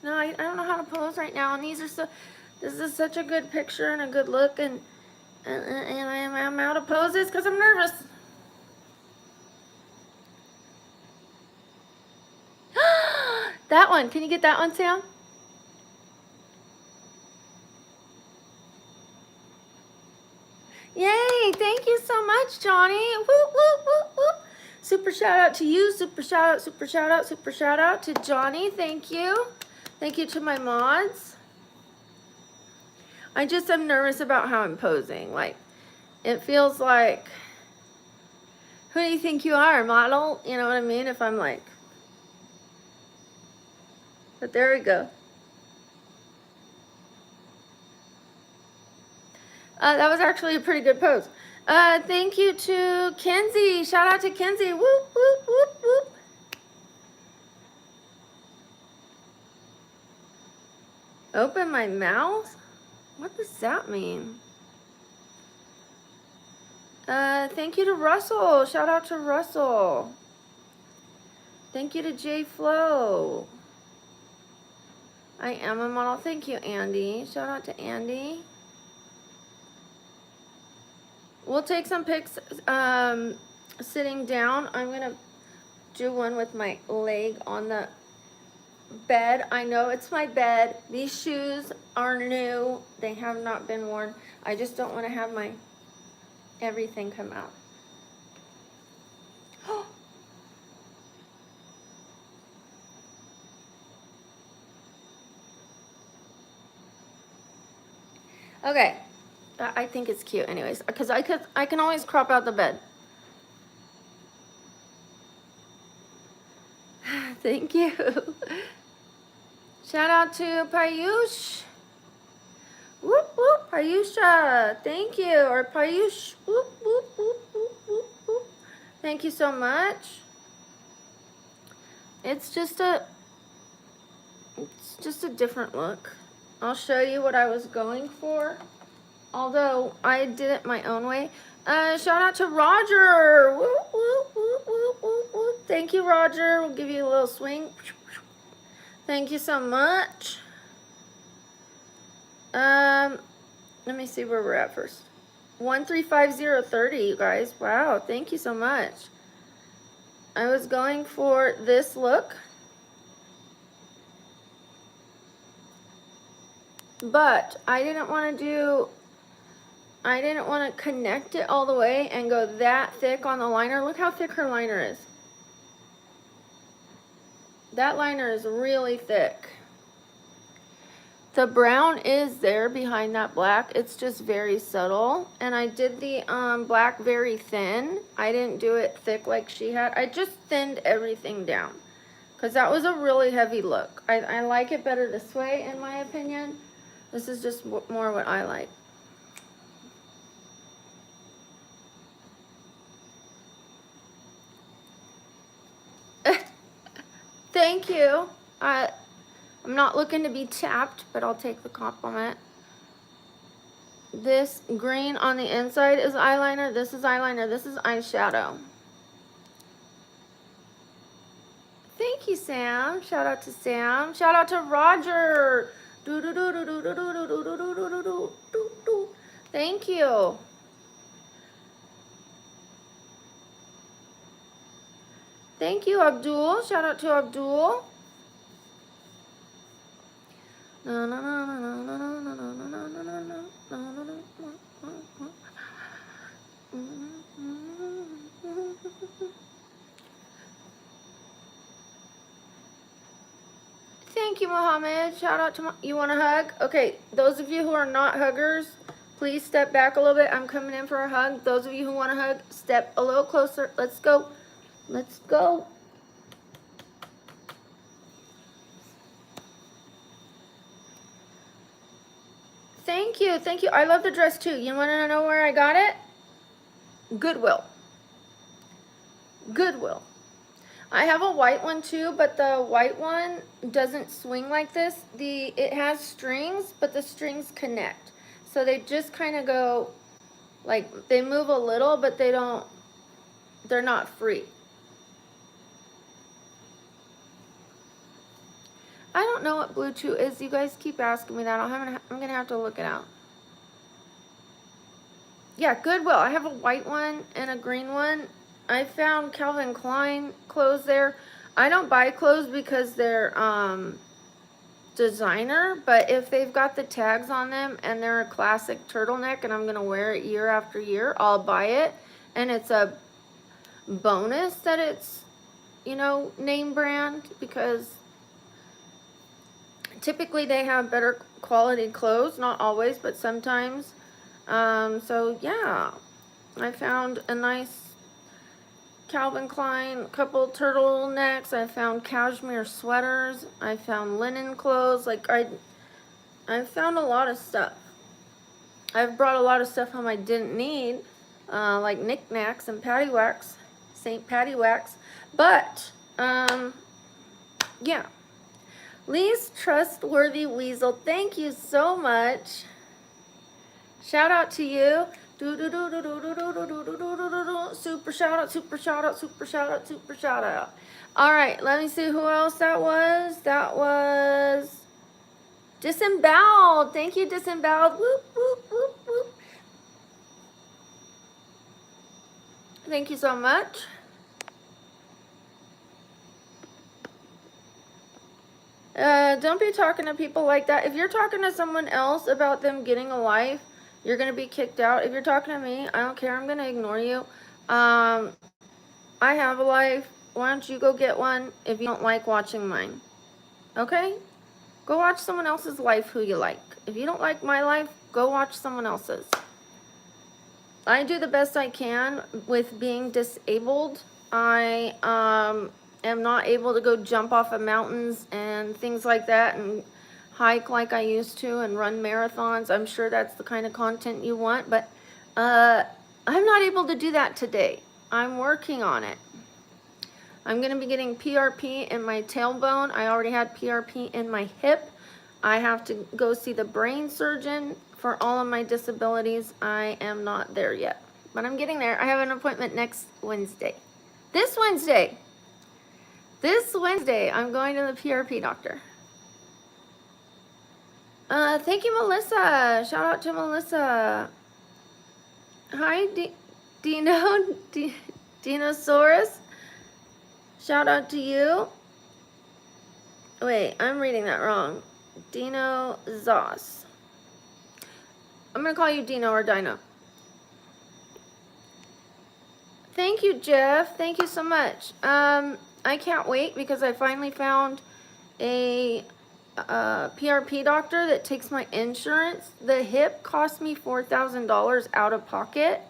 No, I don't know how to pose right now, and these are so, this is such a good picture and a good look, and I'm out of poses because I'm nervous. That one, can you get that one, Sam? Yay, thank you so much, Johnny. Whoop, whoop, whoop, whoop. Super shout out to you, super shout out, super shout out, super shout out to Johnny, thank you. Thank you to my mods. I just am nervous about how I'm posing. Like, it feels like, who do you think you are, model? You know what I mean? If I'm like, but there we go. That was actually a pretty good pose. Thank you to Kenzie. Shout out to Kenzie. Whoop, whoop, whoop, whoop. Open my mouth? What does that mean? Thank you to Russell. Shout out to Russell. Thank you to J Flo. I am a model. Thank you, Andy. Shout out to Andy. We'll take some pics sitting down. I'm going to do one with my leg on the bed. I know it's my bed. These shoes are new. They have not been worn. I just don't want to have my everything come out. Okay. I think it's cute anyways, because I can always crop out the bed. Thank you. Shout out to Payush. Whoop, whoop, Payusha. Thank you. Or Payush. Whoop, whoop, whoop, whoop, whoop, whoop. Thank you so much. It's just a different look. I'll show you what I was going for, although I did it my own way. Shout out to Roger. Whoop, whoop, whoop, whoop, whoop, whoop. Thank you, Roger. We'll give you a little swing. Thank you so much. Let me see where we're at first. 135030, you guys. Wow, thank you so much. I was going for this look, but I didn't want to connect it all the way and go that thick on the liner. Look how thick her liner is. That liner is really thick. The brown is there behind that black. It's just very subtle. And I did the black very thin. I didn't do it thick like she had. I just thinned everything down, because that was a really heavy look. I like it better this way, in my opinion. This is just more what I like. thank you. I'm not looking to be tapped, but I'll take the compliment. This green on the inside is eyeliner. This is eyeliner. This is eyeshadow. Thank you, Sam. Shout out to Sam. Shout out to Roger. Thank you. Thank you, Abdul. Shout out to Abdul. Thank you, Mohammed. Shout out to you. Want a hug? Okay, those of you who are not huggers, please step back a little bit. I'm coming in for a hug. Those of you who want a hug, step a little closer. Let's go. Let's go. Thank you. Thank you. I love the dress too. You want to know where I got it? Goodwill. Goodwill. I have a white one too, but the white one doesn't swing like this. It has strings, but the strings connect. So they just kind of go, like, they move a little, but they're not free. I don't know what Bluetooth is. You guys keep asking me that. I'm going to have to look it out. Yeah, Goodwill. I have a white one and a green one. I found Calvin Klein clothes there. I don't buy clothes because they're designer, but if they've got the tags on them and they're a classic turtleneck and I'm going to wear it year after year, I'll buy it. And it's a bonus that it's, you know, name brand, because typically they have better quality clothes. Not always, but sometimes. So yeah, I found a nice Calvin Klein couple turtlenecks. I found cashmere sweaters. I found linen clothes. Like I found a lot of stuff. I've brought a lot of stuff home I didn't need, like knickknacks and paddywhacks, St. Paddywhacks. But yeah. Least trustworthy weasel. Thank you so much. Shout out to you. Super shout out, super shout out, super shout out, super shout out. All right, let me see who else that was. That was Disemboweled. Thank you, Disemboweled. Whoop, whoop, whoop, whoop. Thank you so much. Don't be talking to people like that. If you're talking to someone else about them getting a life, you're going to be kicked out. If you're talking to me, I don't care. I'm going to ignore you. I have a life. Why don't you go get one if you don't like watching mine? Okay? Go watch someone else's life who you like. If you don't like my life, go watch someone else's. I do the best I can with being disabled. I am not able to go jump off of mountains and things like that and hike like I used to and run marathons. I'm sure that's the kind of content you want, but I'm not able to do that today. I'm working on it. I'm going to be getting PRP in my tailbone. I already had PRP in my hip. I have to go see the brain surgeon for all of my disabilities. I am not there yet, but I'm getting there. I have an appointment next Wednesday. This Wednesday. This Wednesday, I'm going to the PRP doctor. Thank you, Melissa. Shout out to Melissa. Hi, Dinosaurus. Shout out to you. Wait, I'm reading that wrong. Dino Zos. I'm going to call you Dino or Dino. Thank you, Jeff. Thank you so much. I can't wait because I finally found a PRP doctor that takes my insurance. The hip cost me $4,000 out of pocket,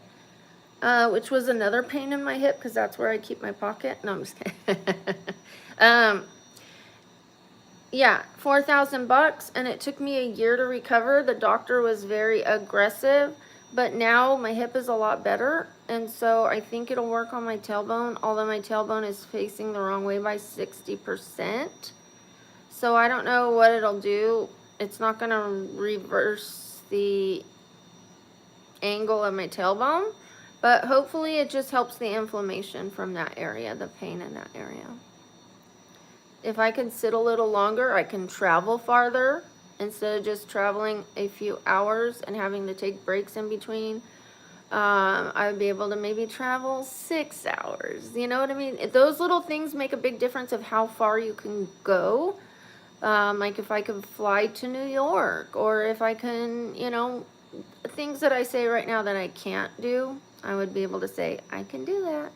which was another pain in my hip because that's where I keep my pocket. No, I'm just kidding. Yeah, $4,000, and it took me a year to recover. The doctor was very aggressive But now my hip is a lot better, and so I think it'll work on my tailbone, although my tailbone is facing the wrong way by 60%. So I don't know what it'll do. It's not going to reverse the angle of my tailbone, but hopefully it just helps the inflammation from that area, the pain in that area. If I can sit a little longer, I can travel farther instead of just traveling a few hours and having to take breaks in between. I would be able to maybe travel 6 hours. You know what I mean? Those little things make a big difference of how far you can go. Like if I can fly to New York, or if I can, you know, things that I say right now that I can't do, I would be able to say, I can do that.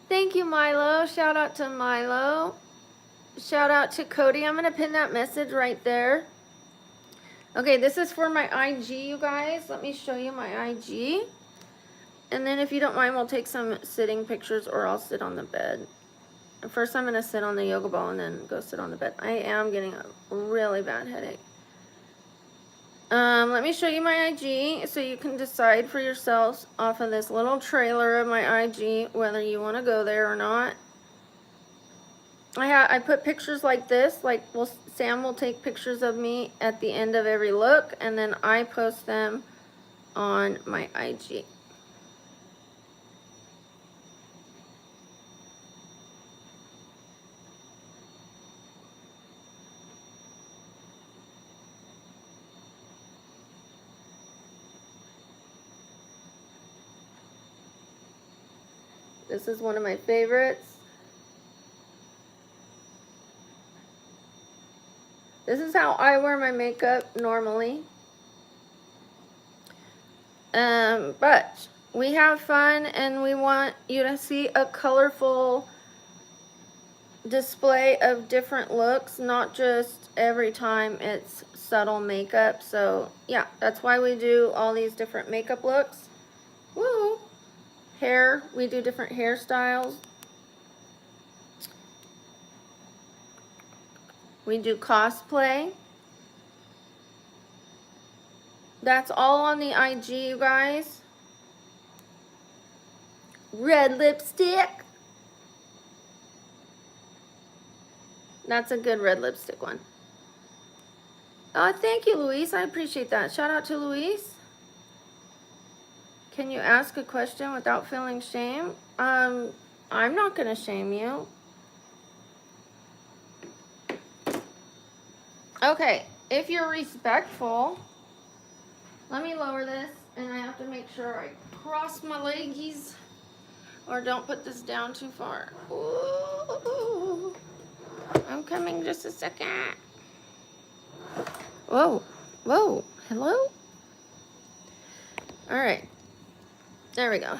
Thank you, Milo. Shout out to Milo. Shout out to Cody. I'm going to pin that message right there. Okay, this is for my IG, you guys. Let me show you my IG. And then if you don't mind, we'll take some sitting pictures, or I'll sit on the bed. First, I'm going to sit on the yoga ball and then go sit on the bed. I am getting a really bad headache. Let me show you my IG so you can decide for yourselves off of this little trailer of my IG whether you want to go there or not. I put pictures like this, like Sam will take pictures of me at the end of every look, and then I post them on my IG. This is one of my favorites. This is how I wear my makeup normally. But we have fun, and we want you to see a colorful display of different looks, not just every time it's subtle makeup. So yeah, that's why we do all these different makeup looks. Woo! Hair, we do different hairstyles. We do cosplay. That's all on the IG, you guys. Red lipstick. That's a good red lipstick one. Oh, thank you, Luis. I appreciate that. Shout out to Luis. Can you ask a question without feeling shame? I'm not going to shame you. Okay, if you're respectful, let me lower this, and I have to make sure I cross my leggies or don't put this down too far. Ooh, I'm coming just a second. Whoa, whoa, hello? All right, there we go.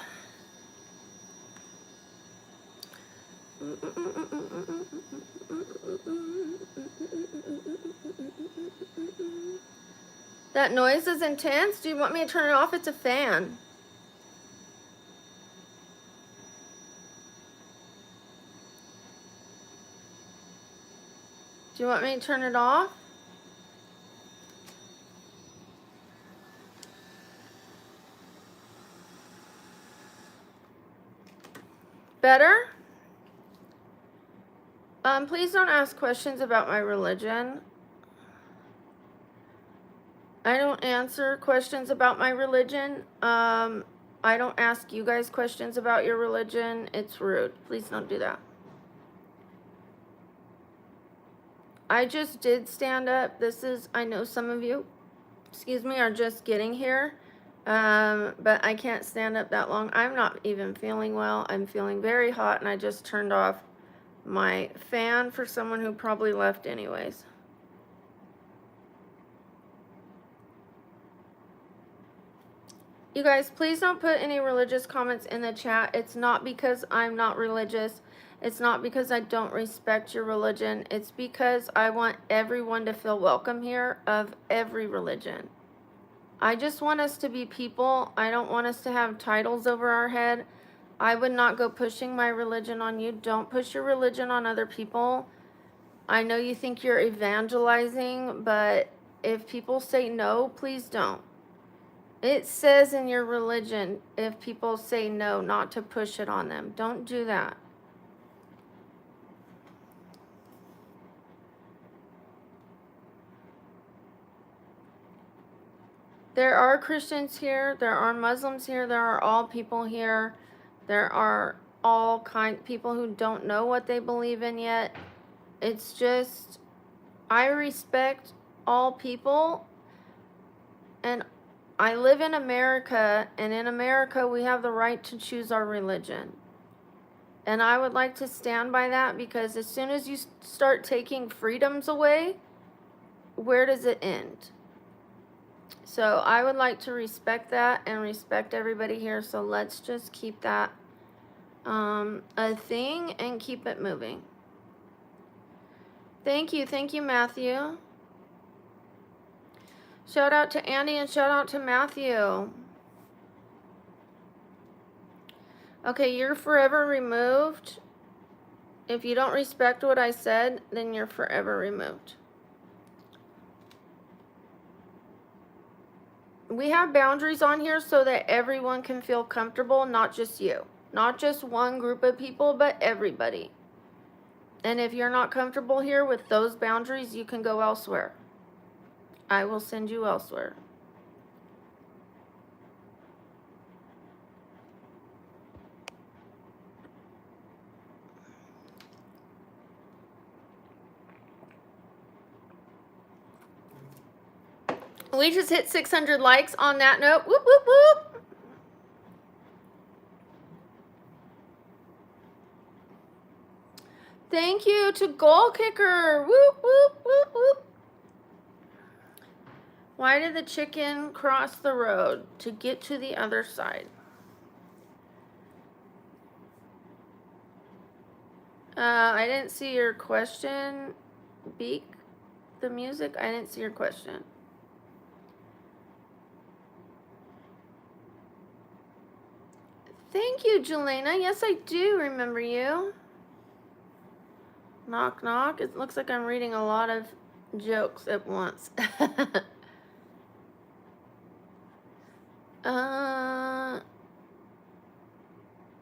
That noise is intense. Do you want me to turn it off? It's a fan. Do you want me to turn it off? Better? Please don't ask questions about my religion. I don't answer questions about my religion. I don't ask you guys questions about your religion. It's rude. Please don't do that. I just did stand up. I know some of you, excuse me, are just getting here. But I can't stand up that long. I'm not even feeling well. I'm feeling very hot, and I just turned off my fan for someone who probably left anyways. You guys, please don't put any religious comments in the chat. It's not because I'm not religious. It's not because I don't respect your religion. It's because I want everyone to feel welcome here of every religion. I just want us to be people. I don't want us to have titles over our head. I would not go pushing my religion on you. Don't push your religion on other people. I know you think you're evangelizing, but if people say no, please don't. It says in your religion, if people say no, not to push it on them. Don't do that. There are Christians here. There are Muslims here. There are all people here. There are all people who don't know what they believe in yet. It's just, I respect all people, and I live in America, and in America we have the right to choose our religion. And I would like to stand by that, because as soon as you start taking freedoms away, where does it end? So I would like to respect that and respect everybody here. So let's just keep that a thing and keep it moving. Thank you, Matthew. Shout out to Andy and shout out to Matthew. Okay, you're forever removed. If you don't respect what I said, then you're forever removed. We have boundaries on here so that everyone can feel comfortable, not just you. Not just one group of people, but everybody. And if you're not comfortable here with those boundaries, you can go elsewhere. I will send you elsewhere. We just hit 600 likes on that note. Whoop, whoop, whoop. Thank you to Goal Kicker. Whoop, whoop, whoop, whoop. Why did the chicken cross the road to get to the other side? I didn't see your question. Beak the music. I didn't see your question. Thank you, Jelena. Yes, I do remember you. Knock, knock. It looks like I'm reading a lot of jokes at once.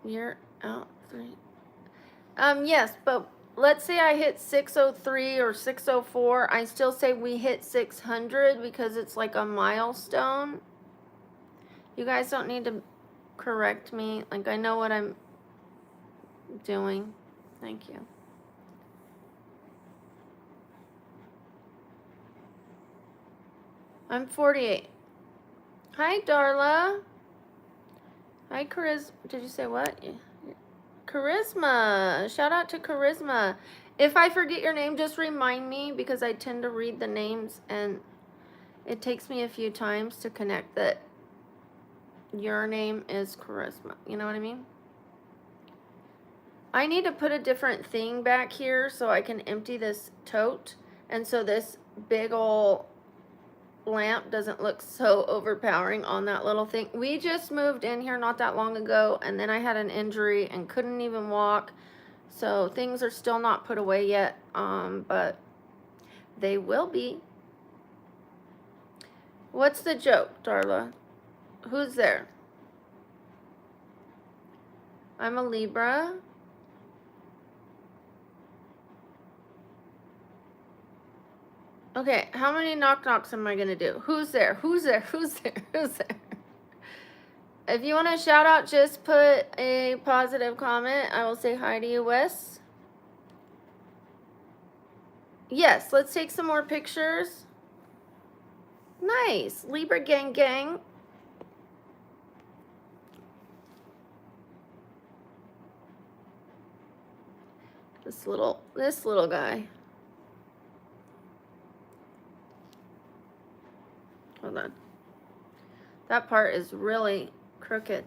You're out 3. Yes, but let's say I hit 603 or 604. I still say we hit 600 because it's like a milestone. You guys don't need to correct me. Like, I know what I'm doing. Thank you. I'm 48. Hi, Darla. Hi, Charisma. Did you say what? Yeah. Charisma. Shout out to Charisma. If I forget your name, just remind me, because I tend to read the names and it takes me a few times to connect that your name is Charisma. You know what I mean? I need to put a different thing back here so I can empty this tote, and so this big ol' lamp doesn't look so overpowering on that little thing. We just moved in here not that long ago, and then I had an injury and couldn't even walk, so things are still not put away yet, but they will be. What's the joke, Darla? Who's there? I'm a Libra. Okay, how many knock knocks am I gonna do? Who's there? Who's there? Who's there? Who's there? If you want to shout out, just put a positive comment. I will say hi to you, Wes. Yes, let's take some more pictures. Nice. Libra gang gang. This little guy. Hold on. That part is really crooked.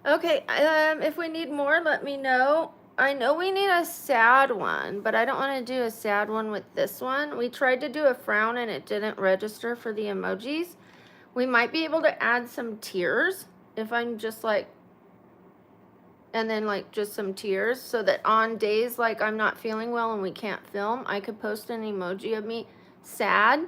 Okay, if we need more, let me know. I know we need a sad one, but I don't want to do a sad one with this one. We tried to do a frown and it didn't register for the emojis. We might be able to add some tears if I'm just like, and then like just some tears, so that on days like I'm not feeling well and we can't film, I could post an emoji of me sad.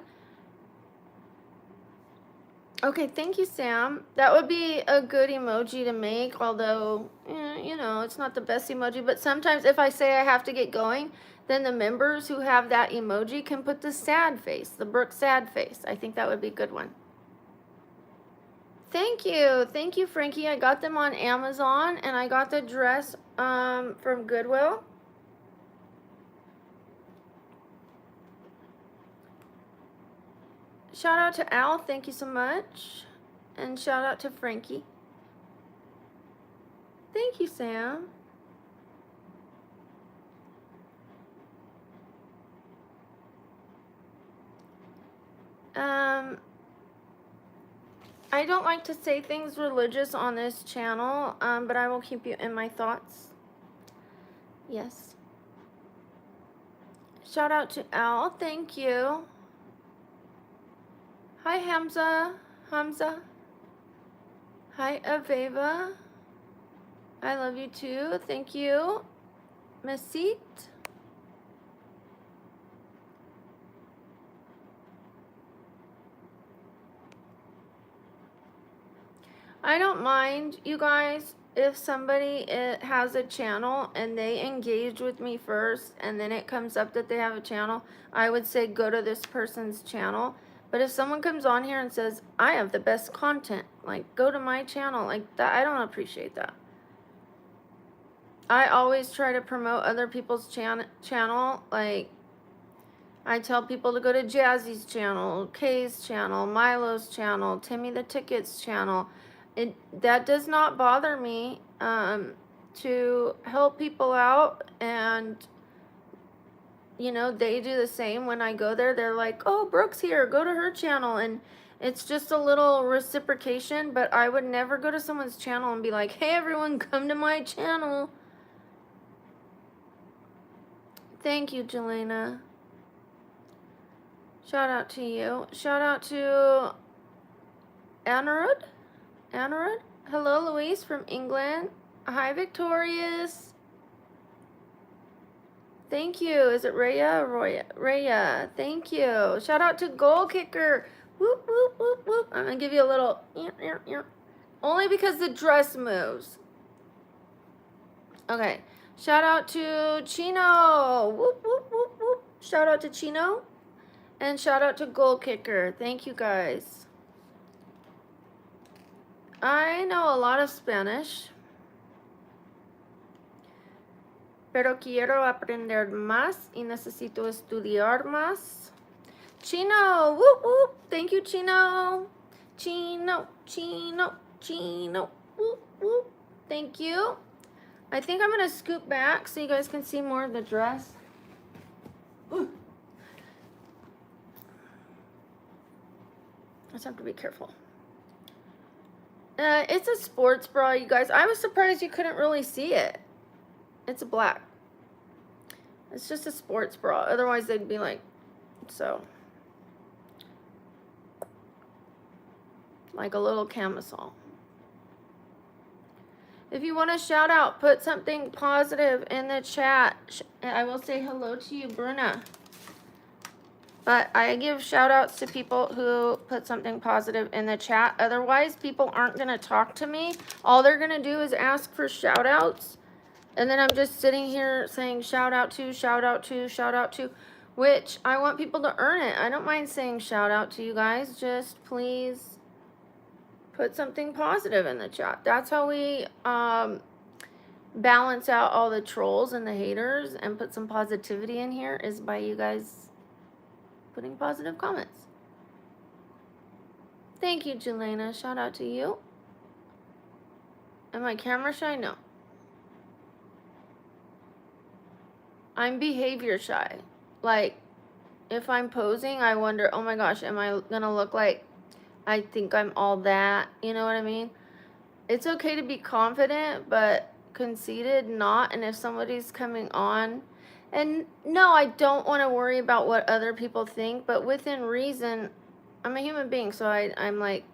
Okay, thank you, Sam. That would be a good emoji to make, although, you know, it's not the best emoji. But sometimes if I say I have to get going, then the members who have that emoji can put the sad face, the Brooke sad face. I think that would be a good one. Thank you. Thank you, Frankie. I got them on Amazon, and I got the dress from Goodwill. Shout out to Al. Thank you so much. And shout out to Frankie. Thank you, Sam. I don't like to say things religious on this channel, but I will keep you in my thoughts. Yes. Shout out to Al. Thank you. Hi, Hamza. Hamza. Hi, Aveva. I love you too. Thank you. Messit. I don't mind, you guys, if somebody has a channel and they engage with me first and then it comes up that they have a channel, I would say go to this person's channel. But if someone comes on here and says, I have the best content, like, go to my channel, like that, I don't appreciate that. I always try to promote other people's channel. Like, I tell people to go to Jazzy's channel, Kay's channel, Milo's channel, Timmy the Ticket's channel. That does not bother me to help people out, and you know, they do the same when I go there. They're like, oh, Brooke's here, go to her channel, and it's just a little reciprocation. But I would never go to someone's channel and be like, hey everyone, come to my channel. Thank you, Jelena. Shout out to you. Shout out to Anarud. Anarud. Hello, Louise from England. Hi, Victorious. Thank you. Is it Raya? Roya? Raya. Thank you. Shout out to Goal Kicker. Whoop, whoop, whoop, whoop. I'm going to give you a little. Only because the dress moves. Okay. Shout out to Chino. Whoop, whoop, whoop, whoop. Shout out to Chino. And shout out to Goal Kicker. Thank you, guys. I know a lot of Spanish. Pero quiero aprender más y necesito estudiar más. Chino, whoop whoop. Thank you, Chino. Chino, Chino, Chino, whoop whoop. Thank you. I think I'm going to scoot back so you guys can see more of the dress. Ooh. I just have to be careful. It's a sports bra, you guys. I was surprised you couldn't really see it. It's black. It's just a sports bra. Otherwise, they'd be like, so. Like a little camisole. If you want to shout out, put something positive in the chat. I will say hello to you, Bruna. But I give shout outs to people who put something positive in the chat. Otherwise, people aren't going to talk to me. All they're going to do is ask for shout outs. And then I'm just sitting here saying shout out to, shout out to, shout out to. Which I want people to earn it. I don't mind saying shout out to you guys. Just please put something positive in the chat. That's how we balance out all the trolls and the haters and put some positivity in here, is by you guys putting positive comments. Thank you, Jelena. Shout out to you. Am I camera shy? No. I'm behavior shy. Like, if I'm posing, I wonder, oh my gosh, am I gonna look like I think I'm all that? You know what I mean? It's okay to be confident, but conceited, not. And if somebody's coming on, and no, I don't want to worry about what other people think, but within reason, I'm a human being, so I'm like,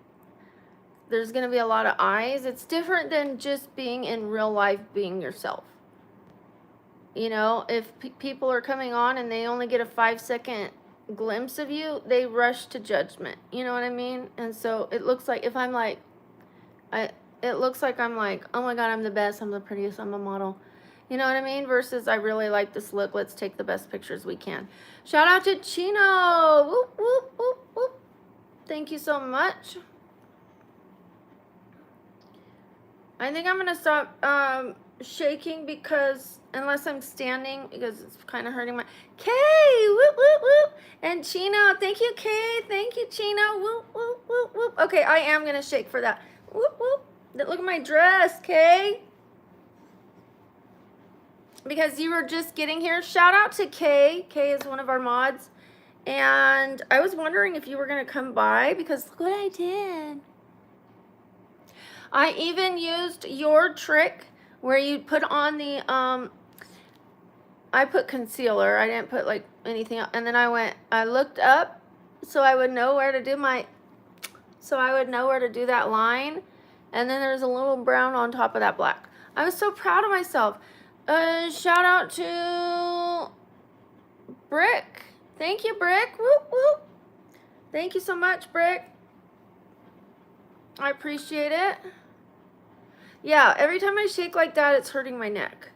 there's going to be a lot of eyes. It's different than just being in real life, being yourself. You know, if people are coming on and they only get a 5-second glimpse of you, they rush to judgment. You know what I mean? And so it looks like if I'm like, it looks like I'm like, oh my God, I'm the best, I'm the prettiest, I'm a model. You know what I mean? Versus I really like this look. Let's take the best pictures we can. Shout out to Chino. Whoop, whoop, whoop, whoop. Thank you so much. I think I'm going to stop shaking because, unless I'm standing, because it's kind of hurting my... Kay! Whoop, whoop, whoop. And Chino. Thank you, Kay. Thank you, Chino. Whoop, whoop, whoop, whoop. Okay, I am going to shake for that. Whoop, whoop. Look at my dress, Kay. Because you were just getting here. Shout out to Kay. Kay is one of our mods. And I was wondering if you were going to come by because look what I did. I even used your trick where you put on the, I put concealer. I didn't put like anything else. And then I looked up so I would know where to do that line. And then there's a little brown on top of that black. I was so proud of myself. Shout out to Brick. Thank you, Brick. Whoop, whoop. Thank you so much, Brick. I appreciate it. Yeah, every time I shake like that, it's hurting my neck.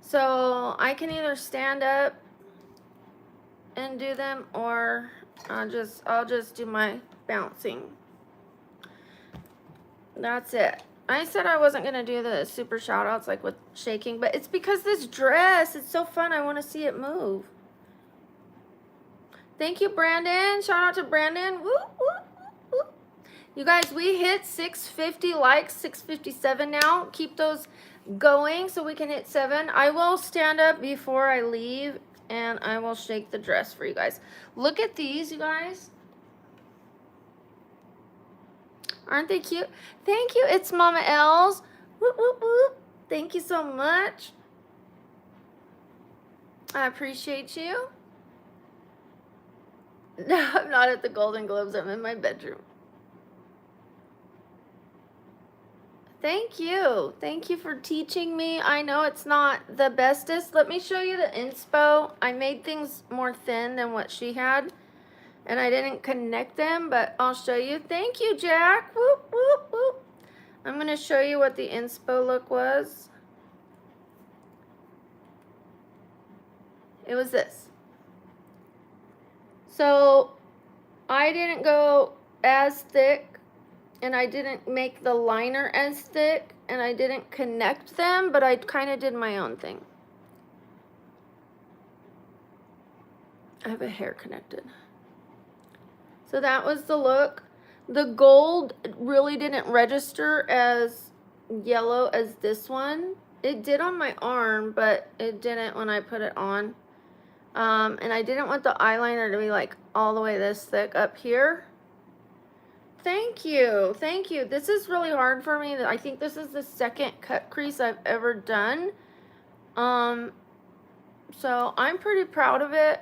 So I can either stand up and do them, or I'll just do my bouncing. That's it. I said I wasn't going to do the super shout outs like with shaking, but it's because this dress, it's so fun. I want to see it move. Thank you, Brandon. Shout out to Brandon. Woo, woo, woo, woo. You guys, we hit 650 likes, 657 now. Keep those going so we can hit 7. I will stand up before I leave and I will shake the dress for you guys. Look at these, you guys. Aren't they cute? Thank you. It's Mama L's. Whoop, whoop, whoop. Thank you so much. I appreciate you. No, I'm not at the Golden Globes. I'm in my bedroom. Thank you. Thank you for teaching me. I know it's not the bestest. Let me show you the inspo. I made things more thin than what she had. And I didn't connect them, but I'll show you. Thank you, Jack. Whoop, whoop, whoop. I'm going to show you what the inspo look was. It was this. So I didn't go as thick, and I didn't make the liner as thick, and I didn't connect them, but I kind of did my own thing. I have a hair connected. So that was the look. The gold really didn't register as yellow as this one. It did on my arm, but it didn't when I put it on. And I didn't want the eyeliner to be like all the way this thick up here. Thank you. Thank you. This is really hard for me. I think this is the second cut crease I've ever done. So I'm pretty proud of it.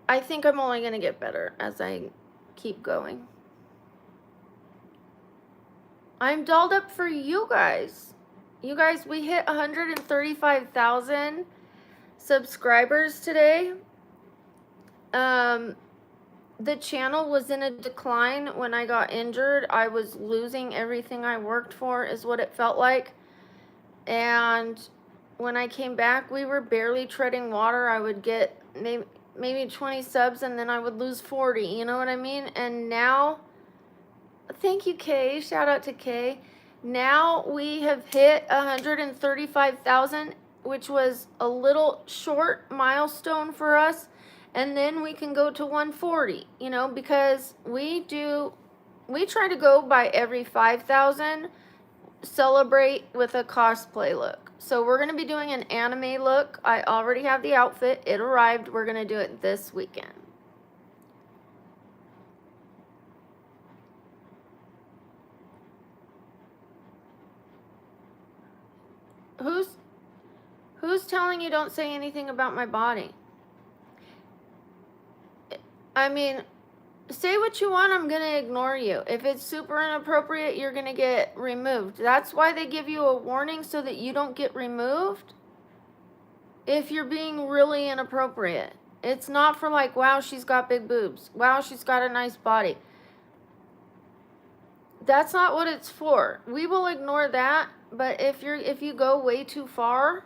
I think I'm only going to get better as I keep going. I'm dolled up for you guys. You guys, we hit 135,000 subscribers today. The channel was in a decline when I got injured. I was losing everything I worked for, is what it felt like. And when I came back, we were barely treading water. I would get maybe 20 subs and then I would lose 40, you know what I mean? And now, thank you, Kay. Shout out to Kay. Now we have hit 135,000, which was a little short milestone for us. And then we can go to 140, you know, because we try to go by every 5,000, celebrate with a cosplay look. So we're going to be doing an anime look. I already have the outfit. It arrived. We're going to do it this weekend. Who's telling you don't say anything about my body? I mean, say what you want, I'm going to ignore you. If it's super inappropriate, you're going to get removed. That's why they give you a warning, so that you don't get removed if you're being really inappropriate. It's not for like, wow, she's got big boobs. Wow, she's got a nice body. That's not what it's for. We will ignore that, but if you go way too far,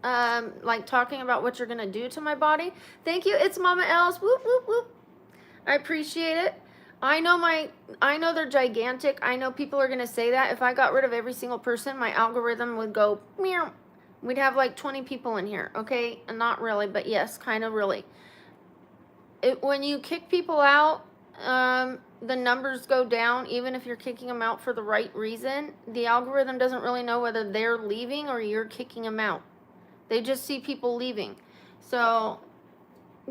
like talking about what you're gonna do to my body. Thank you. It's Mama Else. Whoop whoop whoop. I appreciate it. I know they're gigantic. I know people are gonna say that. If I got rid of every single person, my algorithm would go meow. We'd have like 20 people in here. Okay, and not really, but yes, kind of really. When you kick people out, the numbers go down. Even if you're kicking them out for the right reason, the algorithm doesn't really know whether they're leaving or you're kicking them out. They just see people leaving. So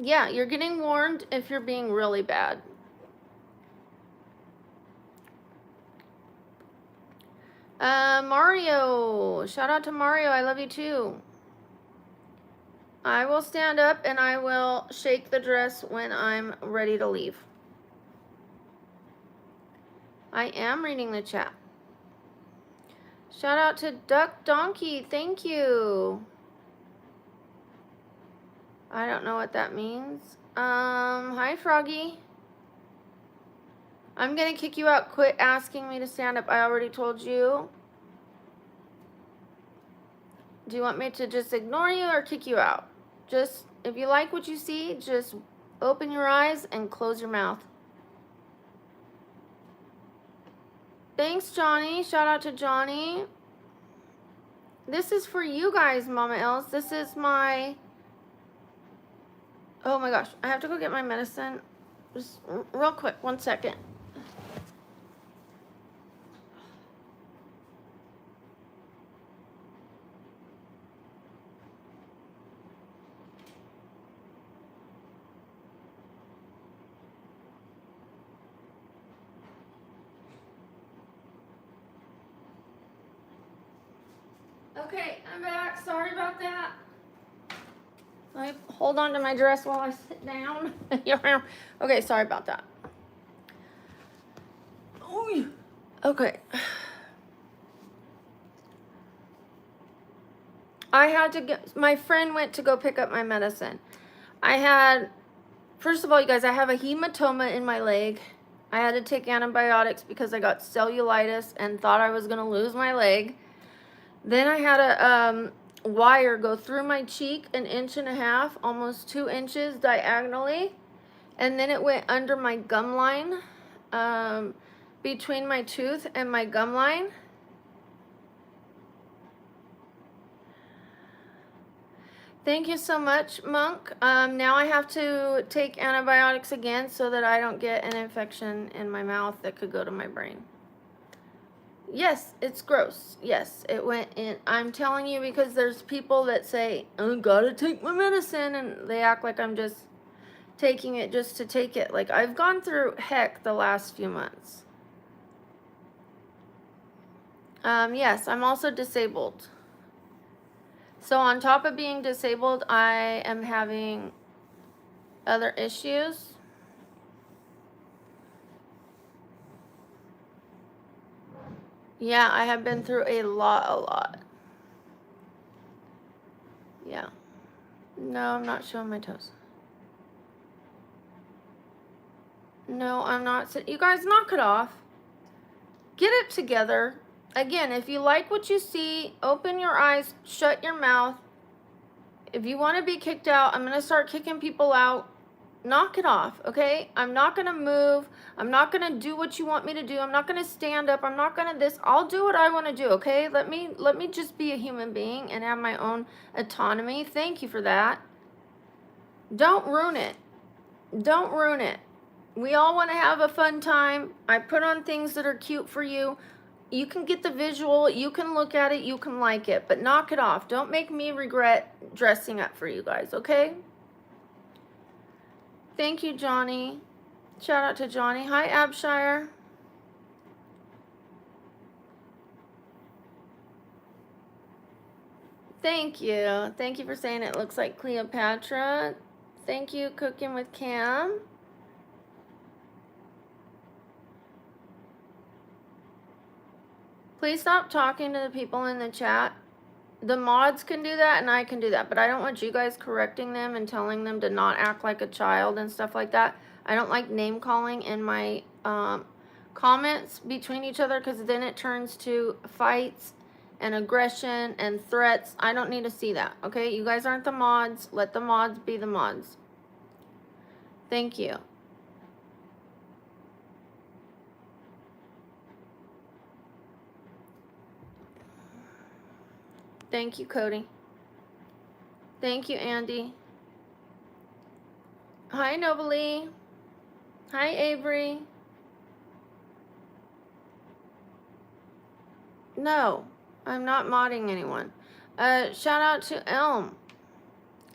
yeah, you're getting warned if you're being really bad. Mario, shout out to Mario. I love you too. I will stand up and I will shake the dress when I'm ready to leave. I am reading the chat. Shout out to Duck Donkey. Thank you. I don't know what that means. Hi Froggy. I'm gonna kick you out. Quit asking me to stand up. I already told you. Do you want me to just ignore you or kick you out? Just, if you like what you see, just open your eyes and close your mouth. Thanks, Johnny. Shout out to Johnny. This is for you guys, Mama Els. This is my... Oh my gosh. I have to go get my medicine. Just real quick. 1 second. Okay, I'm back. Sorry about that. I hold on to my dress while I sit down. Okay, sorry about that. Okay. I had to get, my friend went to go pick up my medicine. First of all, you guys, I have a hematoma in my leg. I had to take antibiotics because I got cellulitis and thought I was going to lose my leg. Then I had a wire go through my cheek 1.5 inches, almost 2 inches diagonally. And then it went under my gum line, between my tooth and my gum line. Thank you so much, Monk. Now I have to take antibiotics again so that I don't get an infection in my mouth that could go to my brain. Yes, it's gross. Yes, it went in. I'm telling you because there's people that say, I gotta take my medicine, and they act like I'm just taking it just to take it. Like, I've gone through heck the last few months. Yes, I'm also disabled. So on top of being disabled, I am having other issues. Yeah, I have been through a lot. Yeah. No, I'm not showing my toes. No, I'm not. You guys, knock it off. Get it together. Again, if you like what you see, open your eyes, shut your mouth. If you want to be kicked out, I'm going to start kicking people out. Knock it off, okay? I'm not going to move. I'm not going to do what you want me to do. I'm not going to stand up. I'm not going to this. I'll do what I want to do, okay? Let me just be a human being and have my own autonomy. Thank you for that. Don't ruin it. Don't ruin it. We all want to have a fun time. I put on things that are cute for you. You can get the visual. You can look at it. You can like it. But knock it off. Don't make me regret dressing up for you guys, okay? Thank you, Johnny. Shout out to Johnny. Hi, Abshire. Thank you. Thank you for saying it looks like Cleopatra. Thank you, Cooking with Cam. Please stop talking to the people in the chat. The mods can do that and I can do that, but I don't want you guys correcting them and telling them to not act like a child and stuff like that. I don't like name calling in my comments between each other, because then it turns to fights and aggression and threats. I don't need to see that, okay? You guys aren't the mods. Let the mods be the mods. Thank you. Thank you, Cody. Thank you, Andy. Hi, Novalee. Hi, Avery. No, I'm not modding anyone. Shout out to Elm.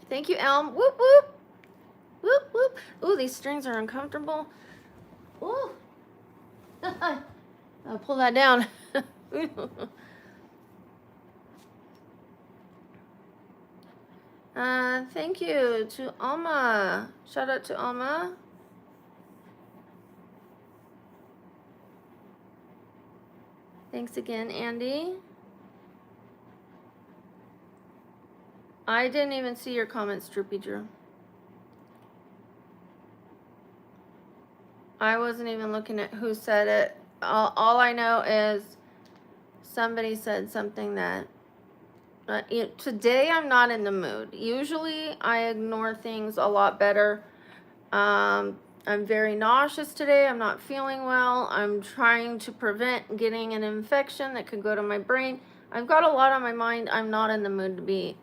Thank you, Elm. Whoop, whoop. Whoop, whoop. Ooh, these strings are uncomfortable. Ooh. I'll pull that down. Thank you to Alma. Shout out to Alma. Thanks again, Andy. I didn't even see your comments, Droopy Drew. I wasn't even looking at who said it. All I know is somebody said something that today I'm not in the mood. Usually I ignore things a lot better. I'm very nauseous today. I'm not feeling well. I'm trying to prevent getting an infection that could go to my brain. I've got a lot on my mind. I'm not in the mood to be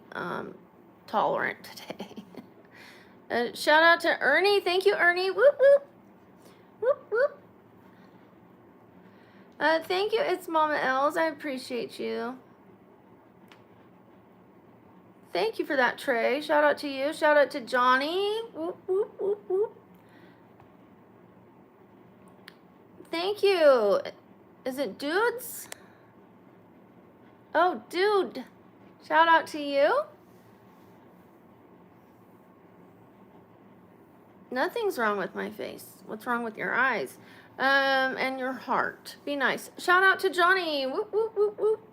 tolerant today. Shout out to Ernie. Thank you, Ernie. Whoop, whoop. Whoop, whoop. Thank you, It's Mama Els. I appreciate you. Thank you for that, Trey. Shout out to you. Shout out to Johnny. Whoop, whoop, whoop, whoop. Thank you. Is it Dudes? Oh, Dude. Shout out to you. Nothing's wrong with my face. What's wrong with your eyes? And your heart. Be nice. Shout out to Johnny. Whoop, whoop, whoop, whoop.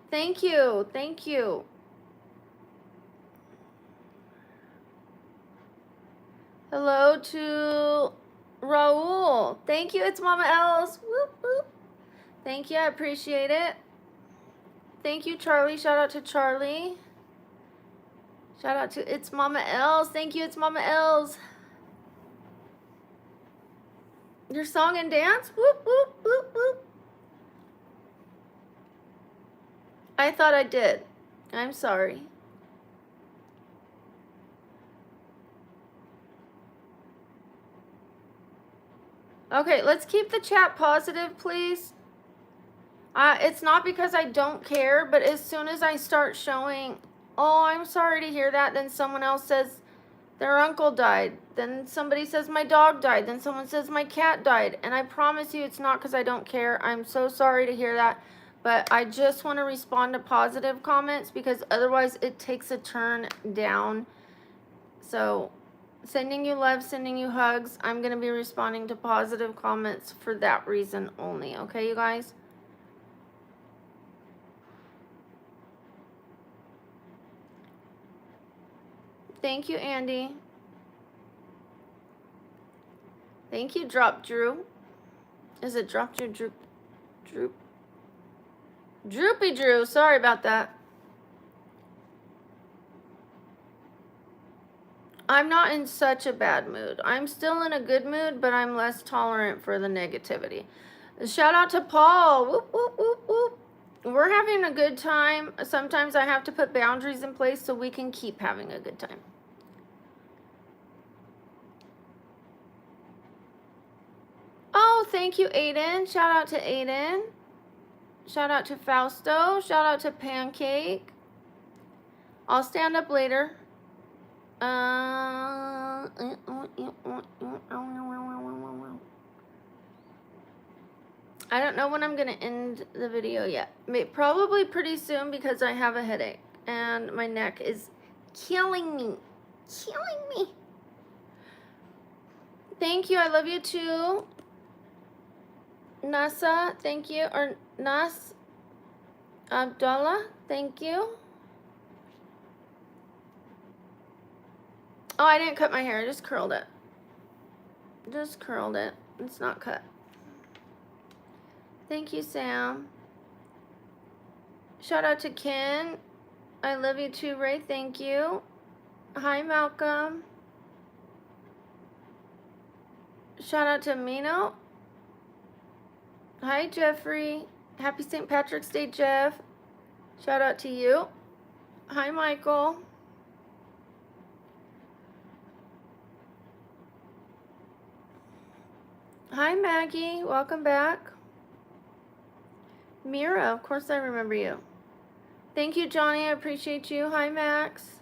Thank you. Thank you. Hello to Raul. Thank you. It's Mama Els. Whoop, whoop. Thank you. I appreciate it. Thank you, Charlie. Shout out to Charlie. Shout out to It's Mama Els. Thank you. It's Mama Els. Your song and dance? Whoop, whoop, whoop, whoop. I thought I did. I'm sorry. Okay, let's keep the chat positive, please. It's not because I don't care, but as soon as I start showing, oh, I'm sorry to hear that, then someone else says their uncle died. Then somebody says my dog died. Then someone says my cat died. And I promise you it's not because I don't care. I'm so sorry to hear that. But I just want to respond to positive comments, because otherwise it takes a turn down. So sending you love, sending you hugs. I'm going to be responding to positive comments for that reason only. Okay, you guys? Thank you, Andy. Thank you, Drop Drew. Is it Drop Drew? Droopy Drew. Sorry about that. I'm not in such a bad mood. I'm still in a good mood, but I'm less tolerant for the negativity. Shout out to Paul. Whoop, whoop, whoop, whoop. We're having a good time. Sometimes I have to put boundaries in place so we can keep having a good time. Oh, thank you, Aiden. Shout out to Aiden. Shout out to Fausto. Shout out to Pancake. I'll stand up later. I don't know when I'm going to end the video yet. Probably pretty soon, because I have a headache. and my neck is killing me. Killing me. Thank you. I love you too. Nasa, thank you. Or Nas Abdullah, thank you. Oh, I didn't cut my hair. I just curled it. Just curled it. It's not cut. Thank you, Sam. Shout out to Ken. I love you too, Ray. Thank you. Hi, Malcolm. Shout out to Mino. Hi, Jeffrey. Happy St. Patrick's Day, Jeff. Shout out to you. Hi, Michael. Hi, Maggie. Welcome back. Mira, of course I remember you. Thank you, Johnny. I appreciate you. Hi, Max.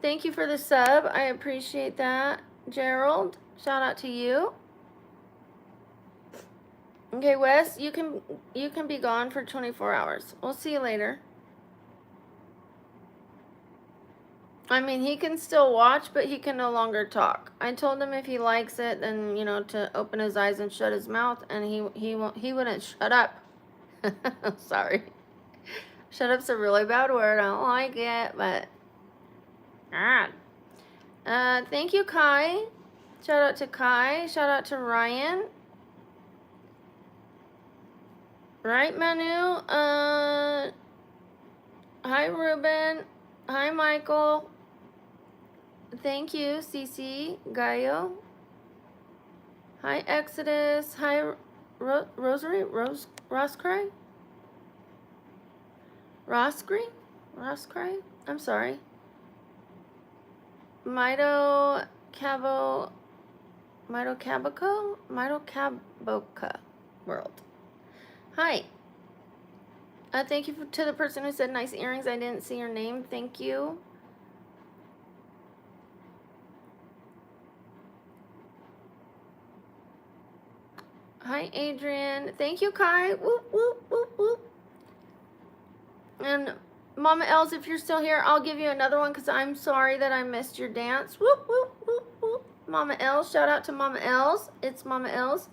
Thank you for the sub. I appreciate that. Gerald, shout out to you. Okay, Wes, you can be gone for 24 hours. We'll see you later. I mean, he can still watch, but he can no longer talk. I told him if he likes it, then, you know, to open his eyes and shut his mouth, and he wouldn't shut up. Sorry. Shut up's a really bad word. I don't like it, but thank you, Kai. Shout out to Kai. Shout out to Ryan. Right, Manu? Hi, Ruben. Hi, Michael. Thank you, Cece. Gaio. Hi, Exodus. Hi, Rosary. Roscry? Roscry? I'm sorry. Mito Caboca World. Hi. Thank you to the person who said nice earrings. I didn't see your name. Thank you. Hi, Adrian. Thank you, Kai. Whoop, whoop, whoop, whoop. And Mama Els, if you're still here, I'll give you another one because I'm sorry that I missed your dance. Whoop, whoop, whoop, whoop. Mama Els. Shout out to Mama Els. It's Mama Els.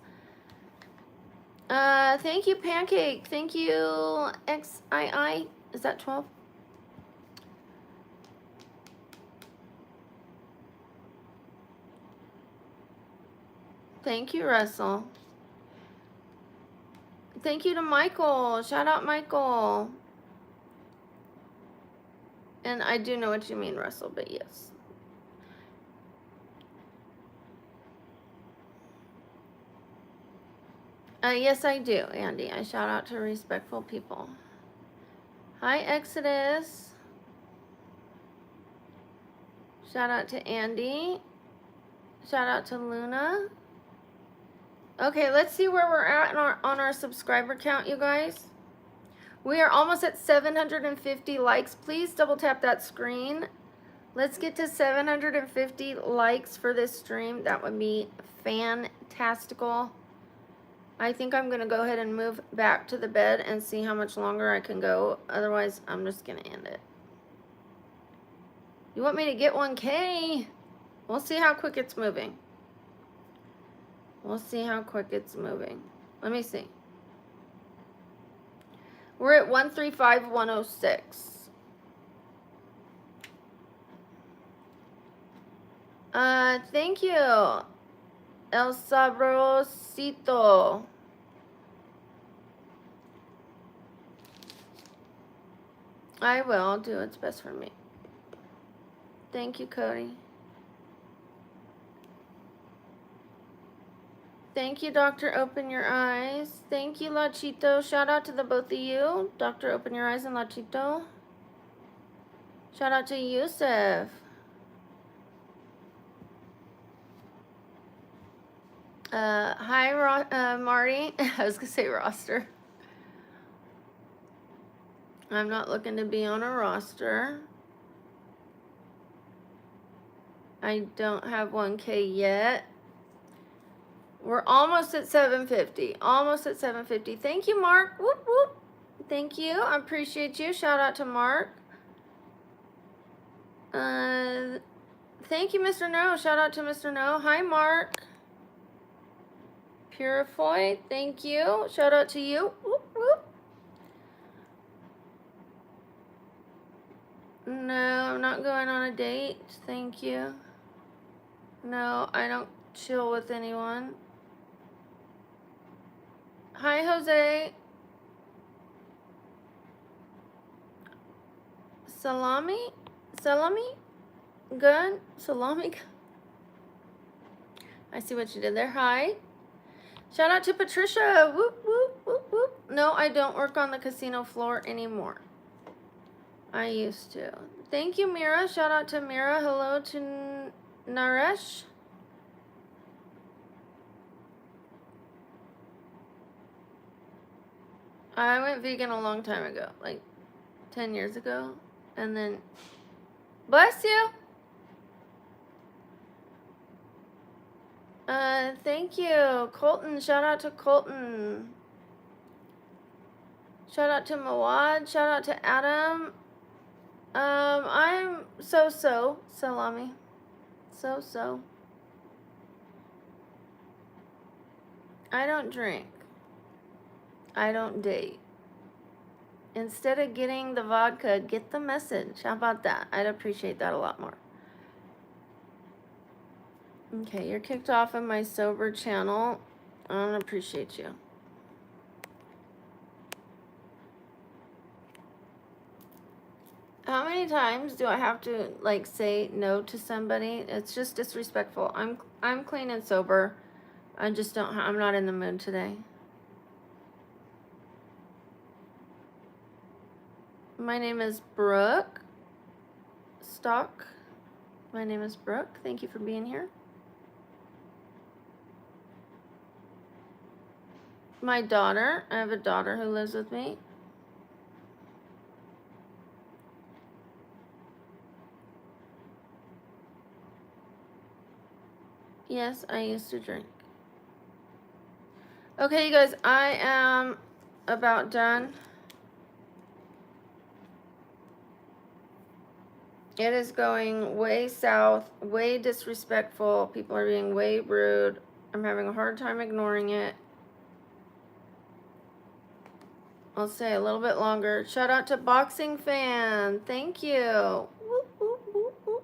Thank you, Pancake. Thank you, XII. Is that 12? Thank you, Russell. Thank you to Michael. Shout out, Michael. And I do know what you mean, Russell, but yes. Yes, I do, Andy. I shout out to respectful people. Hi, Exodus. Shout out to Andy. Shout out to Luna. Okay, let's see where we're at on our subscriber count, you guys. We are almost at 750 likes. Please double tap that screen. Let's get to 750 likes for this stream. That would be fantastical. I think I'm going to go ahead and move back to the bed and see how much longer I can go. Otherwise, I'm just going to end it. You want me to get 1K? We'll see how quick it's moving. We'll see how quick it's moving. Let me see. We're at 135,106. Thank you, El Sabrosito. I will. I'll do what's best for me. Thank you, Cody. Thank you, Dr. Open Your Eyes. Thank you, Lachito. Shout out to the both of you, Dr. Open Your Eyes and Lachito. Shout out to Yusuf. Hi, Marty. I was going to say roster. I'm not looking to be on a roster. I don't have 1K yet. We're almost at 750. Almost at 750. Thank you, Mark. Whoop, whoop. Thank you. I appreciate you. Shout out to Mark. Thank you, Mr. No. Shout out to Mr. No. Hi, Mark. Purifoy. Thank you. Shout out to you. Whoop, whoop. No, I'm not going on a date. Thank you. No, I don't chill with anyone. Hi, Jose. Salami? Salami? Good? Salami? I see what you did there. Hi. Shout out to Patricia. Whoop, whoop, whoop, whoop. No, I don't work on the casino floor anymore. I used to. Thank you, Mira. Shout out to Mira. Hello to Naresh. I went vegan a long time ago, like 10 years ago. And then, bless you. Thank you. Colton, shout out to Colton. Shout out to Mawad. Shout out to Adam. I'm so-so, Salami. So-so. I don't drink. I don't date. Instead of getting the vodka, get the message. How about that? I'd appreciate that a lot more. Okay, you're kicked off of my sober channel. I don't appreciate you. How many times do I have to like say no to somebody? It's just disrespectful. I'm clean and sober. I just don't. I'm not in the mood today. My name is Brooke Stock. My name is Brooke. Thank you for being here. My daughter. I have a daughter who lives with me. Yes, I used to drink. Okay, you guys, I am about done. It is going way south, way disrespectful. People are being way rude. I'm having a hard time ignoring it. I'll say a little bit longer. Shout out to Boxing Fan. Thank you. Whoop, whoop, whoop, whoop.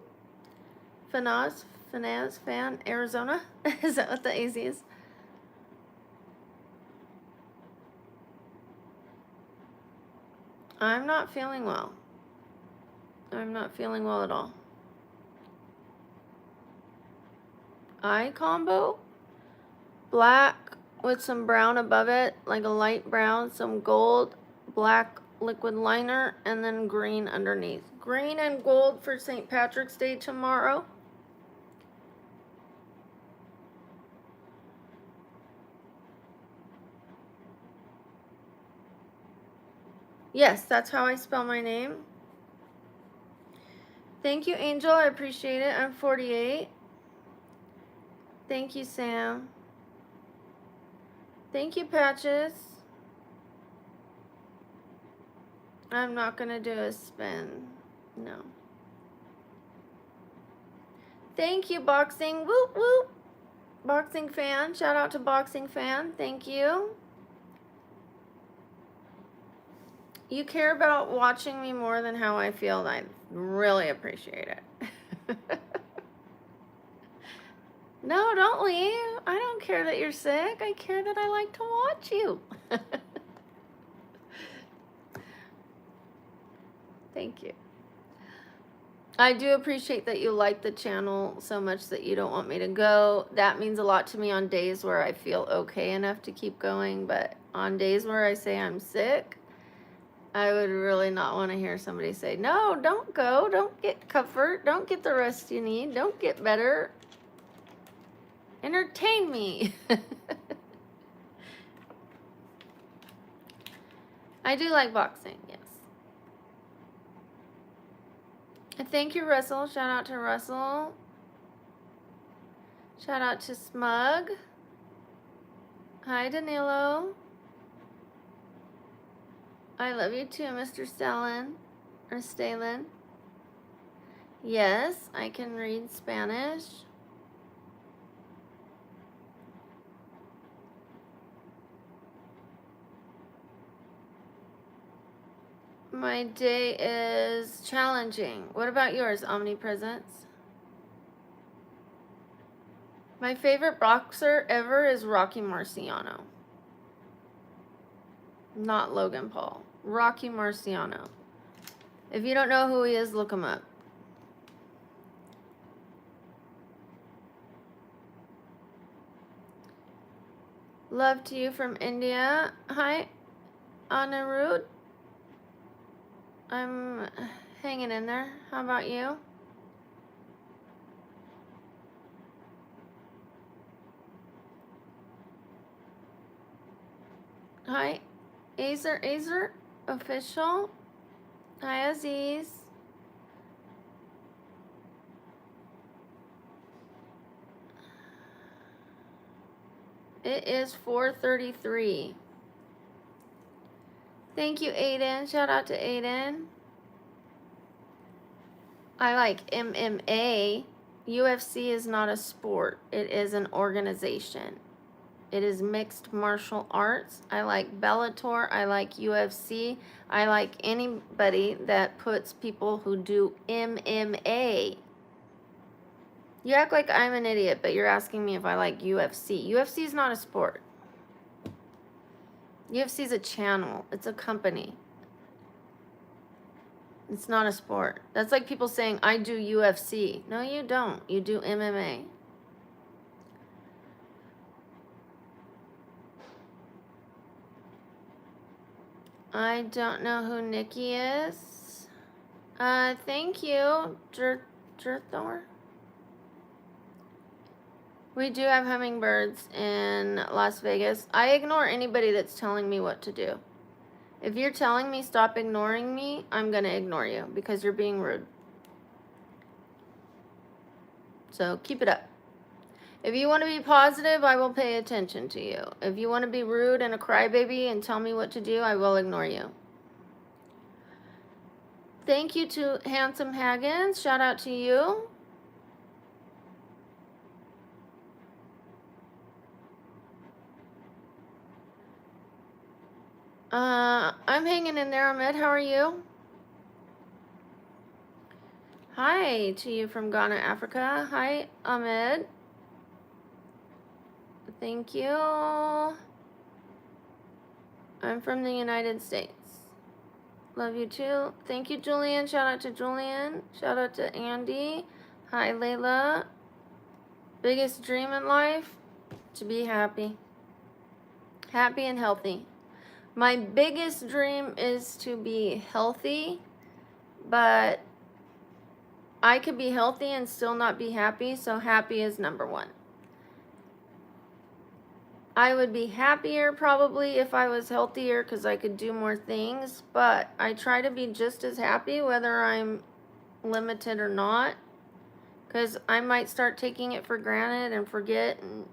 Fanaz Fan, Arizona. Is that what the AZ is? I'm not feeling well. I'm not feeling well at all. Eye combo. Black with some brown above it, like a light brown, some gold, black liquid liner, and then green underneath. Green and gold for St. Patrick's Day tomorrow. Yes, that's how I spell my name. Thank you, Angel. I appreciate it. I'm 48. Thank you, Sam. Thank you, Patches. I'm not going to do a spin. No. Thank you, Boxing. Whoop, whoop. Boxing Fan. Shout out to Boxing Fan. Thank you. You care about watching me more than how I feel. I really appreciate it. No, don't leave. I don't care that you're sick. I care that I like to watch you. Thank you. I do appreciate that you like the channel so much that you don't want me to go. That means a lot to me on days where I feel okay enough to keep going. But on days where I say I'm sick, I would really not want to hear somebody say, no, don't go. Don't get comfort. Don't get the rest you need. Don't get better. Entertain me. I do like boxing, yes. Thank you, Russell. Shout out to Russell. Shout out to Smug. Hi, Danilo. I love you too, Mr. Stalin. Or Stalin. Yes, I can read Spanish. My day is challenging. What about yours, Omnipresence? My favorite boxer ever is Rocky Marciano. Not Logan Paul. Rocky Marciano. If you don't know who he is, look him up. Love to you from India. Hi, Anirudh. I'm hanging in there. How about you? Hi, Azer official. Hi, Aziz. It is 4:33. Thank you, Aiden. Shout out to Aiden. I like MMA. UFC is not a sport. It is an organization. It is mixed martial arts. I like Bellator. I like UFC. I like anybody that puts people who do MMA. You act like I'm an idiot, but you're asking me if I like UFC. UFC is not a sport. UFC is a channel. It's a company. It's not a sport. That's like people saying, I do UFC. No, you don't. You do MMA. I don't know who Nikki is. Thank you, Jerthor. We do have hummingbirds in Las Vegas. I ignore anybody that's telling me what to do. If you're telling me stop ignoring me, I'm going to ignore you because you're being rude. So keep it up. If you want to be positive, I will pay attention to you. If you want to be rude and a crybaby and tell me what to do, I will ignore you. Thank you to Handsome Haggins. Shout out to you. I'm hanging in there, Ahmed. How are you? Hi to you from Ghana, Africa. Hi, Ahmed. Thank you. I'm from the United States. Love you too. Thank you, Julian. Shout out to Julian. Shout out to Andy. Hi, Layla. Biggest dream in life? To be happy. Happy and healthy. My biggest dream is to be healthy, but I could be healthy and still not be happy, so happy is number one. I would be happier probably if I was healthier because I could do more things, but I try to be just as happy whether I'm limited or not, because I might start taking it for granted and forget and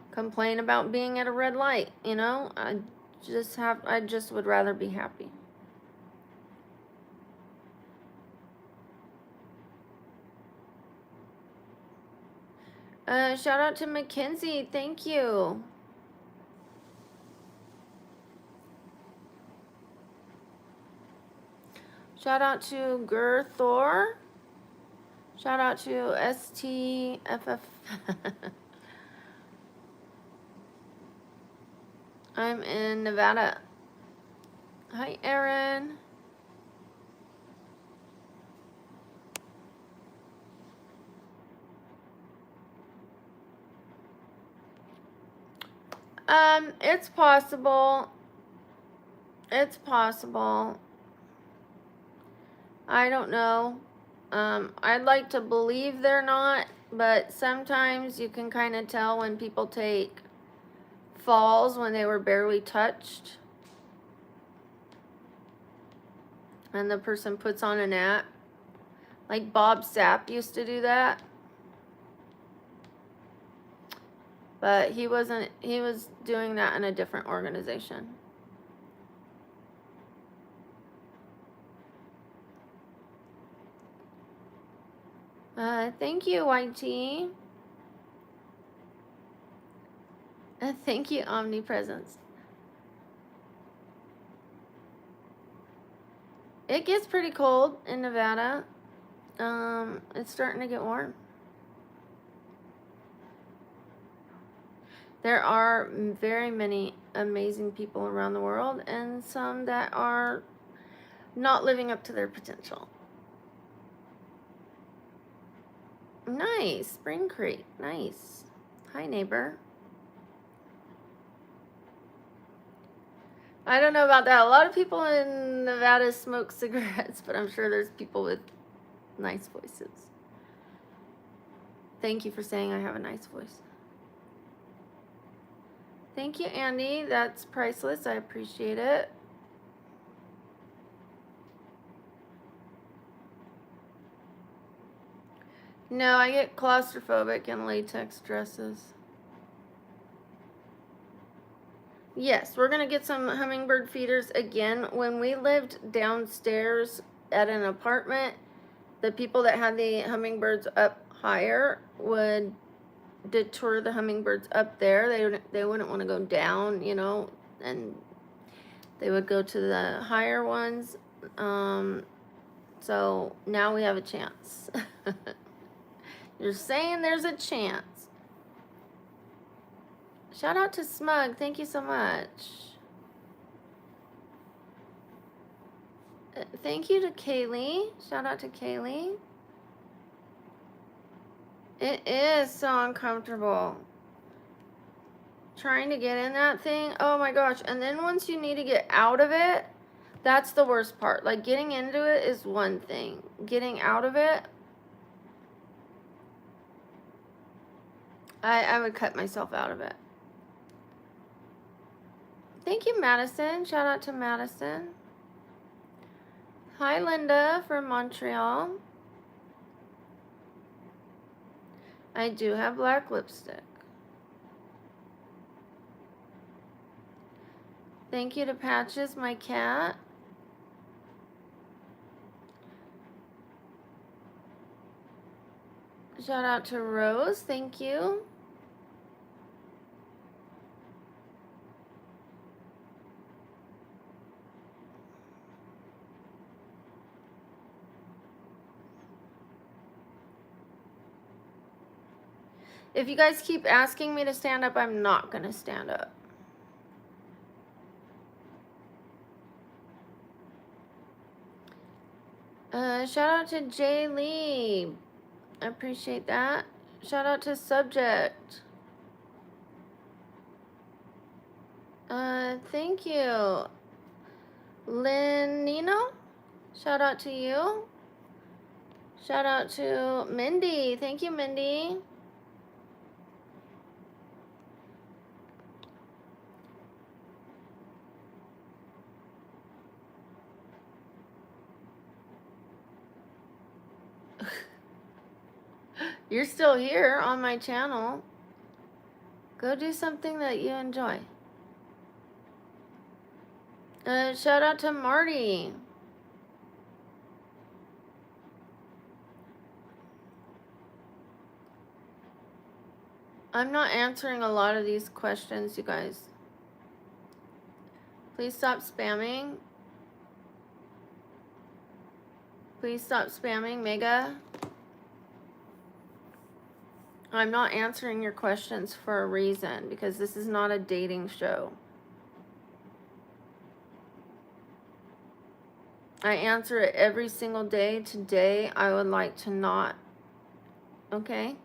complain about being at a red light, you know? I just would rather be happy. Shout out to Mackenzie. Thank you. Shout out to Gerthor. Shout out to STFF. I'm in Nevada. Hi, Erin. It's possible. It's possible. I don't know. I'd like to believe they're not, but sometimes you can kind of tell when people take falls when they were barely touched. And the person puts on an act. Like Bob Sapp used to do that. But he wasn't, he was doing that in a different organization. Thank you, YT. Thank you, Omnipresence. It gets pretty cold in Nevada. It's starting to get warm. There are very many amazing people around the world, and some that are not living up to their potential. Nice. Spring Creek. Nice. Hi, neighbor. I don't know about that. A lot of people in Nevada smoke cigarettes, but I'm sure there's people with nice voices. Thank you for saying I have a nice voice. Thank you, Andy. That's priceless. I appreciate it. No, I get claustrophobic in latex dresses. Yes, we're going to get some hummingbird feeders again. When we lived downstairs at an apartment, the people that had the hummingbirds up higher would deter the hummingbirds up there. They wouldn't want to go down, you know, and they would go to the higher ones. So now we have a chance. You're saying there's a chance. Shout out to Smug. Thank you so much. Thank you to Kaylee. Shout out to Kaylee. It is so uncomfortable. Trying to get in that thing. Oh my gosh. And then once you need to get out of it, that's the worst part. Like, getting into it is one thing. Getting out of it, I would cut myself out of it. Thank you, Madison. Shout out to Madison. Hi, Linda from Montreal. I do have black lipstick. Thank you to Patches, my cat. Shout out to Rose. Thank you. If you guys keep asking me to stand up, I'm not going to stand up. Shout out to Jay Lee. I appreciate that. Shout out to Subject. Thank you. Lynn Nino. Shout out to you. Shout out to Mindy. Thank you, Mindy. You're still here on my channel. Go do something that you enjoy. Shout out to Marty. I'm not answering a lot of these questions, you guys. Please stop spamming. Please stop spamming, Mega. I'm not answering your questions for a reason, because this is not a dating show. I answer it every single day. Today, I would like to not. Okay?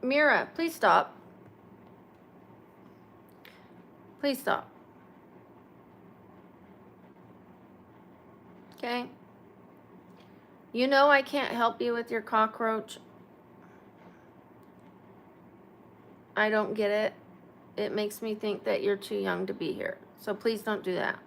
Mira, please stop. Please stop. Okay? You know I can't help you with your cockroach. I don't get it. It makes me think that you're too young to be here. So please don't do that.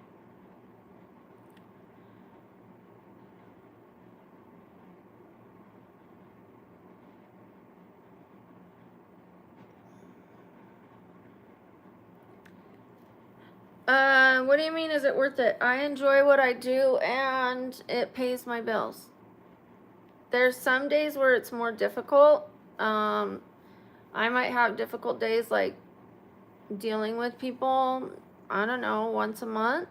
What do you mean, is it worth it? I enjoy what I do and it pays my bills. There's some days where it's more difficult. I might have difficult days like dealing with people, I don't know, once a month.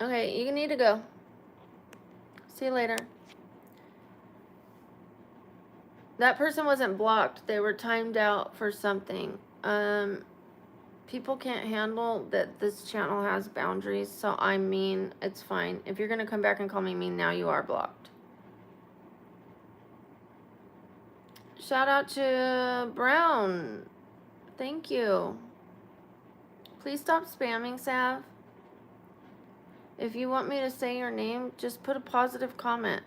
Okay, you need to go. See you later. That person wasn't blocked. They were timed out for something. People can't handle that this channel has boundaries, so I'm mean. It's fine. If you're going to come back and call me mean now, you are blocked. Shout out to Brown. Thank you. Please stop spamming, Sav. If you want me to say your name, just put a positive comment.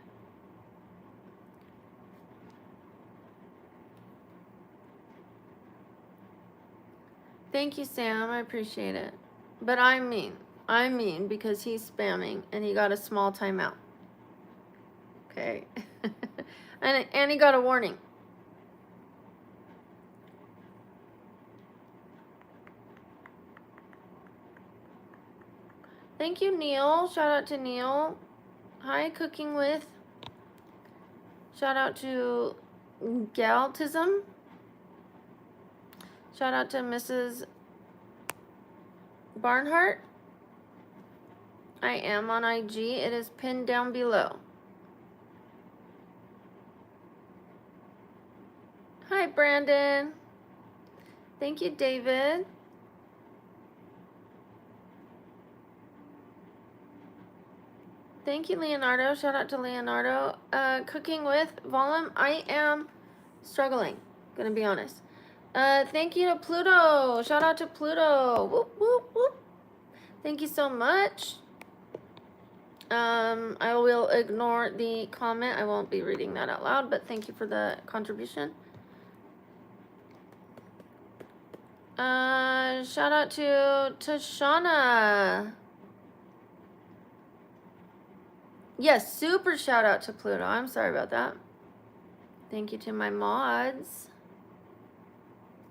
Thank you, Sam. I appreciate it. But I'm mean. I'm mean because he's spamming and he got a small timeout. Okay. and he got a warning. Thank you, Neil. Shout out to Neil. Hi, Cooking With. Shout out to Galtism. Shout out to Mrs. Barnhart. I am on IG. It is pinned down below. Hi, Brandon. Thank you, David. Thank you, Leonardo. Shout out to Leonardo. Cooking With Volume. I am struggling, gonna be honest. Thank you to Pluto. Shout out to Pluto. Whoop, whoop, whoop. Thank you so much. I will ignore the comment. I won't be reading that out loud, but thank you for the contribution. Shout out to Tashana. Yes, super shout out to Pluto. I'm sorry about that. Thank you to my mods.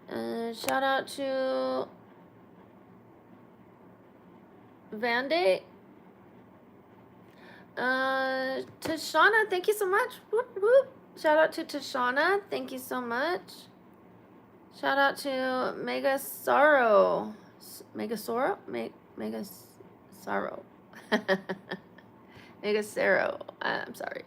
Shout out to Vande. Tashana, thank you so much. Whoop, whoop. Shout out to Tashana. Thank you so much. Shout out to Mega Sorrow. Mega Sorrow? Mega Sorrow. Mega Sorrow. I'm sorry.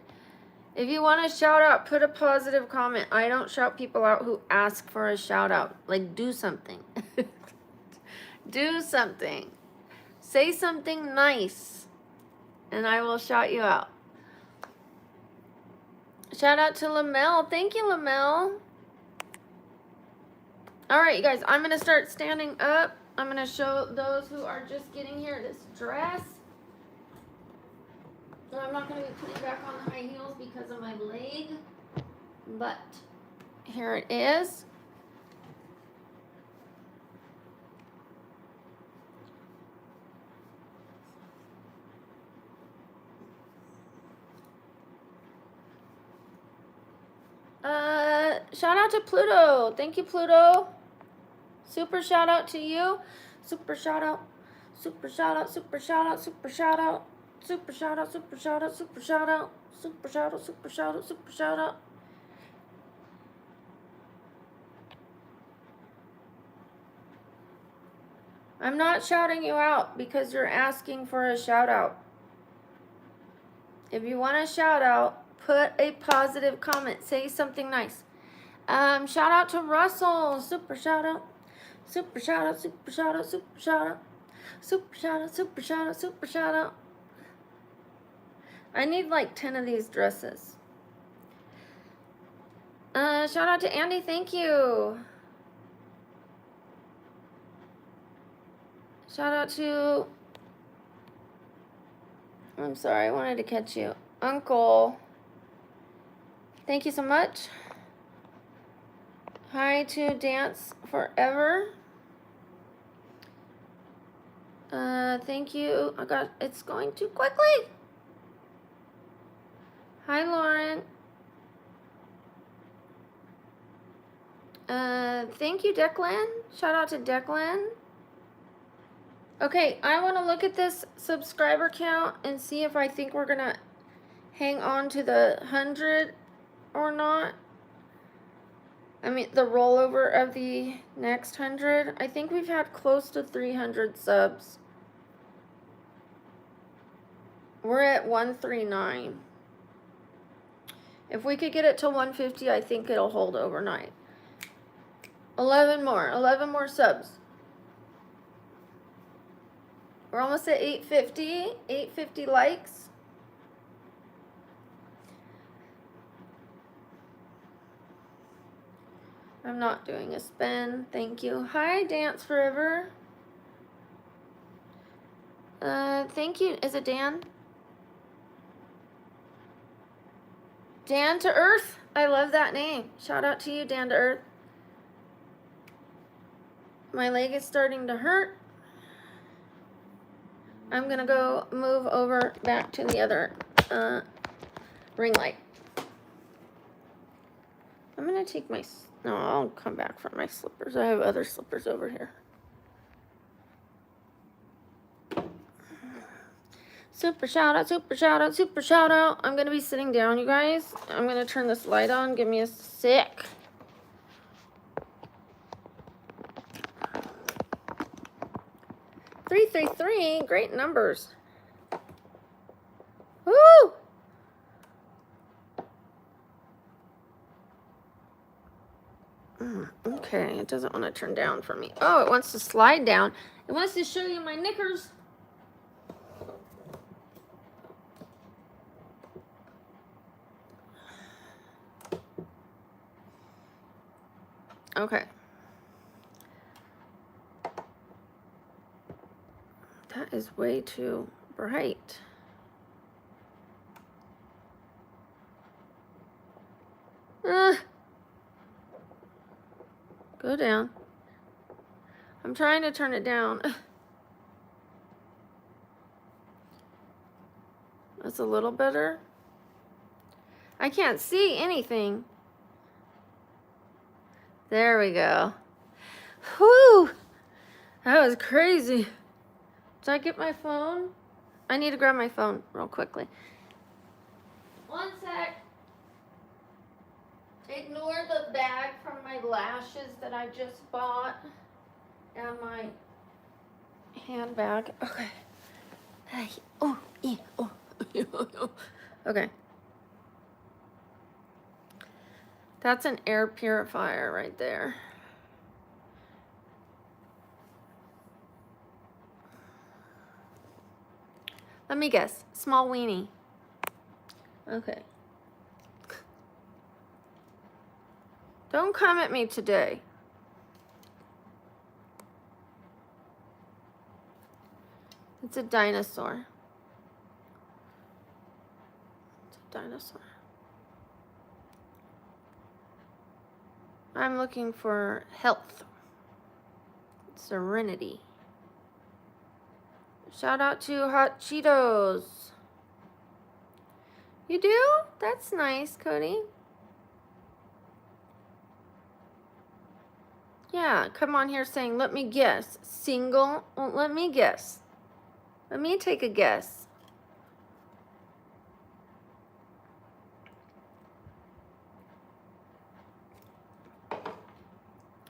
If you want a shout out, put a positive comment. I don't shout people out who ask for a shout out. Like, do something. Do something. Say something nice, and I will shout you out. Shout out to Lamel. Thank you, Lamel. All right, you guys, I'm going to start standing up. I'm going to show those who are just getting here this dress. I'm not going to be putting back on the high heels because of my leg, but here it is. Shout out to Pluto. Thank you, Pluto. Super shout out to you. Super shout out. Super shout out. Super shout out. Super shout out. Super shout out. Super shout out. Super shout out. Super shout out. Super shout out. Super shout out. I'm not shouting you out because you're asking for a shout out. If you want a shout out, put a positive comment. Say something nice. Shout out to Russell. Super shout out. Super shout out. Super shout out. Super shout out. Super shout out. Super shout out. Super shout out. I need like 10 of these dresses. Shout out to Andy. Thank you. Shout out to, I'm sorry, I wanted to catch you. Uncle. Thank you so much. Hi to Dance Forever. Thank you. It's going too quickly. Hi, Lauren. Thank you, Declan. Shout out to Declan. Okay, I want to look at this subscriber count and see if I think we're gonna hang on to the 100 or not. I mean, the rollover of the next 100. I think we've had close to 300 subs. We're at 139. If we could get it to 150, I think it'll hold overnight. 11 more subs. We're almost at 850 likes. I'm not doing a spin, thank you. Hi, Dance Forever. Thank you, is it Dan? Dan to Earth, I love that name. Shout out to you, Dan to Earth. My leg is starting to hurt. I'm gonna go move over back to the other ring light. I'm gonna take my, no, I'll come back for my slippers. I have other slippers over here. Super shout out, super shout out, super shout out. I'm gonna be sitting down, you guys. I'm gonna turn this light on. Give me a sec. Three, great numbers. Woo! Okay, it doesn't want to turn down for me. Oh, it wants to slide down. It wants to show you my knickers. Okay. That is way too bright. Go down. I'm trying to turn it down. That's a little better. I can't see anything. There we go. Whew! That was crazy. Did I get my phone? I need to grab my phone real quickly. One sec. Ignore the bag from my lashes that I just bought and my handbag. Okay. Hey. Oh, yeah. Oh. Okay. That's an air purifier right there. Let me guess. Small weenie. Okay. Don't come at me today. It's a dinosaur. It's a dinosaur. I'm looking for health. Serenity. Shout out to Hot Cheetos. You do? That's nice, Cody. Yeah, come on here saying, let me guess. Single? Well, let me guess. Let me take a guess.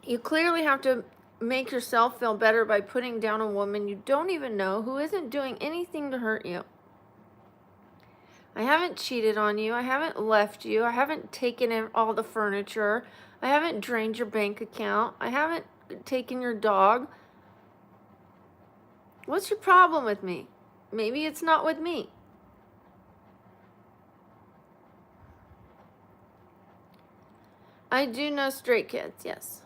You clearly have to make yourself feel better by putting down a woman you don't even know who isn't doing anything to hurt you. I haven't cheated on you. I haven't left you. I haven't taken all the furniture. I haven't drained your bank account. I haven't taken your dog. What's your problem with me? Maybe it's not with me. I do know straight kids, yes.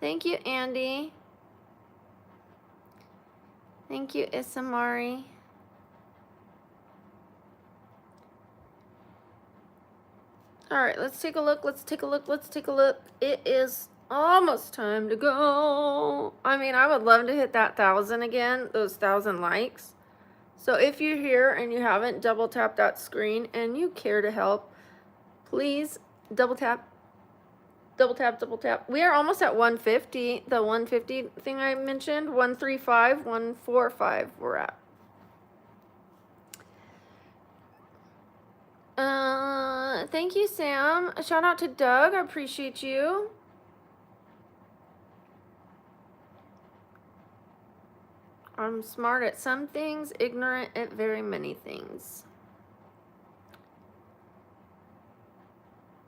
Thank you, Andy. Thank you, Isamari. All right, let's take a look. Let's take a look. Let's take a look. It is Almost time to go. I mean, I would love to hit that 1,000 again, those 1,000 likes. So if you're here and you haven't double tapped that screen and you care to help, please double tap, double tap, double tap. We are almost at 150, the 150 thing I mentioned, 135, 145 we're at. Thank you, Sam. A shout out to Doug. I appreciate you. I'm smart at some things, ignorant at very many things.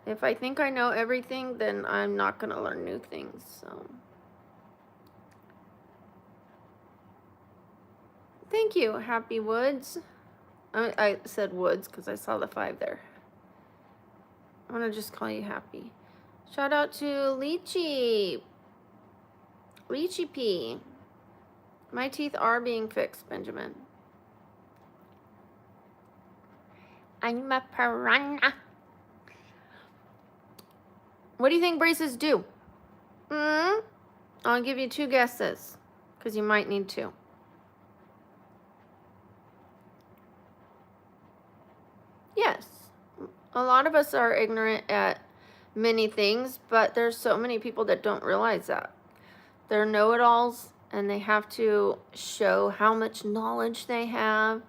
If I think I know everything, then I'm not going to learn new things, so. Thank you, Happy Woods. I said Woods because I saw the 5 there. I'm going to just call you Happy. Shout out to Lychee. Lychee P. My teeth are being fixed, Benjamin. I'm a piranha. What do you think braces do? I'll give you 2 guesses, because you might need 2. Yes. A lot of us are ignorant at many things, but there's so many people that don't realize that. They're know-it-alls, and they have to show how much knowledge they have,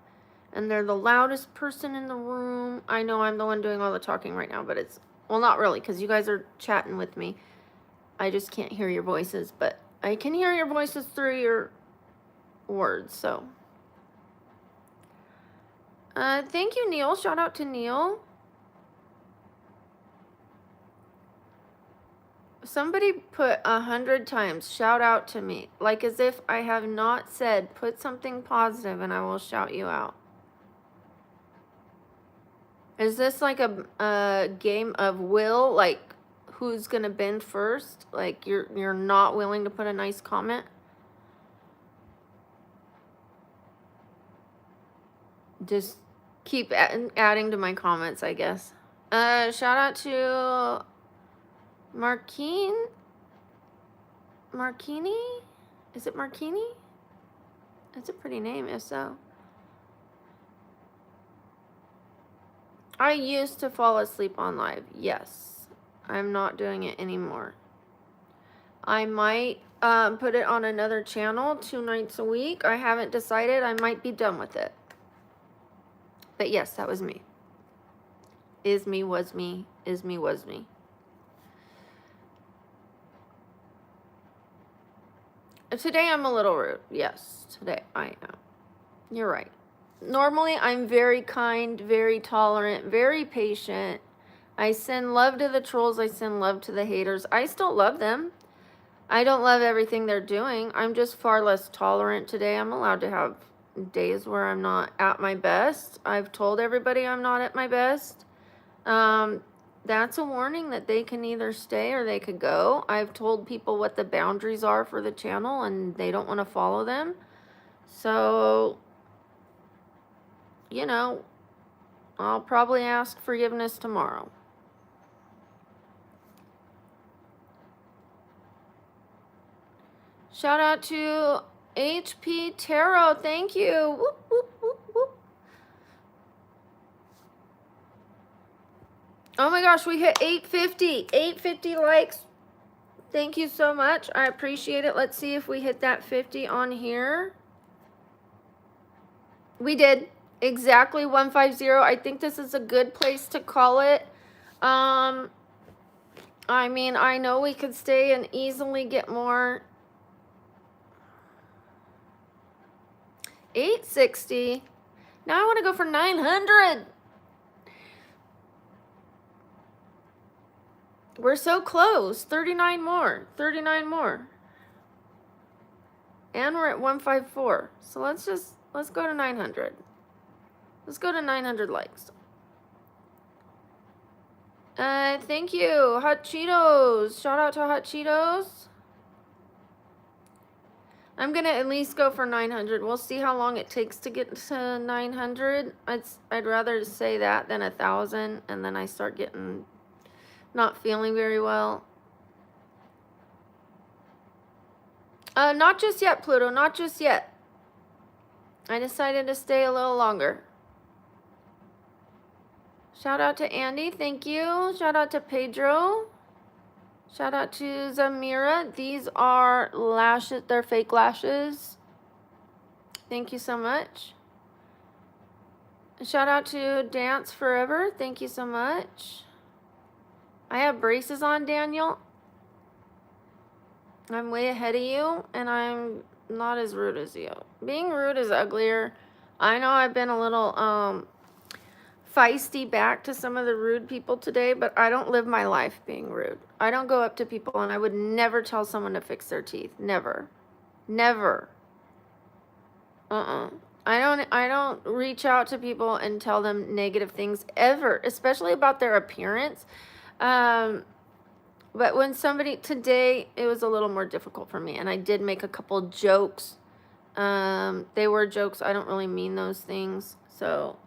and they're the loudest person in the room. I know I'm the one doing all the talking right now, but it's, well, not really, because you guys are chatting with me. I just can't hear your voices, but I can hear your voices through your words, so. Thank you, Neil. Shout out to Neil. Somebody put 100 times, shout out to me. Like as if I have not said, put something positive and I will shout you out. Is this like a game of will? Like who's going to bend first? Like you're not willing to put a nice comment? Just keep adding to my comments, I guess. Shout out to Markini? Is it Markini? That's a pretty name, if so. I used to fall asleep on live. Yes. I'm not doing it anymore. I might put it on another channel 2 nights a week. I haven't decided. I might be done with it. But yes, that was me. Is me, was me, is me, was me. Today I'm a little rude. Yes, today I am. You're right. Normally I'm very kind, very tolerant, very patient. I send love to the trolls. I send love to the haters. I still love them. I don't love everything they're doing. I'm just far less tolerant today. I'm allowed to have days where I'm not at my best. I've told everybody I'm not at my best. That's a warning that they can either stay or they could go. I've told people what the boundaries are for the channel and they don't want to follow them. So, you know, I'll probably ask forgiveness tomorrow. Shout out to HP Tarot. Thank you. Whoop, whoop, whoop, whoop. Oh my gosh, we hit 850. 850 likes. Thank you so much. I appreciate it. Let's see if we hit that 50 on here. We did. Exactly 150. I think this is a good place to call it. I mean, I know we could stay and easily get more. 860. Now I want to go for 900. We're so close. 39 more. 39 more. And we're at 154. So let's go to 900. Let's go to 900 likes. Thank you. Hot Cheetos. Shout out to Hot Cheetos. I'm going to at least go for 900. We'll see how long it takes to get to 900. I'd rather say that than 1,000, and then I start getting not feeling very well. Not just yet, Pluto. Not just yet. I decided to stay a little longer. Shout out to Andy. Thank you. Shout out to Pedro. Shout out to Zamira. These are lashes. They're fake lashes. Thank you so much. Shout out to Dance Forever. Thank you so much. I have braces on, Daniel. I'm way ahead of you, and I'm not as rude as you. Being rude is uglier. I know I've been a little feisty back to some of the rude people today, but I don't live my life being rude. I don't go up to people, and I would never tell someone to fix their teeth. Never. Never. I don't reach out to people and tell them negative things ever, especially about their appearance. But when somebody, today, it was a little more difficult for me, and I did make a couple jokes. They were jokes. I don't really mean those things, so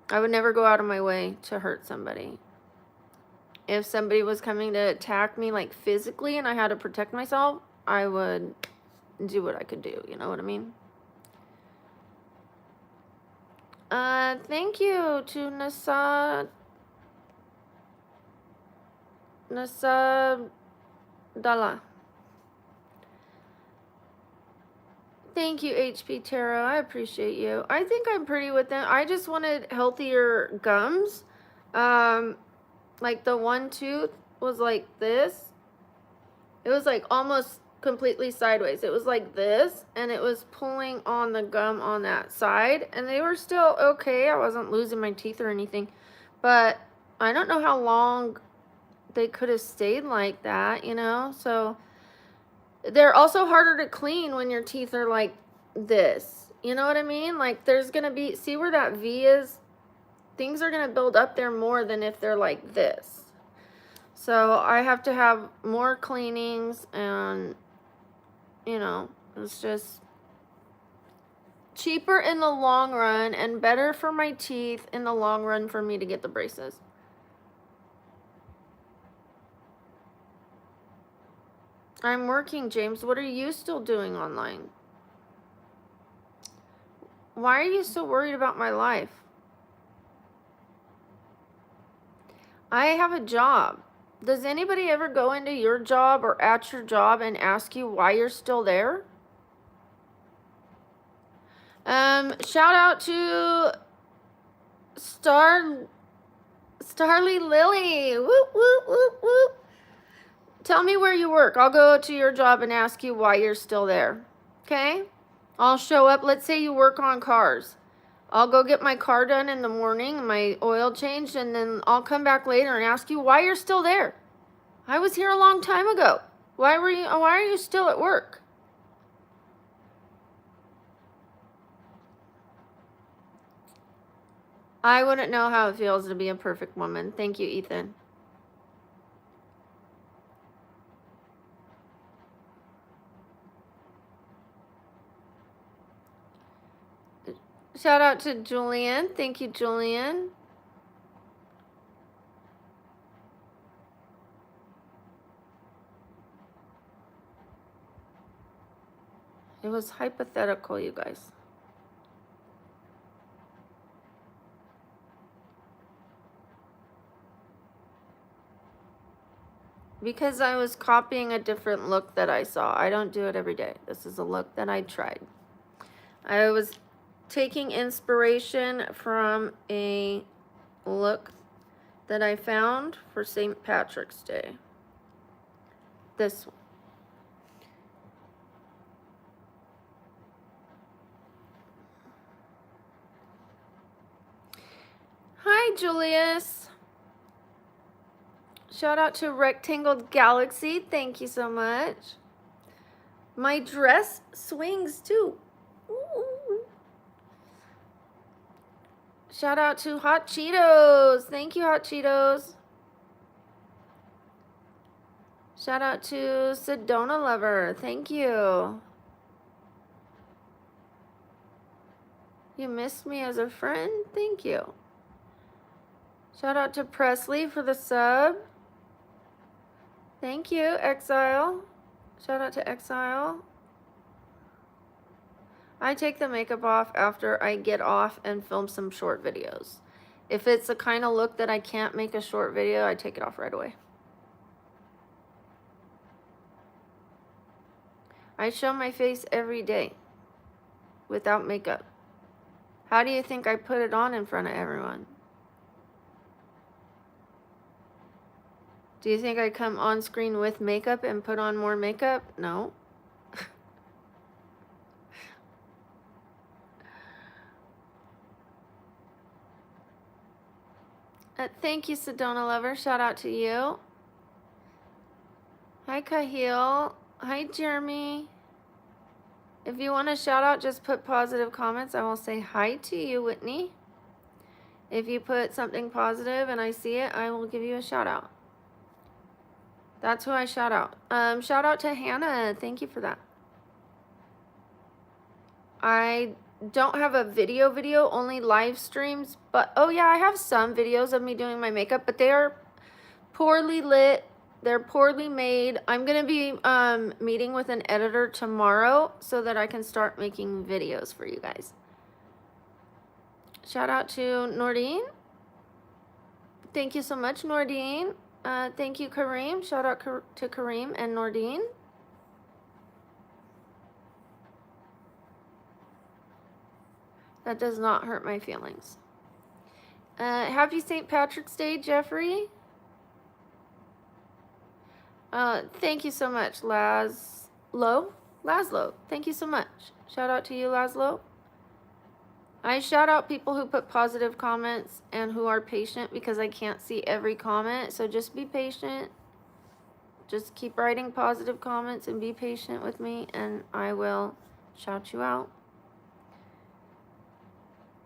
I would never go out of my way to hurt somebody. If somebody was coming to attack me, like, physically, and I had to protect myself, I would do what I could do, you know what I mean? Thank you to Dala. Thank you, HP Tarot. I appreciate you. I think I'm pretty with them. I just wanted healthier gums. Like the one tooth was like this. It was like almost completely sideways. It was like this, and it was pulling on the gum on that side, and they were still okay. I wasn't losing my teeth or anything, but I don't know how long they could have stayed like that, you know? So they're also harder to clean when your teeth are like this. You know what I mean? Like there's going to be, see where that V is? Things are going to build up there more than if they're like this. So I have to have more cleanings, and, you know, it's just cheaper in the long run and better for my teeth in the long run for me to get the braces. I'm working, James. What are you still doing online? Why are you so worried about my life? I have a job. Does anybody ever go into your job or at your job and ask you why you're still there? Shout out to Starly Lily. Whoop, whoop, whoop, whoop. Tell me where you work. I'll go to your job and ask you why you're still there. Okay? I'll show up. Let's say you work on cars. I'll go get my car done in the morning, my oil changed, and then I'll come back later and ask you why you're still there. I was here a long time ago. Why are you still at work? I wouldn't know how it feels to be a perfect woman. Thank you, Ethan. Shout out to Julian. Thank you, Julian. It was hypothetical, you guys. Because I was copying a different look that I saw. I don't do it every day. This is a look that I tried. I was taking inspiration from a look that I found for St. Patrick's Day. This one. Hi, Julius. Shout out to Rectangle Galaxy. Thank you so much. My dress swings too. Ooh. Shout out to Hot Cheetos. Thank you, Hot Cheetos. Shout out to Sedona Lover. Thank you. You missed me as a friend? Thank you. Shout out to Presley for the sub. Thank you, Exile. Shout out to Exile. I take the makeup off after I get off and film some short videos. If it's the kind of look that I can't make a short video, I take it off right away. I show my face every day without makeup. How do you think I put it on in front of everyone? Do you think I come on screen with makeup and put on more makeup? No. Thank you, Sedona Lover. Shout out to you. Hi, Kahil. Hi, Jeremy. If you want a shout out, just put positive comments. I will say hi to you, Whitney. If you put something positive and I see it, I will give you a shout out. That's who I shout out. Shout out to Hannah. Thank you for that. I don't have a video, only live streams. But, oh yeah, I have some videos of me doing my makeup, but they are poorly lit. They're poorly made. I'm going to be meeting with an editor tomorrow so that I can start making videos for you guys. Shout out to Nordine. Thank you so much, Nordine. Thank you, Kareem. Shout out to Kareem and Nordine. That does not hurt my feelings. Happy St. Patrick's Day, Jeffrey. Thank you so much, Laszlo. Thank you so much. Shout out to you, Laszlo. I shout out people who put positive comments and who are patient because I can't see every comment. So just be patient. Just keep writing positive comments and be patient with me and I will shout you out.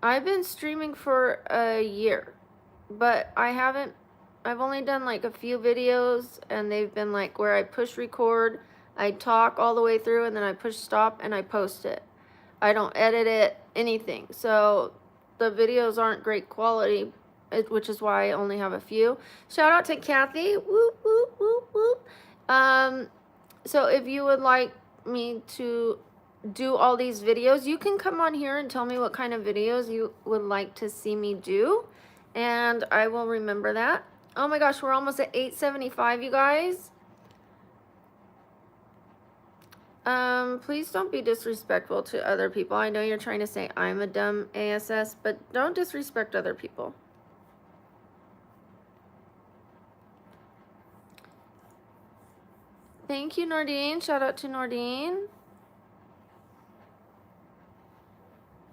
I've been streaming for a year, but I've only done like a few videos and they've been like where I push record, I talk all the way through and then I push stop and I post it. I don't edit it, anything. So the videos aren't great quality, which is why I only have a few. Shout out to Kathy. Whoop, whoop, whoop, whoop. So if you would like me to do all these videos, you can come on here and tell me what kind of videos you would like to see me do. And I will remember that. Oh my gosh, we're almost at 875, you guys. Please don't be disrespectful to other people. I know you're trying to say I'm a dumb ASS, but don't disrespect other people. Thank you, Nordine. Shout out to Nordine.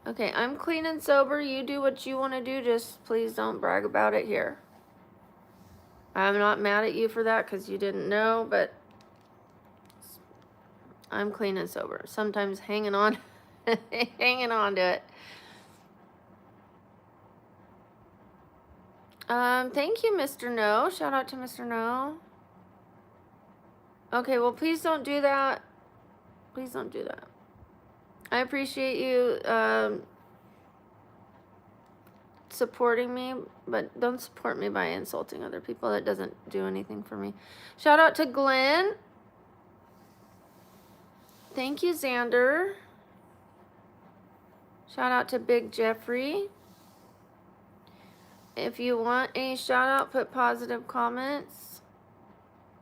Okay, I'm clean and sober. You do what you want to do. Just please don't brag about it here. I'm not mad at you for that because you didn't know, but I'm clean and sober. Sometimes hanging on, hanging on to it. Thank you, Mr. No. Shout out to Mr. No. Okay, well, please don't do that. Please don't do that. I appreciate you supporting me, but don't support me by insulting other people. That doesn't do anything for me. Shout out to Glenn. Thank you, Xander. Shout out to Big Jeffrey. If you want a shout out, put positive comments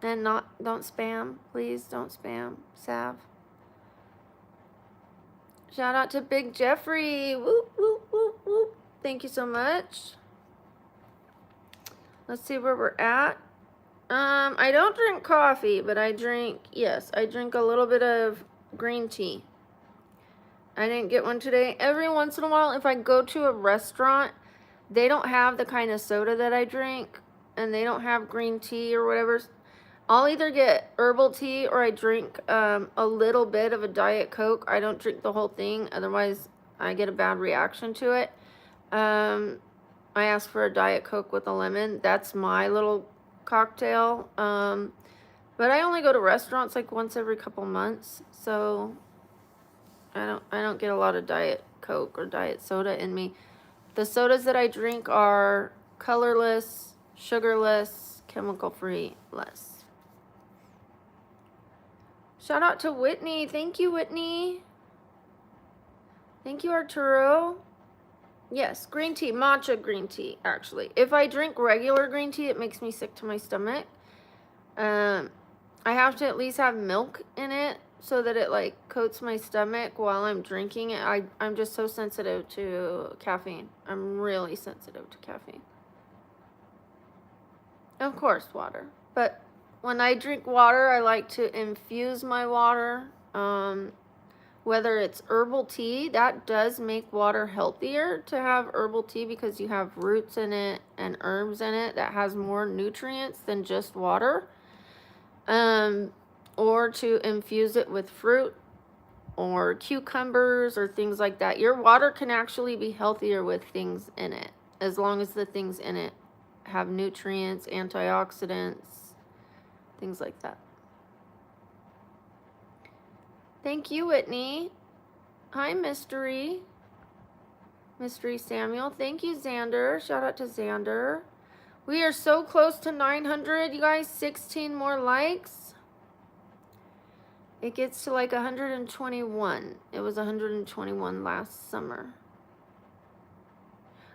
and don't spam. Please don't spam. Sav. Shout out to Big Jeffrey. Whoop, whoop, whoop, whoop. Thank you so much. Let's see where we're at. I don't drink coffee, but I drink a little bit of green tea. I didn't get one today. Every once in a while, if I go to a restaurant, they don't have the kind of soda that I drink, and they don't have green tea or whatever. I'll either get herbal tea or I drink a little bit of a Diet Coke. I don't drink the whole thing, otherwise I get a bad reaction to it. I asked for a Diet Coke with a lemon. That's my little cocktail. But I only go to restaurants like once every couple months, so I don't get a lot of Diet Coke or Diet Soda in me. The sodas that I drink are colorless, sugarless, chemical-free, less. Shout out to Whitney. Thank you, Whitney. Thank you, Arturo. Yes, green tea, matcha green tea, actually. If I drink regular green tea, it makes me sick to my stomach. I have to at least have milk in it so that it like coats my stomach while I'm drinking it. I'm just so sensitive to caffeine. I'm really sensitive to caffeine. Of course, water. But when I drink water, I like to infuse my water. Whether it's herbal tea, that does make water healthier to have herbal tea because you have roots in it and herbs in it that has more nutrients than just water. Or to infuse it with fruit or cucumbers or things like that. Your water can actually be healthier with things in it, as long as the things in it have nutrients, antioxidants, things like that. Thank you, Whitney. Hi, Mystery Samuel. Thank you, Xander. Shout out to Xander. We are so close to 900, you guys. 16 more likes. It gets to like 121. It was 121 last summer.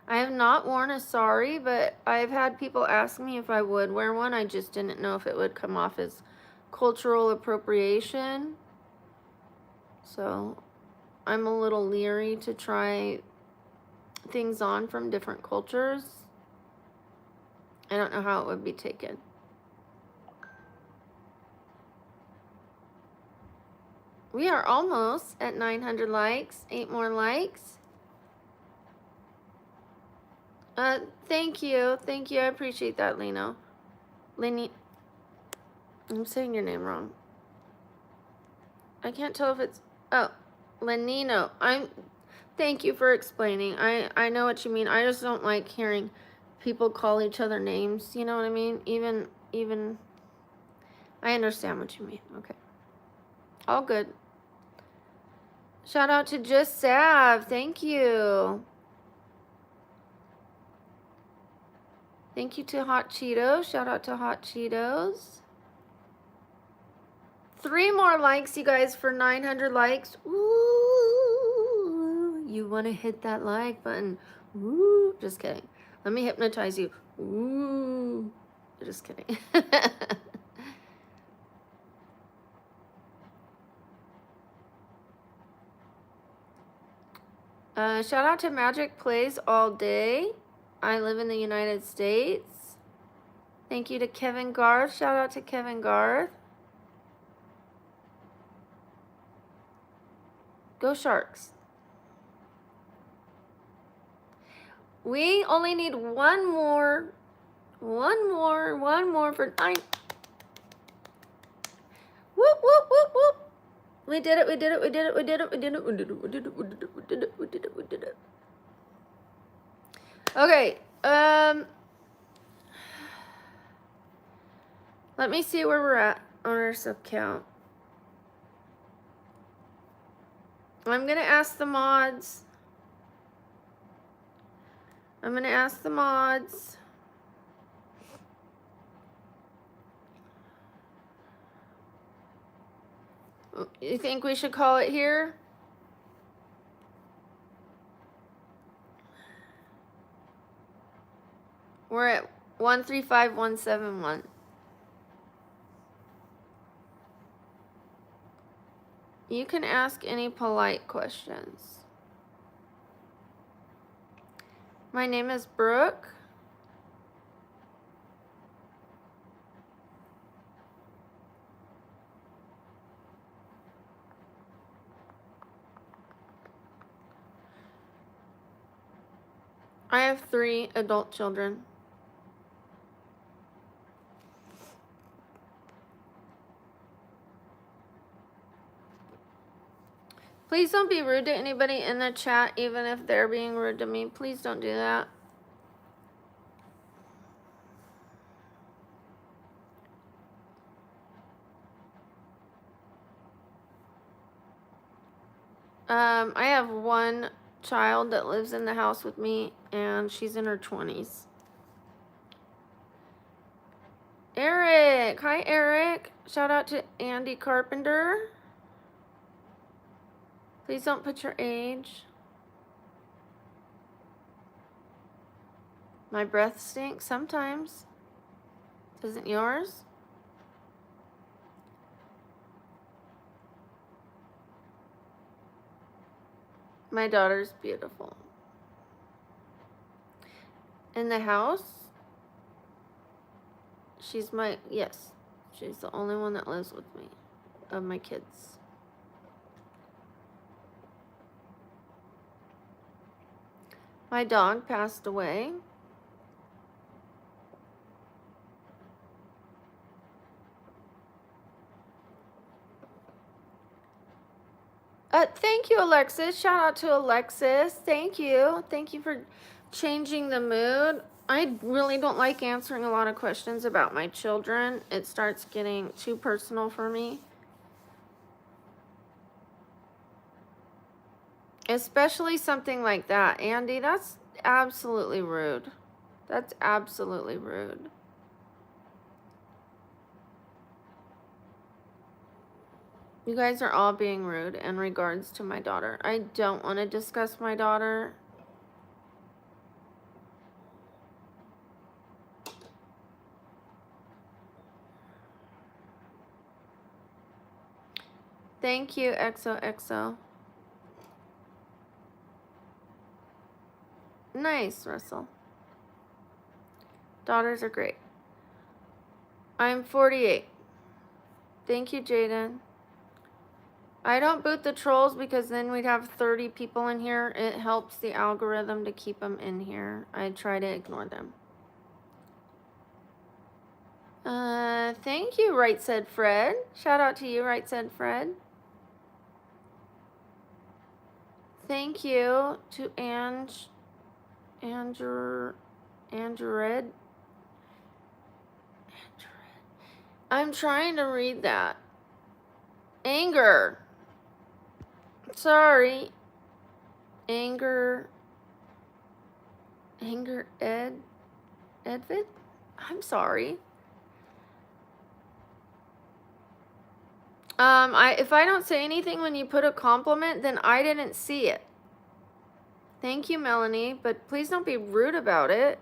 I have not worn a sari, but I've had people ask me if I would wear one. I just didn't know if it would come off as cultural appropriation. So I'm a little leery to try things on from different cultures. I don't know how it would be taken. We are almost at 900 likes. 8 more likes. Thank you. Thank you. I appreciate that, Lino. Lenny. I'm saying your name wrong. I can't tell if it's... Oh, Lenino. Thank you for explaining. I know what you mean. I just don't like hearing people call each other names. You know what I mean? Even... I understand what you mean. Okay. All good. Shout out to Just Sav. Thank you. Thank you to Hot Cheetos. Shout out to Hot Cheetos. 3 more likes, you guys, for 900 likes. Ooh, you want to hit that like button. Ooh, just kidding. Let me hypnotize you. Ooh, just kidding. Shout out to Magic Plays All Day. I live in the United States. Thank you to Kevin Garth. Shout out to Kevin Garth. Go Sharks. We only need one more for 9. Whoop, whoop, whoop, whoop. We did it, we did it, we did it, we did it, we did it, we did it, we did it, we did it, we did it, we did it, we did it. Okay, let me see where we're at on our sub count. I'm gonna ask the mods. You think we should call it here? We're at 135171. You can ask any polite questions. My name is Brooke. I have 3 adult children. Please don't be rude to anybody in the chat, even if they're being rude to me. Please don't do that. I have 1 child that lives in the house with me, and she's in her 20s. Eric. Hi, Eric. Shout out to Andy Carpenter. Please don't put your age. My breath stinks sometimes. Doesn't yours? My daughter's beautiful. In the house? She's she's the only one that lives with me, of my kids. My dog passed away. Thank you, Alexis. Shout out to Alexis. Thank you. Thank you for changing the mood. I really don't like answering a lot of questions about my children. It starts getting too personal for me. Especially something like that. Andy, that's absolutely rude. That's absolutely rude. You guys are all being rude in regards to my daughter. I don't want to discuss my daughter. Thank you, XOXO. Nice, Russell. Daughters are great. I'm 48. Thank you, Jaden. I don't boot the trolls because then we'd have 30 people in here. It helps the algorithm to keep them in here. I try to ignore them. Thank you, Right Said Fred. Shout out to you, Right Said Fred. Thank you to Andrew Red. I'm trying to read that. Anger. Sorry. Edvid? I'm sorry. If I don't say anything when you put a compliment, then I didn't see it. Thank you, Melanie, but please don't be rude about it.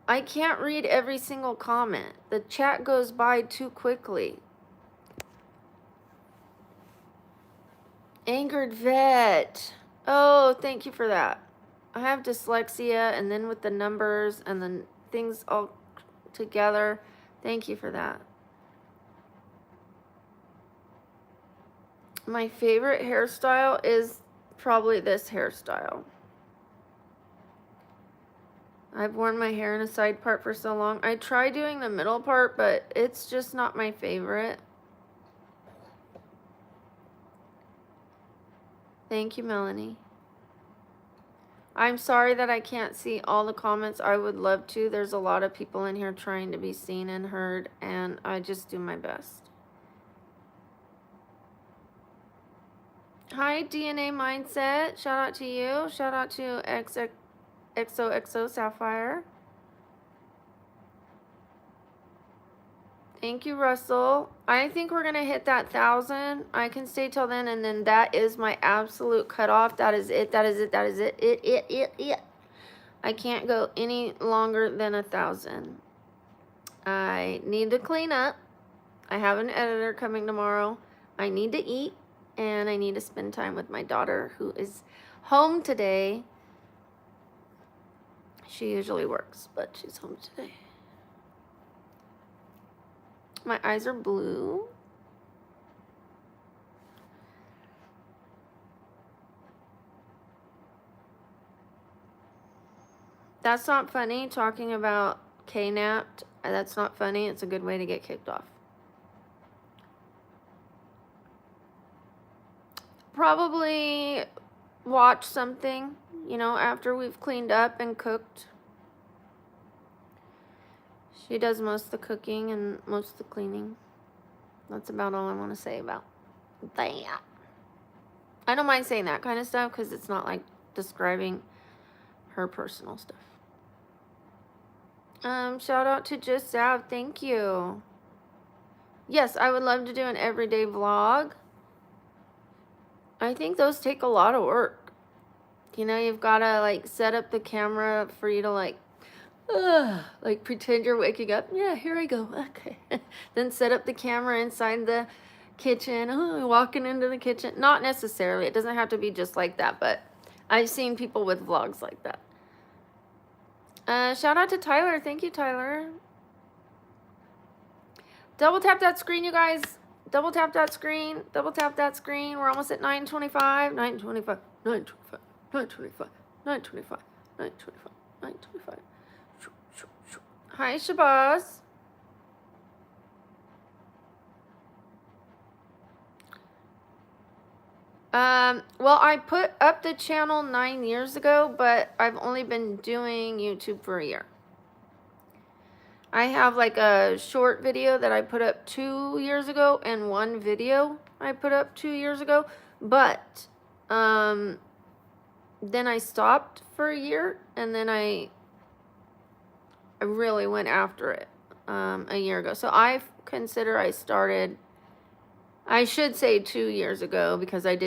I can't read every single comment. The chat goes by too quickly. Angered vet. Oh, thank you for that. I have dyslexia, and then with the numbers and the things all together. Thank you for that. My favorite hairstyle is probably this hairstyle. I've worn my hair in a side part for so long. I try doing the middle part, but it's just not my favorite. Thank you, Melanie. I'm sorry that I can't see all the comments. I would love to. There's a lot of people in here trying to be seen and heard, and I just do my best. Hi, DNA Mindset. Shout out to you. Shout out to XOXO Sapphire. Thank you, Russell. I think we're going to hit that 1,000. I can stay till then, and then that is my absolute cutoff. That is it. That is it. That is it. It. I can't go any longer than 1,000. I need to clean up. I have an editor coming tomorrow. I need to eat, and I need to spend time with my daughter, who is home today. She usually works, but she's home today. My eyes are blue. That's not funny, talking about K-napped. That's not funny. It's a good way to get kicked off. Probably watch something, you know, after we've cleaned up and cooked. She does most of the cooking and most of the cleaning. That's about all I want to say about that. I don't mind saying that kind of stuff because it's not like describing her personal stuff. Shout out to Just Sav. Thank you. Yes, I would love to do an everyday vlog. I think those take a lot of work. You know, you've got to like set up the camera for you to like pretend you're waking up. Yeah, here I go. Okay. Then set up the camera inside the kitchen. Oh, walking into the kitchen. Not necessarily. It doesn't have to be just like that, but I've seen people with vlogs like that. Shout out to Tyler. Thank you, Tyler. Double tap that screen, you guys. Double tap that screen. Double tap that screen. We're almost at 9:25. 9:25. 9:25. 9:25. 9:25. 9:25. 9:25. Hi, Shabazz. Well, I put up the channel 9 years ago, but I've only been doing YouTube for a year. I have like a short video that I put up 2 years ago and one video I put up 2 years ago, but then I stopped for a year, and then I really went after it a year ago. So I consider I started, I should say 2 years ago, because I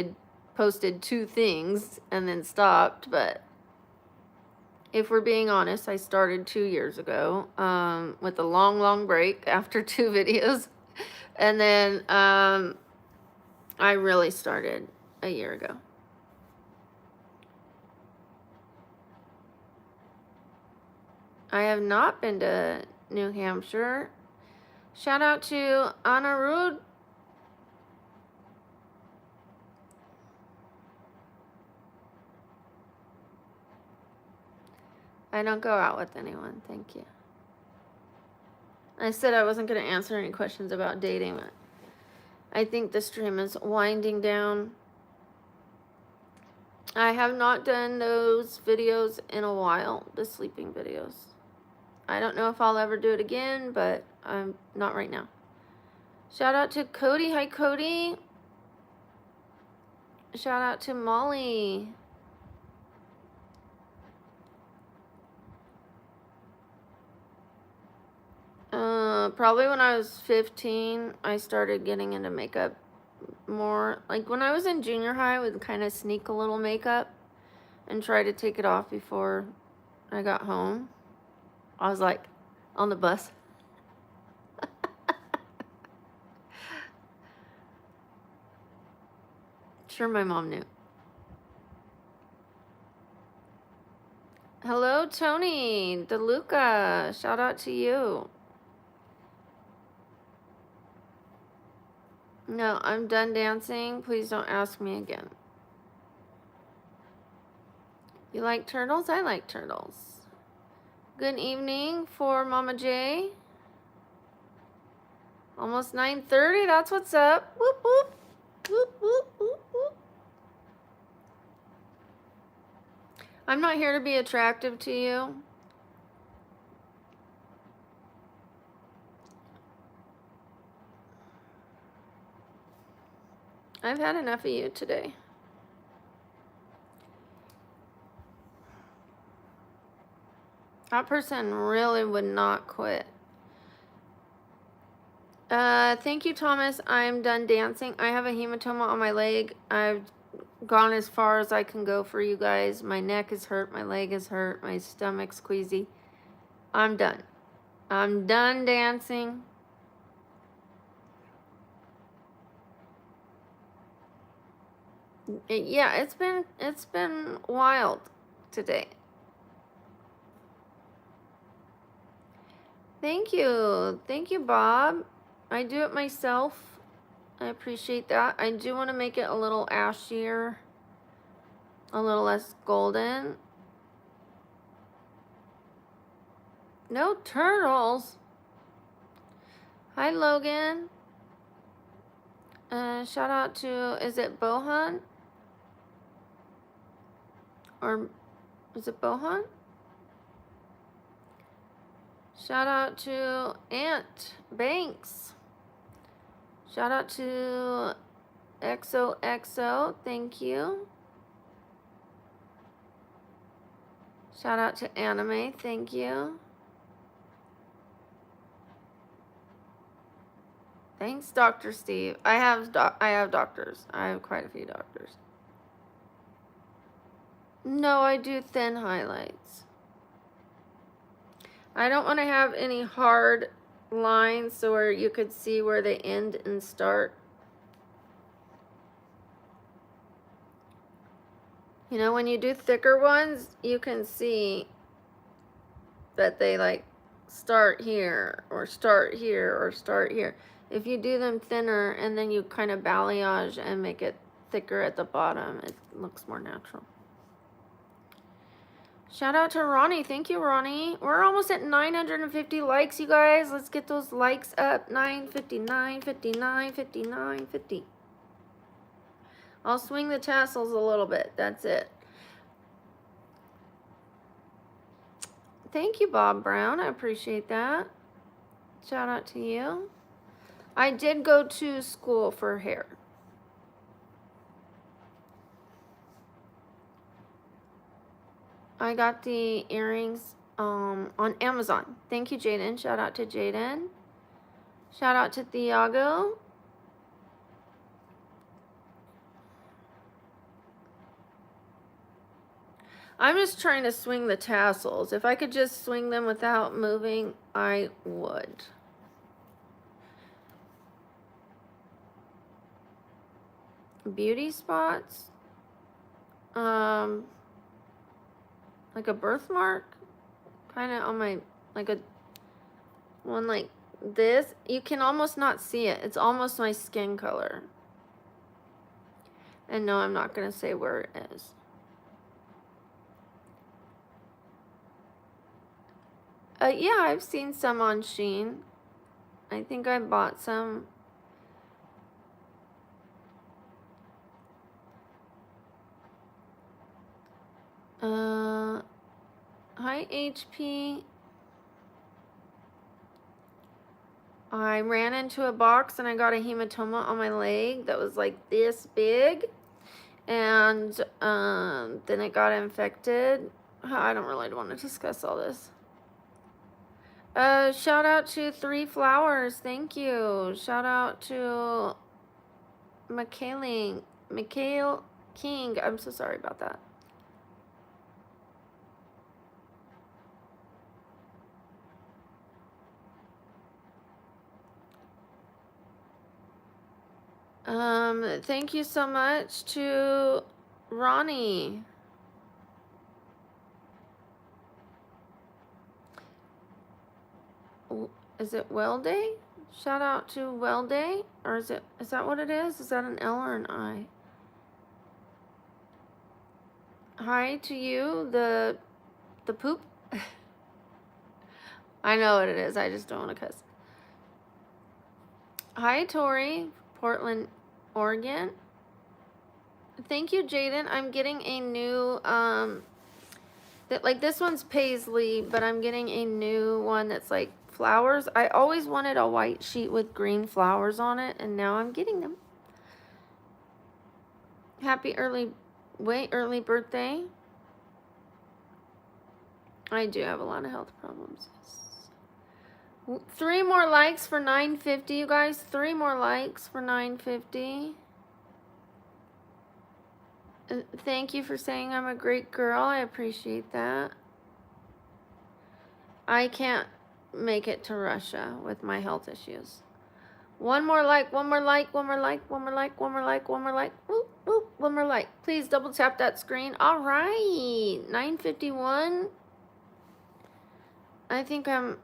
posted 2 things and then stopped, but if we're being honest, I started 2 years ago with a long break after 2 videos. And then I really started a year ago. I have not been to New Hampshire. Shout out to Anna Rude. I don't go out with anyone, thank you. I said I wasn't going to answer any questions about dating, but I think the stream is winding down. I have not done those videos in a while, the sleeping videos. I don't know if I'll ever do it again, but I'm not right now. Shout out to Cody. Hi, Cody. Shout out to Molly. Probably when I was 15, I started getting into makeup more. Like when I was in junior high, I would kind of sneak a little makeup and try to take it off before I got home. I was like on the bus. Sure, my mom knew. Hello, Tony DeLuca. Shout out to you. No, I'm done dancing. Please don't ask me again. You like turtles? I like turtles. Good evening for Mama J. Almost 9:30. That's what's up. Whoop, whoop. Whoop, whoop, whoop, whoop. I'm not here to be attractive to you. I've had enough of you today. That person really would not quit. Thank you, Thomas. I'm done dancing. I have a hematoma on my leg. I've gone as far as I can go for you guys. My neck is hurt. My leg is hurt. My stomach's queasy. I'm done. I'm done dancing. Yeah, it's been wild today. Thank you, Bob. I do it myself. I appreciate that. I do want to make it a little ashier, a little less golden. No turtles. Hi, Logan. Shout out to, is it Bohan? Or is it Bohan? Shout out to Aunt Banks. Shout out to XOXO. Thank you. Shout out to Anime. Thank you. Thanks, Dr. Steve. I have doctors. I have quite a few doctors. No, I do thin highlights. I don't want to have any hard lines so where you could see where they end and start. You know, when you do thicker ones, you can see that they like start here or start here or start here. If you do them thinner and then you kind of balayage and make it thicker at the bottom, it looks more natural. Shout out to Ronnie. Thank you, Ronnie. We're almost at 950 likes, you guys. Let's get those likes up. 950, 950, 950, 950. I'll swing the tassels a little bit. That's it. Thank you, Bob Brown. I appreciate that. Shout out to you. I did go to school for hair. I got the earrings on Amazon. Thank you, Jaden. Shout out to Jaden. Shout out to Thiago. I'm just trying to swing the tassels. If I could just swing them without moving, I would. Beauty spots. Like a birthmark. Kind of on my, like a one like this. You can almost not see it. It's almost my skin color. And no, I'm not going to say where it is. Yeah, I've seen some on Shein. I think I bought some. Hi, HP. I ran into a box and I got a hematoma on my leg that was like this big. And then it got infected. I don't really want to discuss all this. Shout out to 3 Flowers. Thank you. Shout out to Mikhail King. I'm so sorry about that. Thank you so much to Ronnie. Is it Welde? Shout out to Welde, or is that what it is? Is that an L or an I? Hi to you, the poop. I know what it is. I just don't want to cuss. Hi, Tori, Portland, Oregon. Thank you, Jaden. I'm getting a new like this one's paisley, but I'm getting a new one that's like flowers. I always wanted a white sheet with green flowers on it, and now I'm getting them. Happy early birthday. I do have a lot of health problems. 3 more likes for 950, you guys. 3 more likes for 950. Thank you for saying I'm a great girl. I appreciate that. I can't make it to Russia with my health issues. 1 more like, 1 more like, 1 more like, 1 more like, 1 more like, 1 more like. Whoop, whoop, 1 more like. Please double tap that screen. All right. 951. I think I'm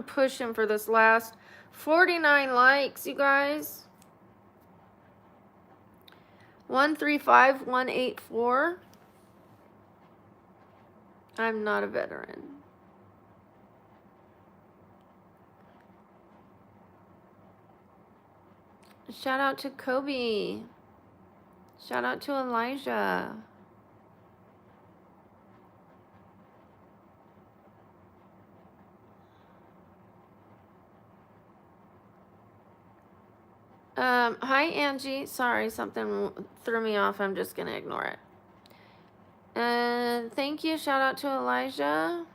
pushing for this last 49 likes, you guys. 135184. I'm not a veteran. Shout out to Kobe. Shout out to Elijah. Hi, Angie. Sorry, something threw me off. I'm just going to ignore it. And thank you. Shout out to Elijah.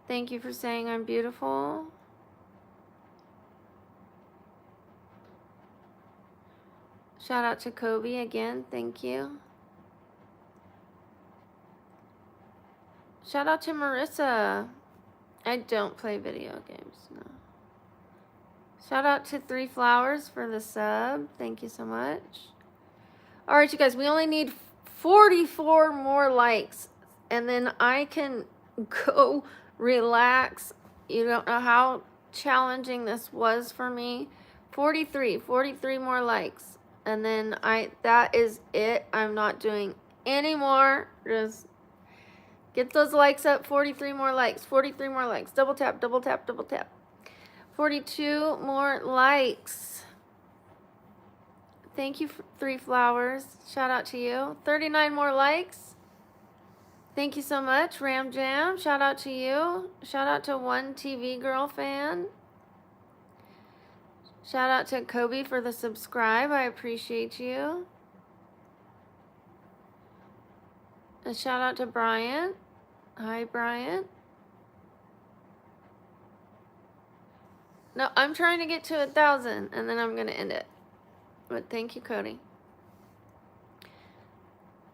Thank you for saying I'm beautiful. Shout out to Kobe again. Thank you. Shout out to Marissa. I don't play video games, no. Shout out to 3 Flowers for the sub. Thank you so much. All right, you guys, we only need 44 more likes, and then I can go relax. You don't know how challenging this was for me. 43 more likes, and then that is it. I'm not doing any more. Just get those likes up. 43 more likes. 43 more likes. Double tap, double tap, double tap. 42 more likes. Thank you, 3 Flowers. Shout out to you. 39 more likes. Thank you so much, Ram Jam. Shout out to you. Shout out to 1 TV Girl fan. Shout out to Kobe for the subscribe. I appreciate you. A shout out to Brian. Hi, Brian. No, I'm trying to get to 1,000, and then I'm going to end it. But thank you, Cody.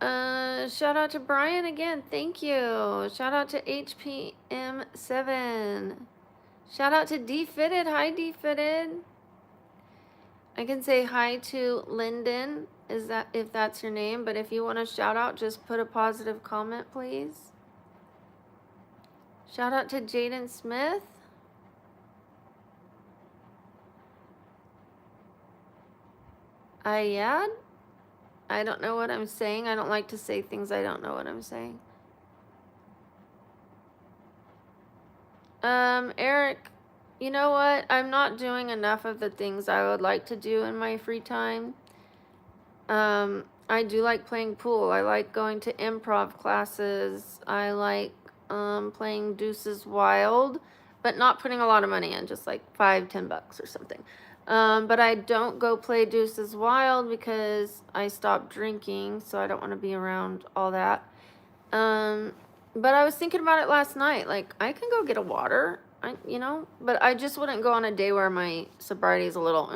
Shout out to Brian again. Thank you. Shout out to HPM7. Shout out to D-Fitted. Hi, D-Fitted. I can say hi to Lyndon, if that's your name. But if you want to shout out, just put a positive comment, please. Shout out to Jaden Smith. Ayad? I don't know what I'm saying. I don't like to say things I don't know what I'm saying. Eric, you know what? I'm not doing enough of the things I would like to do in my free time. I do like playing pool. I like going to improv classes. I like playing Deuces Wild, but not putting a lot of money in, just like $5-10 or something. But I don't go play Deuces Wild because I stopped drinking, so I don't want to be around all that. But I was thinking about it last night. Like, I can go get a water, but I just wouldn't go on a day where my sobriety is a little,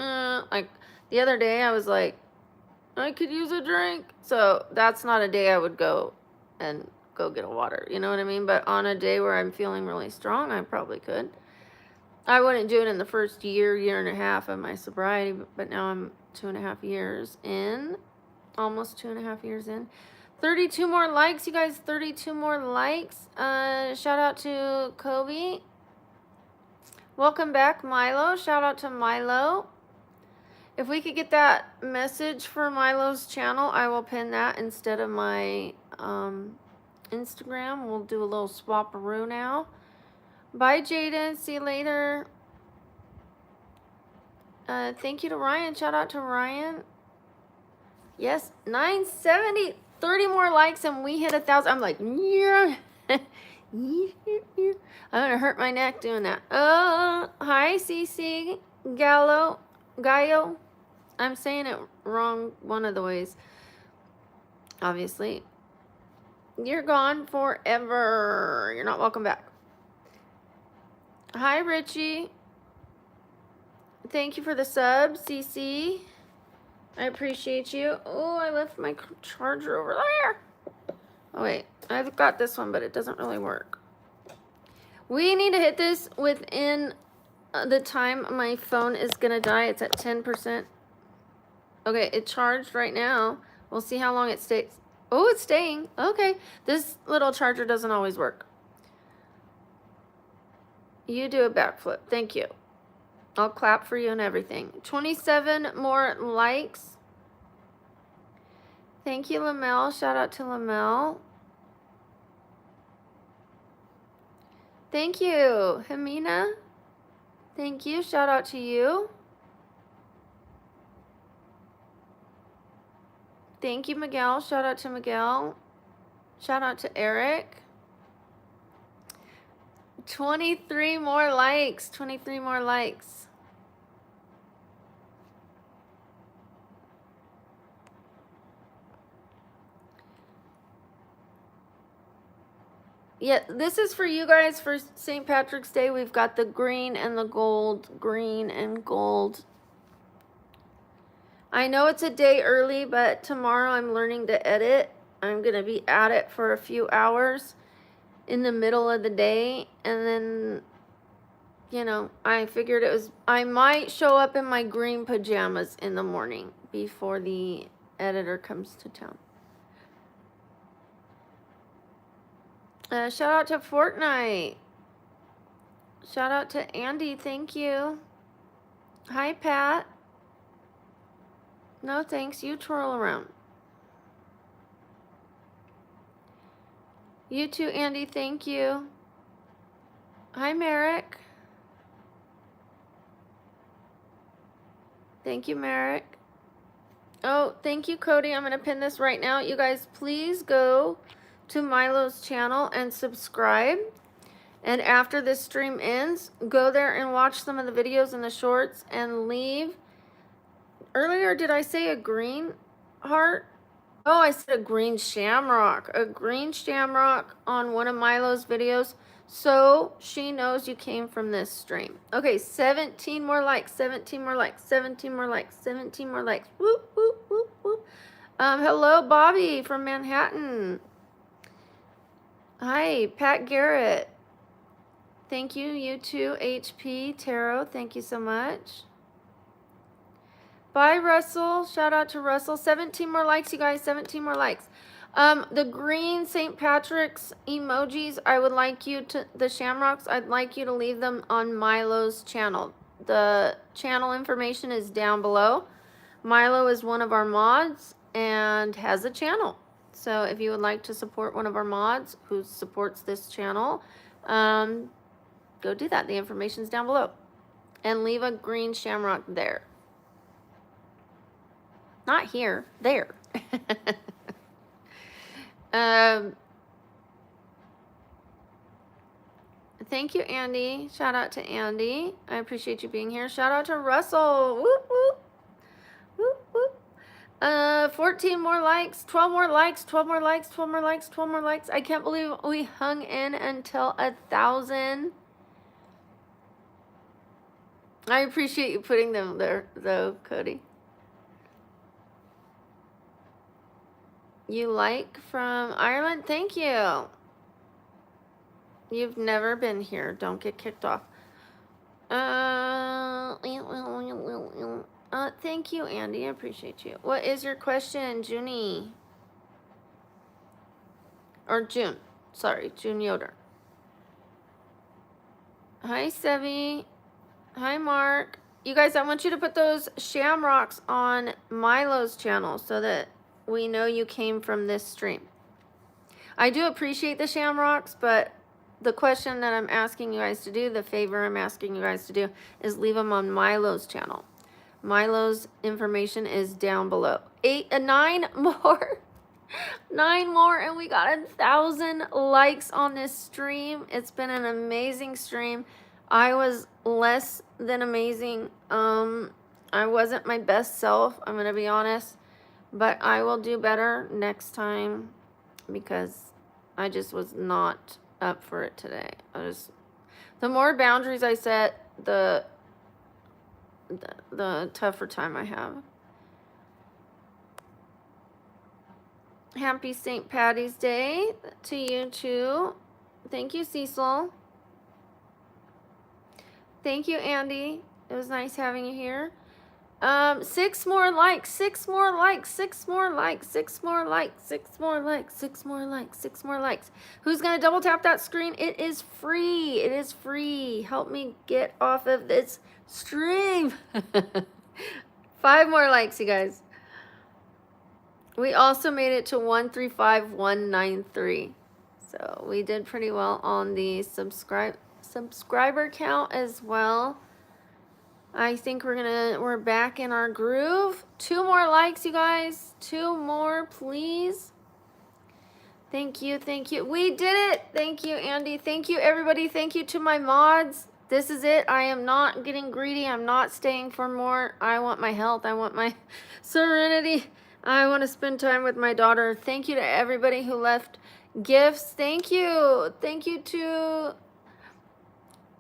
like the other day I was like, I could use a drink. So that's not a day I would go and go get a water. You know what I mean? But on a day where I'm feeling really strong, I probably could. I wouldn't do it in the first year and a half of my sobriety, but now I'm 2.5 years in. Almost 2.5 years in. 32 more likes, you guys. 32 more likes. Shout out to Kobe. Welcome back, Milo. Shout out to Milo. If we could get that message for Milo's channel, I will pin that instead of my Instagram. We'll do a little swap-a-roo now. Bye, Jaden. See you later. Thank you to Ryan. Shout out to Ryan. Yes, 970. 30 more likes and we hit 1,000. I'm like, yeah. I'm gonna hurt my neck doing that. Hi, CC Gallo. I'm saying it wrong one of the ways. Obviously. You're gone forever. You're not welcome back. Hi, Richie. Thank you for the sub, CC. I appreciate you. Oh, I left my charger over there. Oh, wait. I've got this one, but it doesn't really work. We need to hit this within the time my phone is going to die. It's at 10%. Okay, it charged right now. We'll see how long it stays. Oh, it's staying. Okay. This little charger doesn't always work. You do a backflip. Thank you. I'll clap for you and everything. 27 more likes. Thank you, Lamel. Shout out to Lamel. Thank you, Hamina. Thank you. Shout out to you. Thank you, Miguel. Shout out to Miguel. Shout out to Eric. 23 more likes. 23 more likes. Yeah, this is for you guys for St. Patrick's Day. We've got the green and the gold. Green and gold. I know it's a day early, but tomorrow I'm learning to edit. I'm going to be at it for a few hours in the middle of the day. And then, you know, I figured I might show up in my green pajamas in the morning before the editor comes to town. Shout out to Fortnite. Shout out to Andy. Thank you. Hi, Pat. No thanks. You twirl around. You too, Andy. Thank you. Hi, Merrick. Thank you, Merrick. Oh, thank you, Cody. I'm going to pin this right now. You guys, please go to Milo's channel and subscribe. And after this stream ends, go there and watch some of the videos and the shorts and leave. Earlier, did I say a green heart? Oh, I said a green shamrock. A green shamrock on one of Milo's videos. So she knows you came from this stream. Okay, 17 more likes, 17 more likes, 17 more likes, 17 more likes. Whoop, whoop, whoop, whoop. Hello, Bobby from Manhattan. Hi, Pat Garrett. Thank you, you too, HP Tarot. Thank you so much. Bye, Russell. Shout out to Russell. 17 more likes, you guys. 17 more likes. The green St. Patrick's emojis, I would like you to, the shamrocks, I'd like you to leave them on Milo's channel. The channel information is down below. Milo is one of our mods and has a channel. So if you would like to support one of our mods who supports this channel, go do that. The information's down below. And leave a green shamrock there. Not here, there. Thank you, Andy. Shout out to Andy. I appreciate you being here. Shout out to Russell. Whoop, whoop. Whoop, whoop. 14 more likes, 12 more likes, 12 more likes, 12 more likes, 12 more likes. I can't believe we hung in until 1,000. I appreciate you putting them there, though, Cody. You like from Ireland? Thank you. You've never been here. Don't get kicked off. Thank you, Andy. I appreciate you. What is your question, Junie? Or June. Sorry, June Yoder. Hi, Sevi. Hi, Mark. You guys, I want you to put those shamrocks on Milo's channel so that we know you came from this stream. I do appreciate the shamrocks, but the question that I'm asking you guys to do, the favor I'm asking you guys to do, is leave them on Milo's channel. Milo's information is down below. 9 more. 9 more, and we got 1,000 likes on this stream. It's been an amazing stream. I was less than amazing. I wasn't my best self, I'm gonna be honest, but I will do better next time because I just was not up for it today. The more boundaries I set, the tougher time I have. Happy St. Patty's Day to you too. Thank you, Cecil. Thank you, Andy. It was nice having you here. 6 more likes, 6 more likes, 6 more likes, 6 more likes, 6 more likes, 6 more likes, 6 more likes. Who's gonna double tap that screen? It is free. It is free. Help me get off of this stream. 5 more likes, you guys. We also made it to 135,193. So we did pretty well on the subscriber count as well. I think we're back in our groove. 2 more likes, you guys. 2 more, please. Thank you, thank you. We did it. Thank you, Andy. Thank you, everybody. Thank you to my mods. This is it. I am not getting greedy. I'm not staying for more. I want my health. I want my serenity. I want to spend time with my daughter. Thank you to everybody who left gifts. Thank you. Thank you to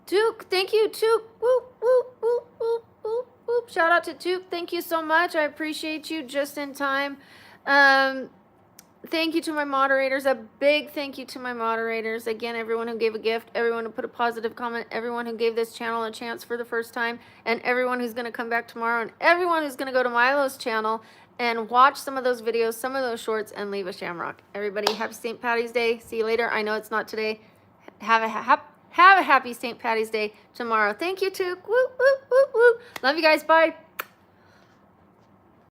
Duke. Thank you, Duke. Whoop, whoop, whoop, whoop, whoop, whoop. Whoop. Shout out to Toop. Thank you so much. I appreciate you just in time. Thank you to my moderators. A big thank you to my moderators. Again, everyone who gave a gift, everyone who put a positive comment, everyone who gave this channel a chance for the first time, and everyone who's going to come back tomorrow, and everyone who's going to go to Milo's channel and watch some of those videos, some of those shorts, and leave a shamrock. Everybody, happy St. Patty's Day. See you later. I know it's not today. Have a happy St. Patty's Day tomorrow. Thank you, too. Woo, woo, woo, woo. Love you guys. Bye.